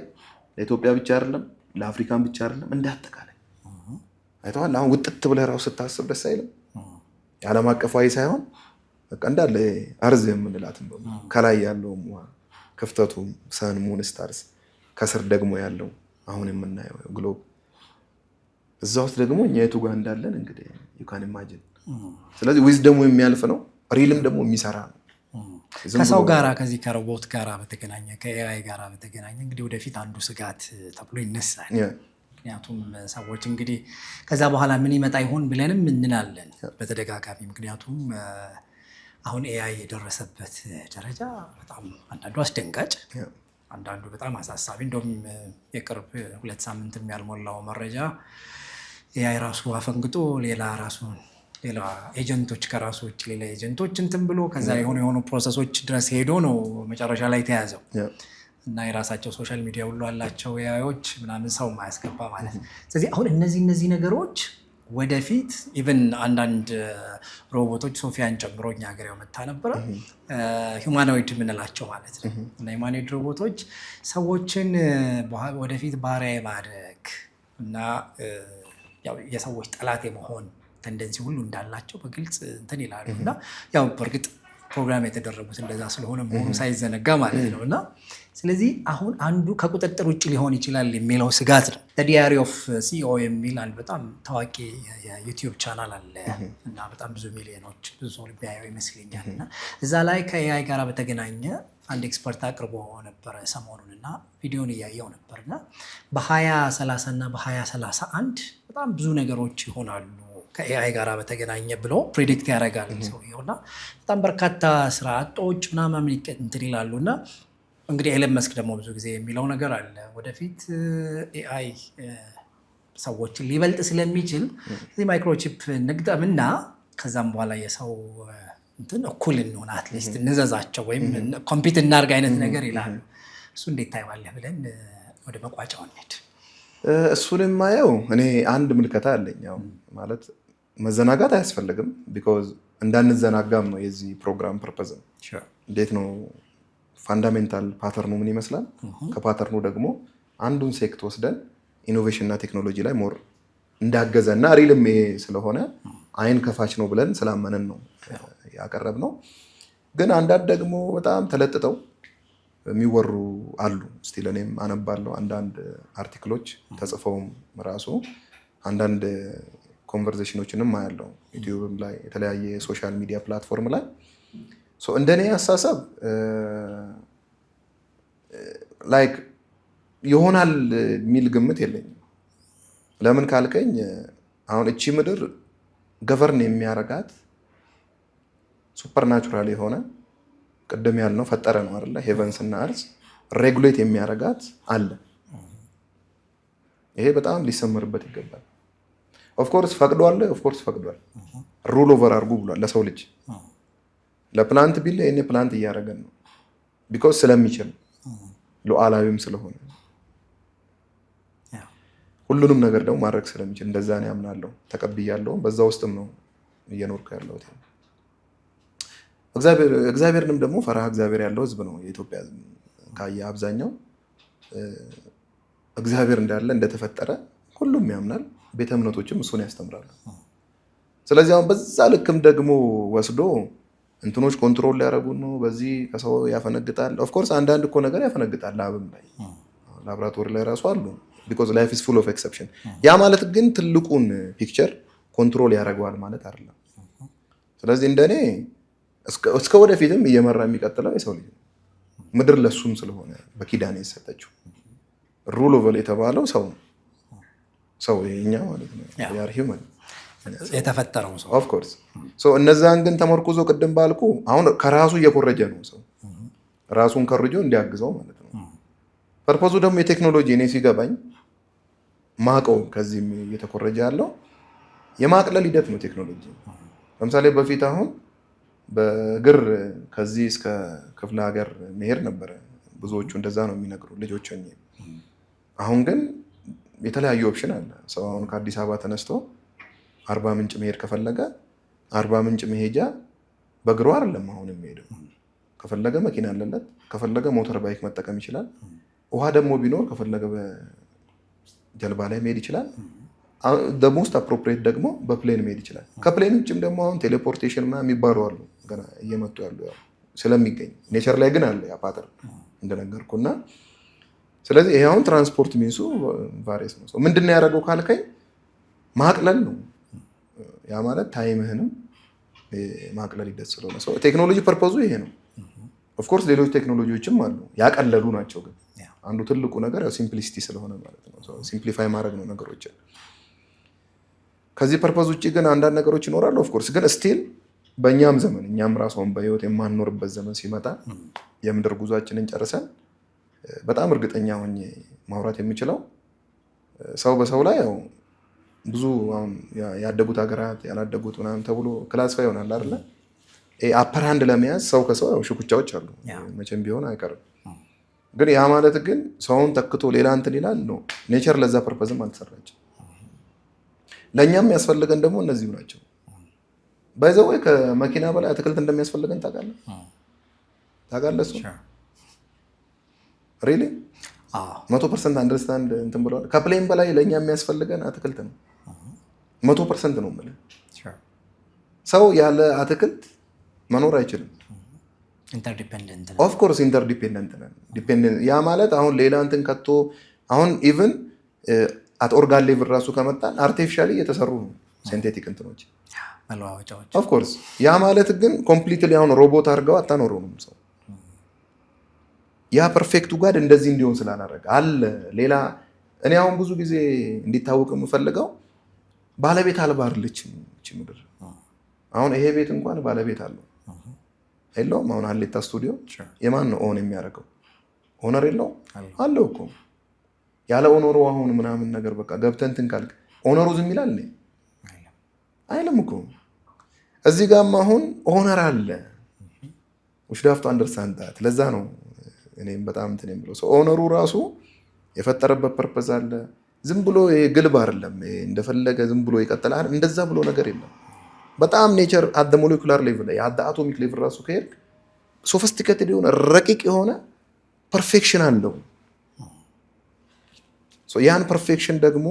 ለኢትዮጵያ ብቻ አይደለም ለአፍሪካን ብቻ አይደለም እንዳጠቃላይ አይተዋል። አሁን ውጥት ብለህ ራሱ ስታስብ ደስ አይልም? የዓለም አቀፋዊ ሳይሆን በቃ እንዳለ አርዝ የምንላትን ከላይ ያለው ክፍተቱ ሰን ሙን ስታርስ ከስር ደግሞ ያለው አሁን የምናየው ግሎብ እዛ ውስጥ ደግሞ እኛ የቱ ጋር እንዳለን እንግዲህ you can imagine። ስለዚህ ዊዝደሙ የሚያልፍ ነው፣ ሪልም ደግሞ የሚሰራ ነው። ከሰው ጋራ ከዚህ ከሮቦት ጋራ በተገናኘ ከኤአይ ጋራ በተገናኘ እንግዲህ ወደፊት አንዱ ስጋት ተብሎ ይነሳል። ምክንያቱም ሰዎች እንግዲህ ከዛ በኋላ ምን ይመጣ ይሆን ብለንም እንላለን በተደጋጋሚ። ምክንያቱም አሁን ኤአይ የደረሰበት ደረጃ በጣም አንዳንዱ አስደንጋጭ፣ አንዳንዱ በጣም አሳሳቢ። እንደውም የቅርብ 2 ሳምንት ያልሞላው መረጃ ኤአይ ራሱ አፈንግጦ ሌላ ኤጀንቶች ከራሱ ውጭ ሌላ ኤጀንቶች እንትን ብሎ ከዛ የሆኑ ፕሮሰሶች ድረስ ሄዶ ነው መጨረሻ ላይ ተያዘው እና የራሳቸው ሶሻል ሚዲያ ሁሉ አላቸው ኤአይዎች ምናምን ሰው ማያስገባ ማለት ነው። ስለዚህ አሁን እነዚህ ነገሮች ወደፊት ኢቨን አንዳንድ ሮቦቶች ሶፊያን ጨምሮ እኛ ሀገር መታ ነበረ ሂውማኖይድ የምንላቸው ማለት ነው እና ሂውማኖይድ ሮቦቶች ሰዎችን ወደፊት ባሪያ የማድረግ እና የሰዎች ጠላት የመሆን ተንደንሲ ሁሉ እንዳላቸው በግልጽ እንትን ይላሉ እና ያው በእርግጥ ፕሮግራም የተደረጉት እንደዛ ስለሆነ መሆኑ ሳይዘነጋ ማለት ነው። እና ስለዚህ አሁን አንዱ ከቁጥጥር ውጭ ሊሆን ይችላል የሚለው ስጋት ነው። ዲያሪ ኦፍ ሲኦ የሚል አንድ በጣም ታዋቂ የዩቲዩብ ቻናል አለ እና በጣም ብዙ ሚሊዮኖች ብዙ ሰው ቢያየው ይመስለኛል። እና እዛ ላይ ከኤአይ ጋር በተገናኘ አንድ ኤክስፐርት አቅርቦ ነበረ ሰሞኑን እና ቪዲዮን እያየው ነበር እና በ2030 እና በ2031 በጣም ብዙ ነገሮች ይሆናሉ ከኤአይ ጋር በተገናኘ ብሎ ፕሬዲክት ያደርጋል ሰውየው። እና በጣም በርካታ ስራ አጦች ምናምን እንትን ይላሉ። እና እንግዲህ ኤለን መስክ ደግሞ ብዙ ጊዜ የሚለው ነገር አለ ወደፊት ኤአይ ሰዎችን ሊበልጥ ስለሚችል እዚህ ማይክሮቺፕ ንግጠምና ከዛም በኋላ የሰው እንትን እኩል እንሆን አትሊስት እንዘዛቸው ወይም ኮምፒት እናርግ አይነት ነገር ይላሉ። እሱ እንዴት ታይዋለህ ብለን ወደ መቋጫው እንሂድ። እሱን የማየው እኔ አንድ ምልከታ አለኝ። ያው ማለት መዘናጋት አያስፈልግም ቢኮዝ እንዳንዘናጋም ነው የዚህ ፕሮግራም ፐርፐዝ። እንዴት ነው ፋንዳሜንታል ፓተርኑ ምን ይመስላል፣ ከፓተርኑ ደግሞ አንዱን ሴክት ወስደን ኢኖቬሽን እና ቴክኖሎጂ ላይ ሞር እንዳገዘ እና ሪልም ይሄ ስለሆነ አይን ከፋች ነው ብለን ስላመንን ነው ያቀረብ ነው። ግን አንዳንድ ደግሞ በጣም ተለጥጠው የሚወሩ አሉ። ስቲል እኔም አነባለሁ አንዳንድ አርቲክሎች ተጽፈውም ራሱ አንዳንድ ኮንቨርሴሽኖችንም አያለው ዩቲዩብም ላይ የተለያየ ሶሻል ሚዲያ ፕላትፎርም ላይ። እንደኔ አሳሰብ ላይክ ይሆናል የሚል ግምት የለኝም። ለምን ካልከኝ አሁን እቺ ምድር ገቨርን የሚያረጋት ሱፐርናቹራል የሆነ ቅድም ያልነው ፈጠረ ነው አይደለ? ሄቨንስ እና አርዝ ሬጉሌት የሚያረጋት አለ። ይሄ በጣም ሊሰመርበት ይገባል። ኦፍኮርስ ፈቅዷል፣ ኦፍኮርስ ፈቅዷል። ሩል ኦቨር አድርጉ ብሏል ለሰው ልጅ። ለፕላንት ቢል እኔ ፕላንት እያደረገን ነው ቢኮዝ ስለሚችል ሉዓላዊም ስለሆነ ሁሉንም ነገር ደግሞ ማድረግ ስለሚችል እንደዛ ነው ያምናለሁ፣ ተቀብያለሁ። በዛ ውስጥም ነው እየኖርኩ ያለሁት። እግዚአብሔርንም ደግሞ ፈራህ እግዚአብሔር ያለው ህዝብ ነው የኢትዮጵያ ህዝብ። ካየ አብዛኛው እግዚአብሔር እንዳለ እንደተፈጠረ ሁሉም ያምናል። ቤተ እምነቶችም እሱን ያስተምራሉ። ስለዚህ አሁን በዛ ልክም ደግሞ ወስዶ እንትኖች ኮንትሮል ሊያደርጉ ነው። በዚህ ከሰው ያፈነግጣል። ኦፍኮርስ አንዳንድ እኮ ነገር ያፈነግጣል። ላብም ላይ ላብራቶሪ ላይ ራሱ አሉ ቢኮዝ ላይፍ ኢዝ ፉል ኦፍ ኤክሰፕሽን። ያ ማለት ግን ትልቁን ፒክቸር ኮንትሮል ያደርገዋል ማለት አይደለም። ስለዚህ እንደኔ እስከ ወደፊትም እየመራ የሚቀጥለው የሰው ልጅ ምድር ለሱም ስለሆነ በኪዳን የሰጠችው ሩል ኦቨር የተባለው ሰው የኛ ማለት ነው ያር ሂውመን የተፈጠረው ሰው ኦፍ ኮርስ። እነዛን ግን ተመርኩዞ ቅድም ባልኩ አሁን ከራሱ እየኮረጀ ነው ሰው ራሱን ከርጆ እንዲያግዘው ማለት ነው። ፐርፖዙ ደግሞ የቴክኖሎጂ እኔ ሲገባኝ ማቀው ከዚህም እየተኮረጀ ያለው የማቅለል ሂደት ነው ቴክኖሎጂ። ለምሳሌ በፊት አሁን በእግር ከዚህ እስከ ክፍለ ሀገር መሄድ ነበረ። ብዙዎቹ እንደዛ ነው የሚነግሩ ልጆች። አሁን ግን የተለያዩ ኦፕሽን አለ። ሰው አሁን ከአዲስ አበባ ተነስቶ 40 ምንጭ መሄድ ከፈለገ 40 ምንጭ መሄጃ በእግሩ አይደለም አሁን የሚሄደው። ከፈለገ መኪና አለለት፣ ከፈለገ ሞተር ባይክ መጠቀም ይችላል። ውሃ ደግሞ ቢኖር ከፈለገ በጀልባ ላይ መሄድ ይችላል። ሞስት አፕሮፕሪየት ደግሞ በፕሌን መሄድ ይችላል። ከፕሌን ውጭም ደግሞ አሁን ቴሌፖርቴሽን የሚባሉ አሉ ገና እየመጡ ያሉ ስለሚገኝ ኔቸር ላይ ግን አለ ያ ፓተርን እንደነገርኩና። ስለዚህ ይሄ አሁን ትራንስፖርት ሚንሱ ቫሪየስ ነው። ምንድን ነው ያደረገው ካልከኝ ማቅለል ነው። ያ ማለት ታይምህንም ማቅለል ይደስ ስለሆነ ቴክኖሎጂ ፐርፖዙ ይሄ ነው። ኦፍ ኮርስ ሌሎች ቴክኖሎጂዎችም አሉ ያቀለሉ ናቸው። ግን አንዱ ትልቁ ነገር ያው ሲምፕሊሲቲ ስለሆነ ማለት ነው። ሲምፕሊፋይ ማድረግ ነው ነገሮችን። ከዚህ ፐርፐዝ ውጪ ግን አንዳንድ ነገሮች ይኖራሉ ኦፍ ኮርስ። ግን ስቲል በእኛም ዘመን እኛም ራስን በህይወት የማንኖርበት ዘመን ሲመጣ የምድር ጉዟችንን ጨርሰን በጣም እርግጠኛ ሆኜ ማውራት የምችለው ሰው በሰው ላይ ያው ብዙ ያደጉት ሀገራት ያላደጉት ምናምን ተብሎ ክላስፋይ ይሆናል አይደለ? አፐር ሃንድ ለመያዝ ሰው ከሰው ያው ሽኩቻዎች አሉ መቼም ቢሆን አይቀርም። ግን ያ ማለት ግን ሰውን ተክቶ ሌላ እንትን ይላል ነው። ኔቸር ለዛ ፐርፐዝም አልተሰራችም። ለእኛም ያስፈልገን ደግሞ እነዚሁ ናቸው። ባይዘው ከመኪና በላይ አትክልት እንደሚያስፈልገን ታውቃለህ? ታውቃለህ? እሱ ሪሊ 100% አንደርስታንድ እንትን ብለዋል። ከፕሌን በላይ ለእኛ የሚያስፈልገን አትክልት ነው። 100% ነው የምልህ። ሰው ያለ አትክልት መኖር አይችልም። ኦፍ ኮርስ ኢንተርዲፔንደንት ነን። ያ ማለት አሁን ሌላ እንትን ከቶ አሁን ኢቭን አት ኦርጋን ሌቭል ራሱ ከመጣን አርቲፊሻሊ የተሰሩ ነው ሲንቴቲክ እንትኖች መለዋወጫዎች። ኦፍ ኮርስ ያ ማለት ግን ኮምፕሊትሊ አሁን ሮቦት አድርገው አታኖረውም ሰው። ያ ፐርፌክቱ ጋር እንደዚህ እንዲሆን ስላላረገ አለ ሌላ። እኔ አሁን ብዙ ጊዜ እንዲታወቅ የምፈልገው ባለቤት አልባ አይደለችም እቺ ምድር። አሁን ይሄ ቤት እንኳን ባለቤት አለው የለውም? አሁን ሀሌታ ስቱዲዮ የማን ነው ኦን የሚያደርገው? ኦነር የለውም? አለው እኮ። ያለ ኦነሩ አሁን ምናምን ነገር በቃ ገብተህ እንትን ካልክ ኦነሩ ዝም ይላል አይልም እኮ። እዚህ ጋርም አሁን ኦነር አለ። ውሽዳፍቶ አንደርስታንድ። ለዛ ነው እኔም በጣም እንትን የምለው ሰው ኦነሩ ራሱ የፈጠረበት ፐርፐዝ አለ። ዝም ብሎ ግልብ አይደለም እንደፈለገ ዝም ብሎ ይቀጥላል። እንደዛ ብሎ ነገር የለም። በጣም ኔቸር አት ሞሌኩላር ሌቭል ላይ አት አቶሚክ ሌቭል ራሱ ከሄድክ ሶፊስቲኬትድ የሆነ ረቂቅ የሆነ ፐርፌክሽን አለው። ያን ፐርፌክሽን ደግሞ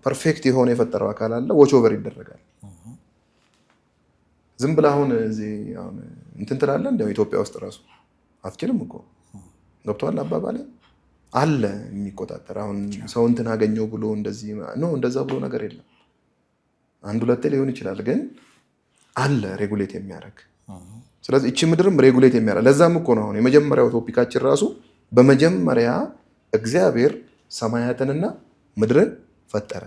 ፐርፌክት የሆነ የፈጠረው አካል አለ። ዎች ኦቨር ይደረጋል። ዝም ብለህ አሁን እዚህ አሁን እንትን ትላለህ እንደው ኢትዮጵያ ውስጥ ራሱ አትችልም እኮ ገብቶሃል አባባሌ አለ የሚቆጣጠር። አሁን ሰው እንትን አገኘው ብሎ እንደዚህ ነው እንደዛ ብሎ ነገር የለም። አንድ ሁለቴ ሊሆን ይችላል ግን አለ ሬጉሌት የሚያደርግ። ስለዚህ እቺ ምድርም ሬጉሌት የሚያደርግ ለዛም እኮ ነው አሁን የመጀመሪያው ቶፒካችን ራሱ በመጀመሪያ እግዚአብሔር ሰማያትንና ምድርን ፈጠረ።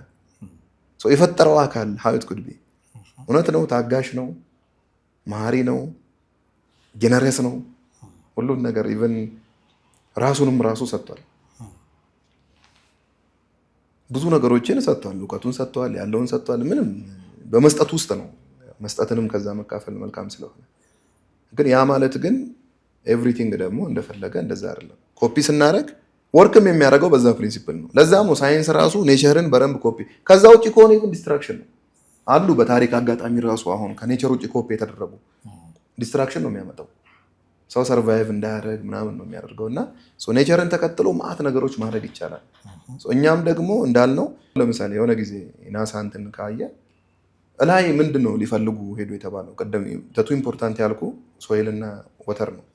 የፈጠረው አካል ሀይት ኩድቢ እውነት ነው። ታጋሽ ነው፣ መሀሪ ነው፣ ጀነረስ ነው። ሁሉን ነገር ኢቨን ራሱንም ራሱ ሰጥቷል። ብዙ ነገሮችን ሰጥቷል። እውቀቱን ሰጥቷል፣ ያለውን ሰጥቷል። ምንም በመስጠት ውስጥ ነው። መስጠትንም ከዛ መካፈል መልካም ስለሆነ ግን ያ ማለት ግን ኤቭሪቲንግ ደግሞ እንደፈለገ እንደዛ አይደለም። ኮፒ ስናደርግ ወርክም የሚያደርገው በዛ ፕሪንሲፕል ነው። ለዛም ነው ሳይንስ ራሱ ኔቸርን በደንብ ኮፒ ከዛ ውጭ ከሆነ ኢቭን ዲስትራክሽን ነው አሉ። በታሪክ አጋጣሚ ራሱ አሁን ከኔቸር ውጭ ኮፒ የተደረጉ ዲስትራክሽን ነው የሚያመጣው። ሰው ሰርቫይቭ እንዳያደርግ ምናምን ነው የሚያደርገው። እና ኔቸርን ተከትሎ ማአት ነገሮች ማድረግ ይቻላል። እኛም ደግሞ እንዳልነው ለምሳሌ የሆነ ጊዜ ናሳ እንትን ካየ እላይ ምንድን ነው ሊፈልጉ ሄዱ የተባለው ቅድም ተቱ ኢምፖርታንት ያልኩ ሶይል እና ወተር ነው።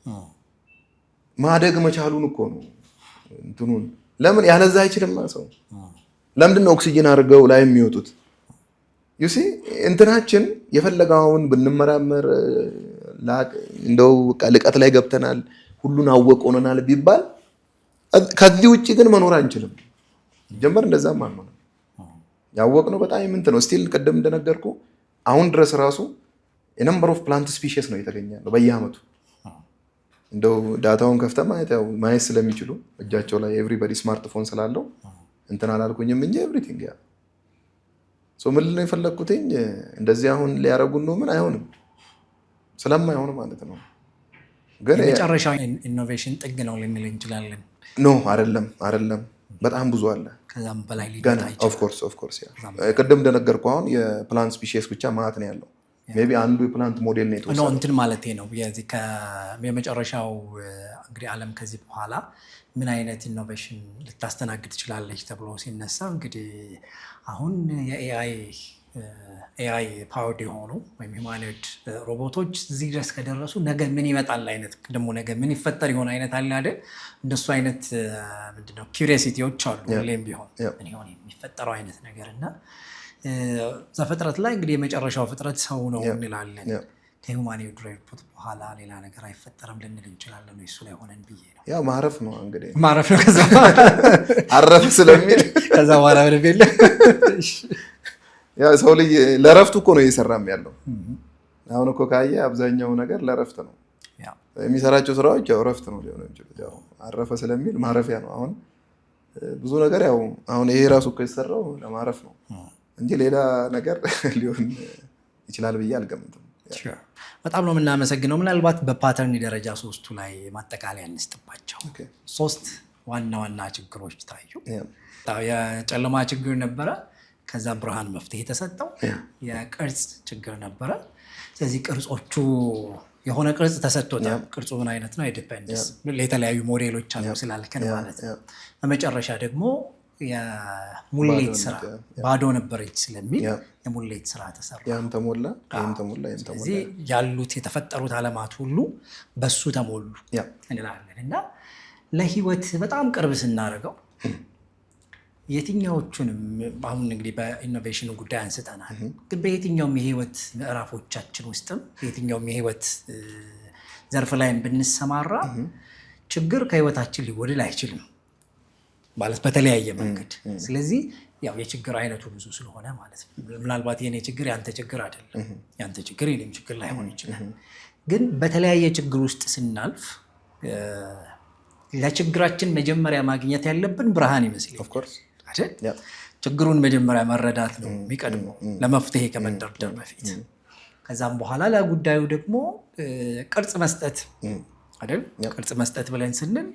ማደግ መቻሉን እኮ ነው እንትኑን ለምን ያለዛ አይችልም ሰው። ለምንድን ነው ኦክሲጅን አድርገው ላይ የሚወጡት? ዩሲ እንትናችን የፈለገውን ብንመራመር እንደው ልቀት ላይ ገብተናል ሁሉን አወቀውናል ቢባል ከዚህ ውጪ ግን መኖር አንችልም። ጀመር እንደዛም አልሆነ። ያወቅነው በጣም ምንት ነው ስቲል ቀደም እንደነገርኩ አሁን ድረስ ራሱ የነምበር ኦፍ ፕላንት ስፒሺስ ነው የተገኛለው በየአመቱ። እንደው ዳታውን ከፍተህ ማየት ስለሚችሉ እጃቸው ላይ ኤቭሪባዲ ስማርትፎን ስላለው እንትን አላልኩኝም እንጂ ኤቭሪቲንግ ያ ምን ነው የፈለግኩት እንደዚህ አሁን ሊያረጉን ነው ምን አይሆንም ስለማይሆን ማለት ነው። ግን የመጨረሻው ኢኖቬሽን ጥግ ነው ልንል እንችላለን። ኖ አይደለም በጣም ብዙ አለ ከዛም በላይ ሊገታ ይችላል። ኦፍ ኮርስ ያ ቅድም እንደነገርኩ አሁን የፕላንት ስፒሺስ ብቻ ማለት ነው ያለው። ሜቢ አንዱ የፕላንት ሞዴል ነው የተወሰነው እንትን ማለት ነው። የዚህ የመጨረሻው እንግዲህ ዓለም ከዚህ በኋላ ምን አይነት ኢኖቬሽን ልታስተናግድ ትችላለች ተብሎ ሲነሳ እንግዲህ አሁን የኤአይ ፓወርድ የሆኑ ወይም ሂውማኖይድ ሮቦቶች እዚህ ድረስ ከደረሱ ነገ ምን ይመጣል አይነት ደግሞ ነገ ምን ይፈጠር ይሆን አይነት አለ አይደል? እንደሱ አይነት ምንድነው ኪዩሪዮሲቲዎች አሉ ሁሌም ቢሆን ምን ይሆን የሚፈጠረው አይነት ነገር እና ዘፍጥረት ላይ እንግዲህ የመጨረሻው ፍጥረት ሰው ነው እንላለን። ከሁማኒቲ ኤርፖርት በኋላ ሌላ ነገር አይፈጠርም ልንል እንችላለን ወይ? እሱ ላይ ሆነን ብዬ ነው። ያው ማረፍ ነው እንግዲህ ማረፍ ነው። ከዛ አረፍ ስለሚል ከዛ በኋላ ምንም የለም። ያው ሰው ልጅ ለረፍቱ እኮ ነው እየሰራም ያለው። አሁን እኮ ካየ አብዛኛው ነገር ለረፍት ነው የሚሰራቸው ስራዎች፣ ያው ረፍት ነው ሊሆን ይችላል። ያው አረፈ ስለሚል ማረፊያ ነው። አሁን ብዙ ነገር ያው አሁን ይሄ ራሱ እኮ የተሰራው ለማረፍ ነው እንጂ ሌላ ነገር ሊሆን ይችላል ብዬ አልገምትም። በጣም ነው የምናመሰግነው። ምናልባት በፓተርን ደረጃ ሶስቱ ላይ ማጠቃለያ እንስጥባቸው። ሶስት ዋና ዋና ችግሮች ታዩ። የጨለማ ችግር ነበረ፣ ከዛ ብርሃን መፍትሄ ተሰጠው። የቅርጽ ችግር ነበረ። ስለዚህ ቅርጾቹ የሆነ ቅርጽ ተሰጥቶታል። ቅርጹ ምን አይነት ነው? የዲፔንደንስ የተለያዩ ሞዴሎች አሉ ስላልከን ማለት ነው። በመጨረሻ ደግሞ የሙሌት ስራ ባዶ ነበረች ስለሚል የሙሌት ስራ ተሰራ። ያም ተሞላ፣ ያም ተሞላ። ስለዚህ ያሉት የተፈጠሩት ዓለማት ሁሉ በሱ ተሞሉ እንላለን እና ለህይወት በጣም ቅርብ ስናደርገው የትኛዎቹንም አሁን እንግዲህ በኢኖቬሽኑ ጉዳይ አንስተናል፣ ግን በየትኛውም የህይወት ምዕራፎቻችን ውስጥም የትኛውም የህይወት ዘርፍ ላይም ብንሰማራ ችግር ከህይወታችን ሊወድል አይችልም ማለት በተለያየ መንገድ። ስለዚህ ያው የችግር አይነቱ ብዙ ስለሆነ ማለት ነው። ምናልባት የኔ ችግር ያንተ ችግር አይደለም፣ ያንተ ችግር የኔም ችግር ላይሆን ይችላል። ግን በተለያየ ችግር ውስጥ ስናልፍ ለችግራችን መጀመሪያ ማግኘት ያለብን ብርሃን ይመስለኛል። ችግሩን መጀመሪያ መረዳት ነው የሚቀድመው ለመፍትሄ ከመደርደር በፊት። ከዛም በኋላ ለጉዳዩ ደግሞ ቅርጽ መስጠት አይደል? ቅርጽ መስጠት ብለን ስንል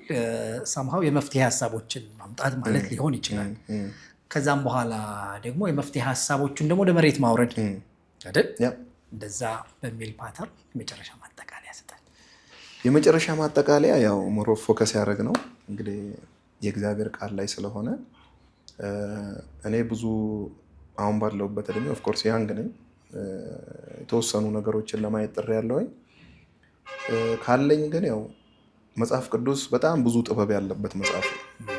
ሰምሃው የመፍትሄ ሀሳቦችን ማምጣት ማለት ሊሆን ይችላል። ከዛም በኋላ ደግሞ የመፍትሄ ሀሳቦችን ደግሞ ወደ መሬት ማውረድ አይደል? እንደዛ በሚል ፓተርን የመጨረሻ ማጠቃለያ ያስጣል። የመጨረሻ ማጠቃለያ ያው ሞር ፎከስ ያደረግ ነው እንግዲህ የእግዚአብሔር ቃል ላይ ስለሆነ እኔ ብዙ አሁን ባለሁበት እድሜ ኦፍኮርስ ያንግ ነኝ፣ የተወሰኑ ነገሮችን ለማየት ጥሪ ያለውኝ ካለኝ ግን ያው መጽሐፍ ቅዱስ በጣም ብዙ ጥበብ ያለበት መጽሐፍ ነው።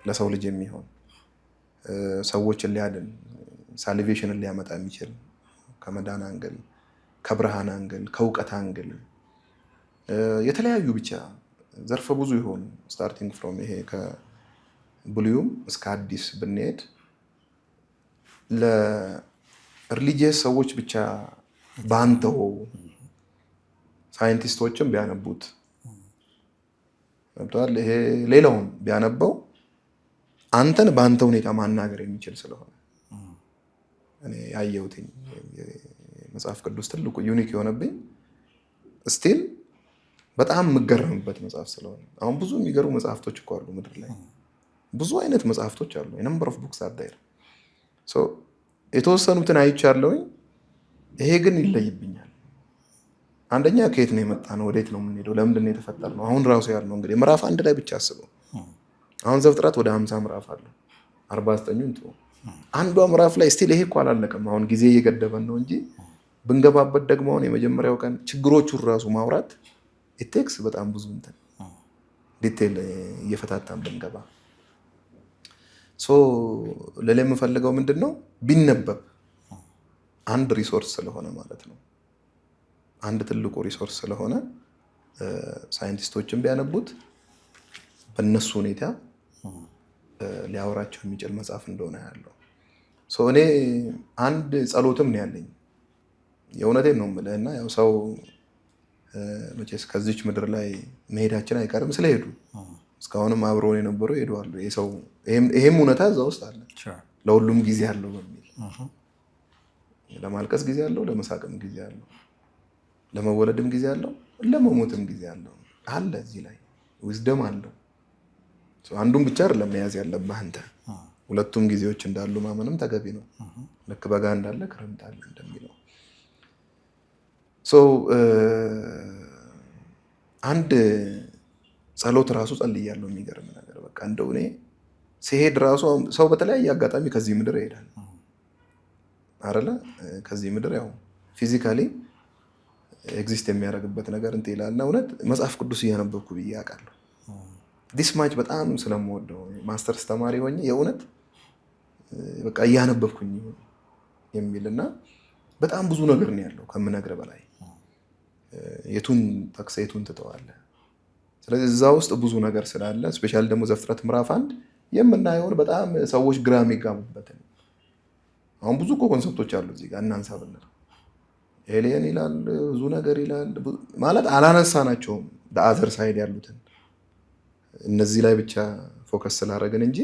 ለሰው ልጅ የሚሆን ሰዎችን ሊያድን ሳልቬሽንን ሊያመጣ የሚችል ከመዳን አንግል፣ ከብርሃን አንግል፣ ከእውቀት አንግል የተለያዩ ብቻ ዘርፈ ብዙ የሆኑ ስታርቲንግ ፍሮም ይሄ ከብሉይም እስከ አዲስ ብንሄድ ለሪሊጂየስ ሰዎች ብቻ ባንተው ሳይንቲስቶችም ቢያነቡት ገብቶሃል። ይሄ ሌላውን ቢያነበው አንተን በአንተ ሁኔታ ማናገር የሚችል ስለሆነ እኔ ያየሁት መጽሐፍ ቅዱስ ትልቁ ዩኒክ የሆነብኝ ስቲል በጣም የምገረምበት መጽሐፍ ስለሆነ አሁን ብዙ የሚገርሙ መጽሐፍቶች እኮ አሉ ምድር ላይ ብዙ አይነት መጽሐፍቶች አሉ። የነምበር ኦፍ ቡክስ አዳይር የተወሰኑትን አይቻለሁኝ። ይሄ ግን ይለይብኛል። አንደኛ ከየት ነው የመጣ ነው? ወዴት ነው የምንሄደው? ለምንድን ነው የተፈጠር ነው? አሁን ራሱ ያልነው እንግዲህ ምዕራፍ 1 ላይ ብቻ አስበው። አሁን ዘፍጥረት ወደ 50 ምዕራፍ አለ። 49ኙን ጥሩ አንዷ ምዕራፍ ላይ ስቲል ይሄ እኮ አላለቀም። አሁን ጊዜ እየገደበን ነው እንጂ ብንገባበት ደግሞ አሁን የመጀመሪያው ቀን ችግሮቹን ራሱ ማውራት ኢቴክስ በጣም ብዙ እንትን ዲቴል እየፈታታን ብንገባ ለሌላ የምፈልገው ምንድን ነው ቢነበብ አንድ ሪሶርስ ስለሆነ ማለት ነው። አንድ ትልቁ ሪሶርስ ስለሆነ ሳይንቲስቶችን ቢያነቡት በእነሱ ሁኔታ ሊያወራቸው የሚችል መጽሐፍ እንደሆነ ያለው እኔ አንድ ጸሎትም ነው ያለኝ። የእውነቴን ነው የምልህ እና ያው ሰው መቼስ ከዚች ምድር ላይ መሄዳችን አይቀርም። ስለሄዱ እስካሁንም አብረውን የነበሩ ይሄዳሉ። ይሄም እውነታ እዛ ውስጥ አለ። ለሁሉም ጊዜ አለው በሚል ለማልቀስ ጊዜ አለው፣ ለመሳቅም ጊዜ አለው፣ ለመወለድም ጊዜ አለው፣ ለመሞትም ጊዜ አለው አለ። እዚህ ላይ ዊዝደም አለው። አንዱን ብቻ አይደለም መያዝ ያለብህ አንተ። ሁለቱም ጊዜዎች እንዳሉ ማመንም ተገቢ ነው። ልክ በጋ እንዳለ ክረምት አለ እንደሚለው አንድ ጸሎት ራሱ ጸልያለሁ። የሚገርም ነገር በቃ እንደው እኔ ሲሄድ ራሱ ሰው በተለያየ አጋጣሚ ከዚህ ምድር ይሄዳል አይደለ? ከዚህ ምድር ያው ፊዚካሊ ኤግዚስት የሚያደርግበት ነገር እንትን ይላል። እና እውነት መጽሐፍ ቅዱስ እያነበብኩ ብዬ አውቃለሁ። ዲስ ማች በጣም ስለምወደው ማስተርስ ተማሪ ሆኜ የእውነት በቃ እያነበብኩኝ የሚል እና በጣም ብዙ ነገር ነው ያለው ከምነግርህ በላይ የቱን ጠቅሰህ የቱን ትተዋለህ? ስለዚህ እዛ ውስጥ ብዙ ነገር ስላለ ስፔሻሊ ደግሞ ዘፍጥረት ምዕራፍ 1 የምናየውን በጣም ሰዎች ግራ የሚጋቡበት ነው። አሁን ብዙ እኮ ኮንሰፕቶች አሉ እዚህ ጋር እናንሳ ብንል ኤሊየን ይላል፣ ብዙ ነገር ይላል ማለት አላነሳናቸውም። በአዘር ሳይድ ያሉትን እነዚህ ላይ ብቻ ፎከስ ስላደረግን እንጂ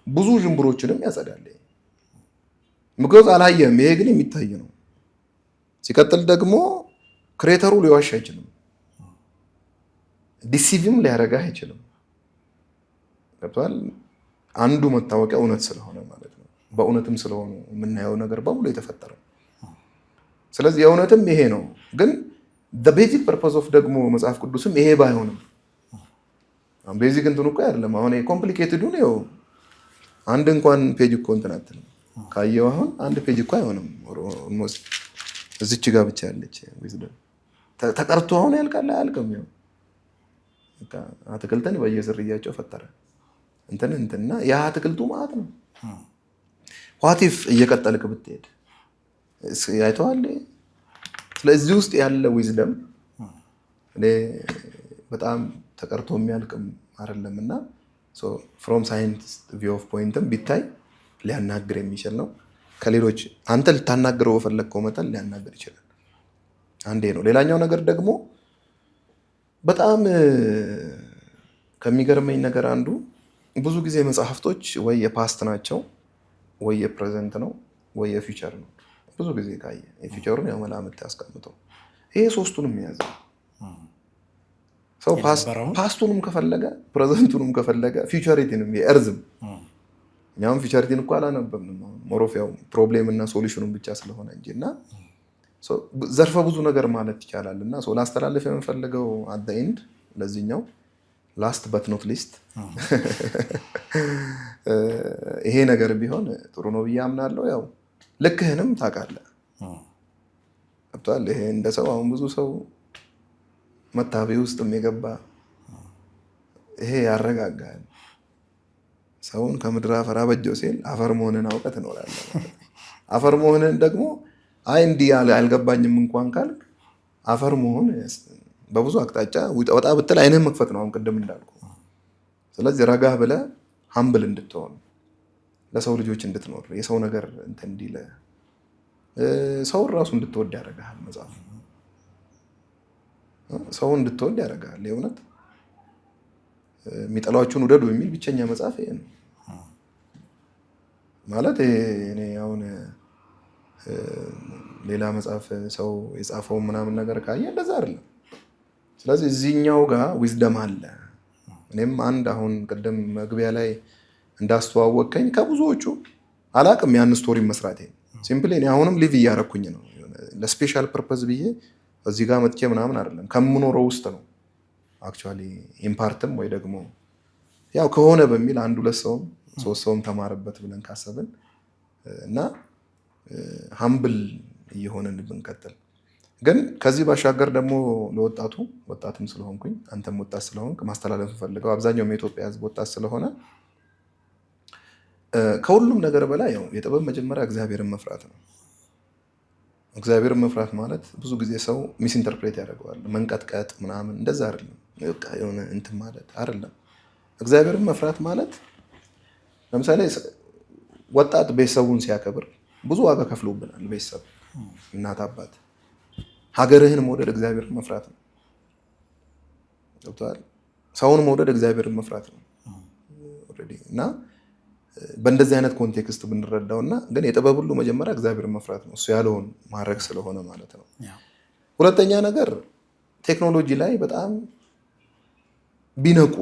ብዙ ጅምብሮችንም ያጸዳል። ምክንያቱ አላየም። ይሄ ግን የሚታይ ነው። ሲቀጥል ደግሞ ክሬተሩ ሊዋሽ አይችልም፣ ዲሲቭም ሊያረጋህ አይችልም። ገብቷል? አንዱ መታወቂያ እውነት ስለሆነ ማለት ነው። በእውነትም ስለሆኑ የምናየው ነገር በሙሉ የተፈጠረው። ስለዚህ የእውነትም ይሄ ነው። ግን the basic purpose of ደግሞ መጽሐፍ ቅዱስም ይሄ ባይሆንም ቤዚክ እንትኑ እኮ አይደለም። አሁን ኮምፕሊኬትዱ ነው። አንድ እንኳን ፔጅ እኮ እንትን አትልም። ካየው አሁን አንድ ፔጅ እኮ አይሆንም። ኦልሞስት እዚች ጋር ብቻ ያለች ዊዝደም ተቀርቶ አሁን ያልቃል አያልቅም። ያው በቃ አትክልትን በየዝርያቸው ፈጠረ እንትና ያ አትክልቱ ማለት ነው። ዋቲፍ እየቀጠልክ ብትሄድ ያይተዋል። ስለዚህ ውስጥ ያለ ዊዝደም እኔ በጣም ተቀርቶ የሚያልቅም አይደለምና ፍሮም ሳይንቲስት ቪው ኦፍ ፖይንትም ቢታይ ሊያናግር የሚችል ነው። ከሌሎች አንተ ልታናግረው በፈለግከው መጠን ሊያናግር ይችላል። አንዴ ነው። ሌላኛው ነገር ደግሞ በጣም ከሚገርመኝ ነገር አንዱ ብዙ ጊዜ መጽሐፍቶች ወይ የፓስት ናቸው ወይ የፕሬዘንት ነው ወይ የፊውቸር ነው። ብዙ ጊዜ ካየ የፊውቸሩን ያው መላምት ያስቀምጠው ይሄ ሶስቱንም የያዘ ሰው ፓስቱንም ከፈለገ ፕሬዘንቱንም ከፈለገ ፊውቸሪቲንም የእርዝም እኛም ፊውቸሪቲን እኮ አላነበብንም። ሞሮፍ ያው ፕሮብሌም እና ሶሉሽኑን ብቻ ስለሆነ እንጂና ዘርፈ ብዙ ነገር ማለት ይቻላል። እና ላስተላልፍ የምፈልገው አት ዘ ኤንድ ለዚህኛው ላስት በት ኖት ሊስት ይሄ ነገር ቢሆን ጥሩ ነው ብዬ አምናለሁ። ያው ልክህንም ታውቃለህ። ይሄ እንደ ሰው አሁን ብዙ ሰው መታበይ ውስጥም የገባ ይሄ ያረጋጋል። ሰውን ከምድር አፈር አበጀው ሲል አፈር መሆንን አውቀህ ትኖራለህ። አፈር መሆንን ደግሞ አይ እንዲህ አልገባኝም እንኳን ካልክ አፈር መሆን በብዙ አቅጣጫ ወጣ ብትል አይንህን መክፈት ነው፣ አሁን ቅድም እንዳልኩ። ስለዚህ ረጋ ብለህ ሀምብል እንድትሆን ለሰው ልጆች እንድትኖር የሰው ነገር እንትን እንዲለ ሰውን ራሱ እንድትወድ ያደርግሃል። መጽሐፍ ሰውን እንድትወድ ያደርግሃል። የእውነት የሚጠሏችሁን ውደዱ የሚል ብቸኛ መጽሐፍ ይሄ ነው። ማለት እኔ አሁን ሌላ መጽሐፍ ሰው የጻፈው ምናምን ነገር ካየ እንደዛ አይደለም። ስለዚህ እዚህኛው ጋር ዊዝደም አለ። እኔም አንድ አሁን ቅድም መግቢያ ላይ እንዳስተዋወቀኝ ከብዙዎቹ አላቅም ያን ስቶሪ መስራቴ ሲምፕሊ እኔ አሁንም ሊቭ እያረኩኝ ነው። ለስፔሻል ፐርፐዝ ብዬ እዚህ ጋር መጥቼ ምናምን አይደለም፣ ከምኖረው ውስጥ ነው አክቹዋሊ ኢምፓርትም ወይ ደግሞ ያው ከሆነ በሚል አንድ ሁለት ሰውም ሶስት ሰውም ተማረበት ብለን ካሰብን እና ሀምብል እየሆነን ብንቀጥል። ግን ከዚህ ባሻገር ደግሞ ለወጣቱ ወጣትም ስለሆንኩኝ አንተም ወጣት ስለሆንክ ማስተላለፍ ፈልገው አብዛኛውም የኢትዮጵያ ሕዝብ ወጣት ስለሆነ ከሁሉም ነገር በላይ ያው የጥበብ መጀመሪያ እግዚአብሔርን መፍራት ነው። እግዚአብሔርን መፍራት ማለት ብዙ ጊዜ ሰው ሚስ ኢንተርፕሬት ያደርገዋል። መንቀጥቀጥ ምናምን እንደዛ አይደለም። በቃ የሆነ እንትን ማለት አይደለም። እግዚአብሔርን መፍራት ማለት ለምሳሌ ወጣት ቤተሰቡን ሲያከብር ብዙ ዋጋ ከፍሎብናል። ቤተሰብ፣ እናት፣ አባት። ሀገርህን መውደድ እግዚአብሔርን መፍራት ነው። ገብቶሃል? ሰውን መውደድ እግዚአብሔርን መፍራት ነው። እና በእንደዚህ አይነት ኮንቴክስት ብንረዳው እና ግን የጥበብ ሁሉ መጀመሪያ እግዚአብሔርን መፍራት ነው። እሱ ያለውን ማድረግ ስለሆነ ማለት ነው። ሁለተኛ ነገር ቴክኖሎጂ ላይ በጣም ቢነቁ።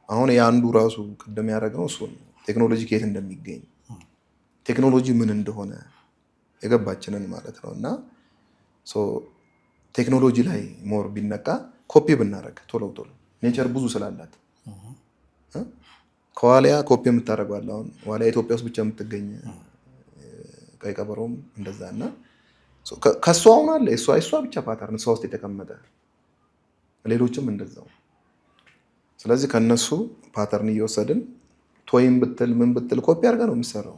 አሁን የአንዱ ራሱ ቅድም ያደረግነው እሱ ነው። ቴክኖሎጂ ከየት እንደሚገኝ ቴክኖሎጂ ምን እንደሆነ የገባችንን ማለት ነው። እና ቴክኖሎጂ ላይ ሞር ቢነቃ ኮፒ ብናደረግ ቶሎ ኔቸር ብዙ ስላላት ከዋሊያ ኮፒ የምታደረገዋል። አሁን ዋሊያ ኢትዮጵያ ውስጥ ብቻ የምትገኝ ቀይ ቀበሮም እንደዛ እና ከእሷ አሁን አለ እሷ ብቻ ፓተርን እሷ ውስጥ የተቀመጠ ሌሎችም እንደዛው። ስለዚህ ከነሱ ፓተርን እየወሰድን ቶይም ብትል ምን ብትል ኮፒ አድርጋ ነው የሚሰራው።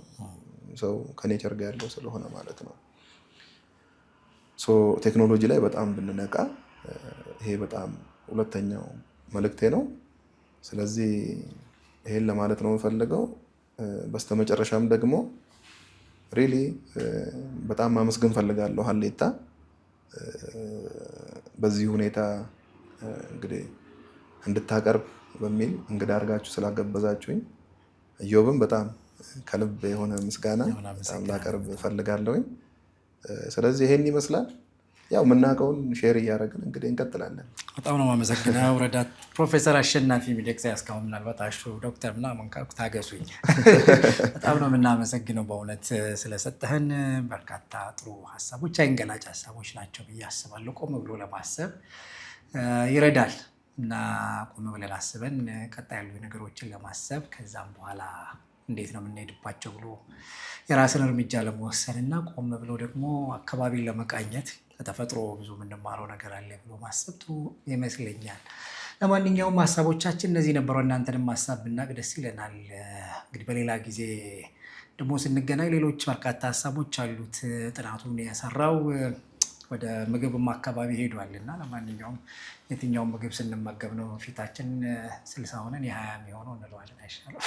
ሰው ከኔቸር ጋር ያለው ስለሆነ ማለት ነው። ቴክኖሎጂ ላይ በጣም ብንነቃ ይሄ በጣም ሁለተኛው መልእክቴ ነው። ስለዚህ ይሄን ለማለት ነው የምፈልገው። በስተመጨረሻም ደግሞ ሪሊ በጣም ማመስገን ፈልጋለሁ ሀሌታ በዚህ ሁኔታ እንግዲህ እንድታቀርብ በሚል እንግዳ አድርጋችሁ ስላገበዛችሁኝ ኢዮብም በጣም ከልብ የሆነ ምስጋና ላቀርብ ፈልጋለሁኝ። ስለዚህ ይሄን ይመስላል። ያው የምናውቀውን ሼር እያደረግን እንግዲህ እንቀጥላለን። በጣም ነው የማመሰግነው ረዳት ፕሮፌሰር አሸናፊ ሚደቅሳ። እስካሁን ምናልባት አሹ ዶክተር ምናምን ካልኩ ታገሱኝ። በጣም ነው የምናመሰግነው በእውነት ስለሰጠህን በርካታ ጥሩ ሀሳቦች፣ አይንገላጭ ሀሳቦች ናቸው ብዬ አስባለሁ። ቆም ብሎ ለማሰብ ይረዳል እና ቆም ብለን አስበን ቀጣይ ያሉ ነገሮችን ለማሰብ ከዛም በኋላ እንዴት ነው የምንሄድባቸው ብሎ የራስን እርምጃ ለመወሰን እና ቆም ብሎ ደግሞ አካባቢን ለመቃኘት ከተፈጥሮ ብዙ የምንማረው ነገር አለ ብሎ ማሰብ ጥሩ ይመስለኛል። ለማንኛውም ሀሳቦቻችን እነዚህ ነበሩ። እናንተንም ሀሳብ ብናቅ ደስ ይለናል። እንግዲህ በሌላ ጊዜ ደግሞ ስንገናኝ ሌሎች በርካታ ሀሳቦች አሉት። ጥናቱን የሰራው ወደ ምግብም አካባቢ ሄዷል እና ለማንኛውም የትኛውን ምግብ ስንመገብ ነው ፊታችን 60 ሆነን የ20 የሚሆነው እንለዋለን አይሻልም?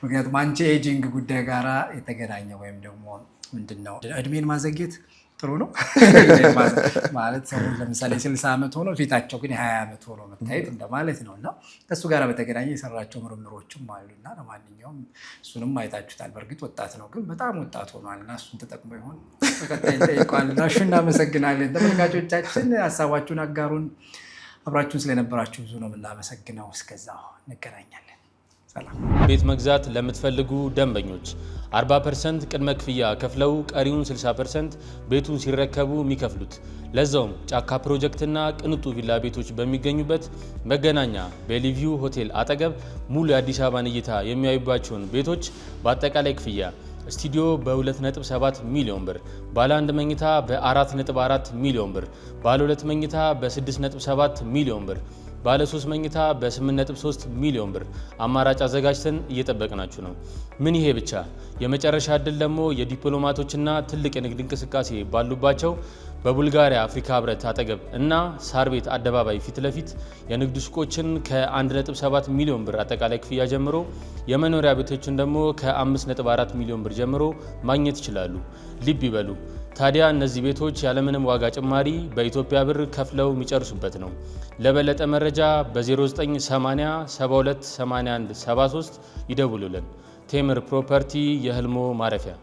ምክንያቱም አንቺ ኤጂንግ ጉዳይ ጋራ የተገናኘ ወይም ደግሞ ምንድነው እድሜን ማዘግየት ጥሩ ነው ማለት ሰው ለምሳሌ 60 ዓመት ሆኖ ፊታቸው ግን 20 ዓመት ሆኖ መታየት እንደማለት ነው እና ከእሱ ጋር በተገናኘ የሰራቸው ምርምሮችም አሉ እና ለማንኛውም እሱንም አይታችሁታል። በእርግጥ ወጣት ነው ግን በጣም ወጣት ሆኗል እና እሱን ተጠቅሞ ይሆን በቀጣይ እንጠይቀዋል እና እሺ እናመሰግናለን። ተመልካቾቻችን ሀሳባችሁን አጋሩን። አብራችሁን ስለነበራችሁ ብዙ ነው የምናመሰግነው። እስከዛው እንገናኛለን። ቤት መግዛት ለምትፈልጉ ደንበኞች 40% ቅድመ ክፍያ ከፍለው ቀሪውን 60% ቤቱን ሲረከቡ የሚከፍሉት ለዛውም ጫካ ፕሮጀክትና ቅንጡ ቪላ ቤቶች በሚገኙበት መገናኛ ቤሊቪው ሆቴል አጠገብ ሙሉ የአዲስ አበባን እይታ የሚያዩባቸውን ቤቶች በአጠቃላይ ክፍያ ስቱዲዮ በ2.7 ሚሊዮን ብር፣ ባለ 1 መኝታ በ4.4 ሚሊዮን ብር፣ ባለ 2 መኝታ በ6.7 ሚሊዮን ብር፣ ባለ 3 መኝታ በ8.3 ሚሊዮን ብር አማራጭ አዘጋጅተን እየጠበቅናችሁ ነው። ምን ይሄ ብቻ! የመጨረሻ እድል ደግሞ የዲፕሎማቶችና ትልቅ የንግድ እንቅስቃሴ ባሉባቸው በቡልጋሪያ አፍሪካ ህብረት አጠገብ እና ሳር ቤት አደባባይ ፊት ለፊት የንግድ ሱቆችን ከ1.7 ሚሊዮን ብር አጠቃላይ ክፍያ ጀምሮ የመኖሪያ ቤቶችን ደግሞ ከ5.4 ሚሊዮን ብር ጀምሮ ማግኘት ይችላሉ። ልብ ይበሉ ታዲያ እነዚህ ቤቶች ያለምንም ዋጋ ጭማሪ በኢትዮጵያ ብር ከፍለው የሚጨርሱበት ነው። ለበለጠ መረጃ በ0980 72 81 73 ይደውሉልን። ቴምር ፕሮፐርቲ የህልሞ ማረፊያ